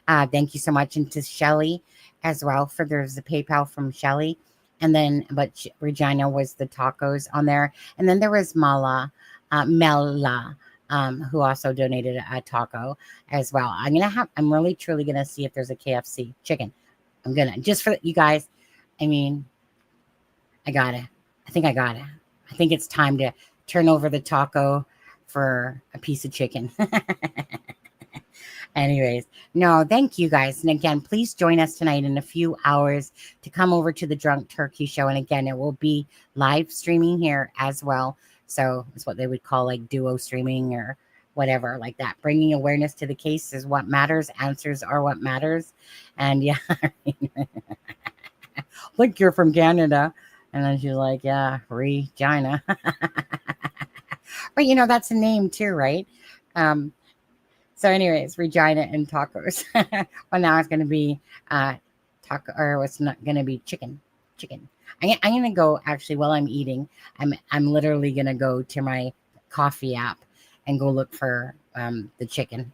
Thank you so much. And to Shelly as well, for there's a PayPal from Shelly. And then, but Regina was the tacos on there. And then there was Mela, who also donated a taco as well. I'm really truly going to see if there's a KFC chicken. I'm going to, just for you guys. I mean, I think it's time to turn over the taco for a piece of chicken. Anyways, no, thank you guys. And again, please join us tonight in a few hours to come over to the Drunk Turkey show. And again, it will be live streaming here as well. So it's what they would call like duo streaming or whatever like that. Bringing awareness to the case is what matters. Answers are what matters. And yeah, look, you're from Canada. And then she's like, yeah, Regina. But that's a name too, right? So anyways, Regina and tacos. Well, now it's going to be taco, or it's not going to be chicken. I'm going to go, actually, while I'm eating, I'm literally going to go to my coffee app and go look for the chicken.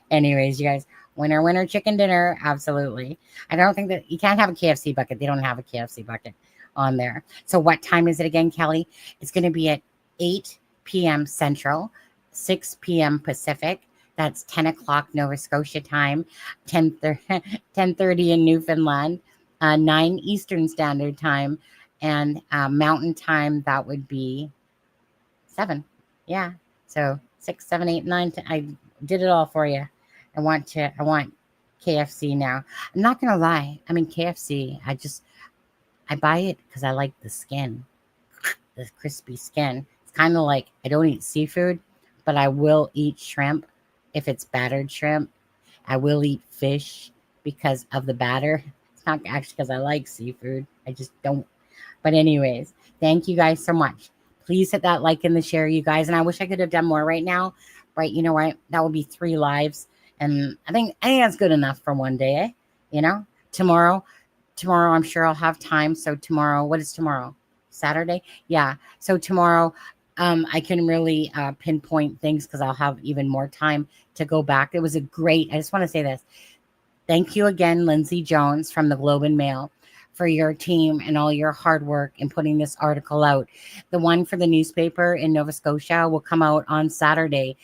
Anyways, you guys, winner, chicken dinner. Absolutely. I don't think that you can't have a KFC bucket. They don't have a KFC bucket on there. So what time is it again, Kelly? It's going to be at 8 p.m. Central, 6 p.m. Pacific. That's 10 o'clock Nova Scotia time, 10:30 in Newfoundland, 9 Eastern Standard Time, and Mountain Time, that would be 7. Yeah. So 6, 7, 8, 9. I did it all for you. I want KFC now. I'm not going to lie. I mean, KFC, I buy it because I like the skin, the crispy skin. It's kind of like, I don't eat seafood, but I will eat shrimp if it's battered shrimp. I will eat fish because of the batter. It's not actually because I like seafood. I just don't. But anyways, thank you guys so much. Please hit that like and the share, you guys. And I wish I could have done more right now. Right, you know what? That would be 3 lives. And I think that's good enough for one day, Tomorrow, I'm sure I'll have time. So tomorrow, what is tomorrow? Saturday? Yeah. So tomorrow, I can really pinpoint things because I'll have even more time to go back. It was I just want to say this. Thank you again, Lindsay Jones from the Globe and Mail, for your team and all your hard work in putting this article out. The one for the newspaper in Nova Scotia will come out on Saturday.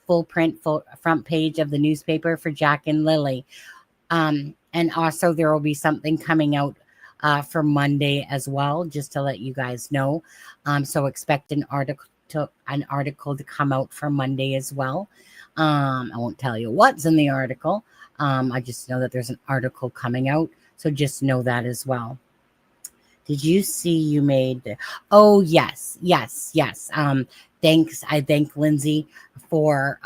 Full print, full front page of the newspaper for Jack and Lily. And also there will be something coming out for Monday as well, just to let you guys know. So expect an article to come out for Monday as well. I won't tell you what's in the article. I just know that there's an article coming out, so just know that as well. Did you see you made oh yes. Thanks. I thank Lindsay for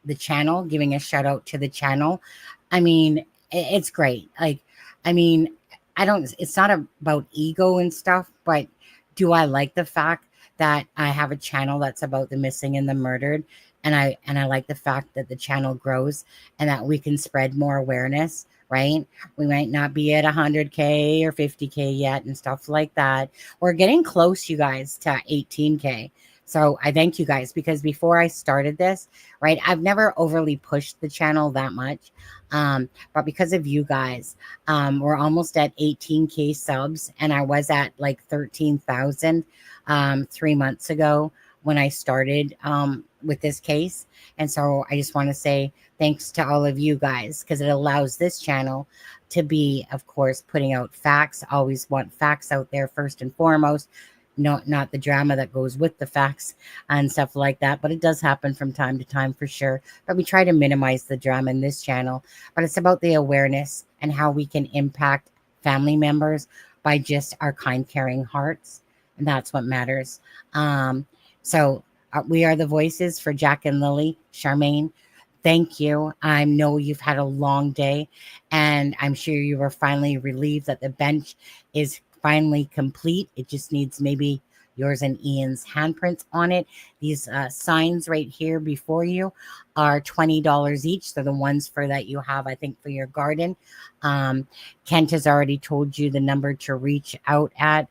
the channel, giving a shout out to the channel. I mean, it's great. Like, I mean, it's not about ego and stuff, but do I like the fact that I have a channel that's about the missing and the murdered? And I like the fact that the channel grows and that we can spread more awareness, right? We might not be at 100K or 50K yet and stuff like that. We're getting close, you guys, to 18K. So I thank you guys, because before I started this, right, I've never overly pushed the channel that much. But because of you guys, we're almost at 18K subs, and I was at like 13,000 3 months ago when I started with this case. And so I just want to say thanks to all of you guys, because it allows this channel to be, of course, putting out facts. Always want facts out there first and foremost. Not the drama that goes with the facts and stuff like that, but it does happen from time to time for sure. But we try to minimize the drama in this channel. But it's about the awareness and how we can impact family members by just our kind, caring hearts, and that's what matters. So we are the voices for Jack and Lily. Charmaine, thank you. I know you've had a long day, and I'm sure you were finally relieved that the bench is finally complete. It just needs maybe yours and Ian's handprints on it. These signs right here before you are $20 each. They're the ones for that you have, I think, for your garden. Kent has already told you the number to reach out at.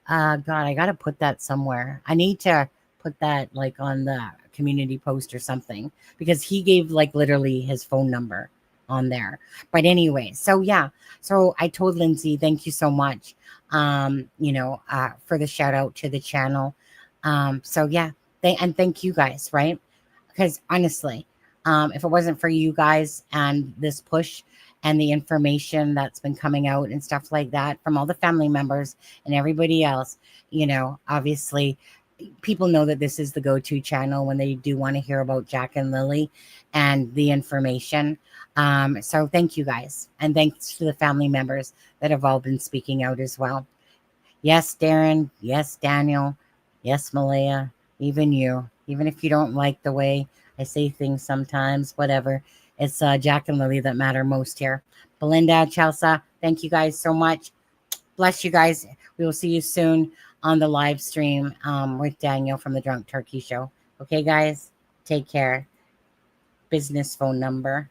God, I got to put that somewhere. I need to put that like on the community post or something, because he gave like literally his phone number on there. But anyway, so yeah, so I told Lindsay, thank you so much, for the shout out to the channel. So yeah, and thank you guys, right? Because honestly, if it wasn't for you guys and this push and the information that's been coming out and stuff like that from all the family members and everybody else, obviously people know that this is the go-to channel when they do want to hear about Jack and Lily and the information. So thank you guys. And thanks to the family members that have all been speaking out as well. Yes, Darren. Yes, Daniel. Yes, Malaya. Even you. Even if you don't like the way I say things sometimes, whatever. It's Jack and Lily that matter most here. Belinda, Chelsea, thank you guys so much. Bless you guys. We will see you soon on the live stream with Daniel from the Drunk Turkey Show. Okay, guys? Take care. Business phone number.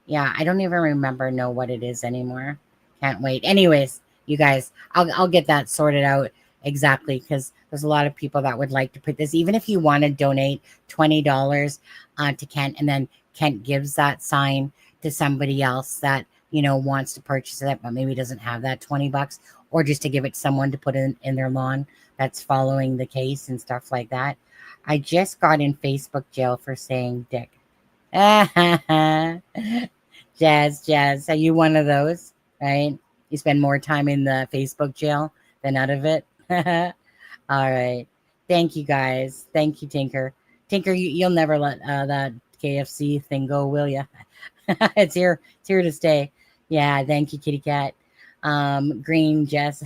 Yeah, I don't even know what it is anymore. Can't wait. Anyways, you guys, I'll get that sorted out exactly, because there's a lot of people that would like to put this. Even if you want to donate $20 to Kent, and then Kent gives that sign to somebody else that, wants to purchase it, but maybe doesn't have that $20, or just to give it to someone to put in their lawn that's following the case and stuff like that. I just got in Facebook jail for saying dick. Jazz, are you one of those, right? You spend more time in the Facebook jail than out of it. All right. Thank you, guys. Thank you, Tinker. Tinker, you'll never let that KFC thing go, will you? It's here to stay. Yeah, thank you, Kitty Cat. Green, Jess.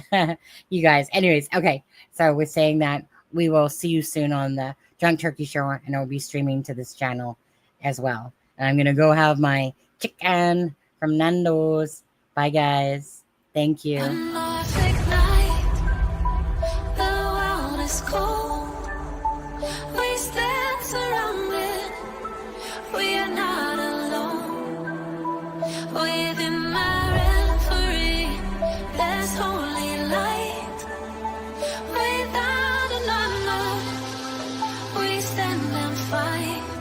You guys. Anyways, okay. So we're saying that we will see you soon on the Drunk Turkey Show, and I'll be streaming to this channel as well. And I'm going to go have my chicken from Nando's. Bye, guys. Thank you. One Norfolk night, the world is cold. We stand surrounded, we are not alone. Within my reverie, there's holy light. Without an unknown, we stand and fight.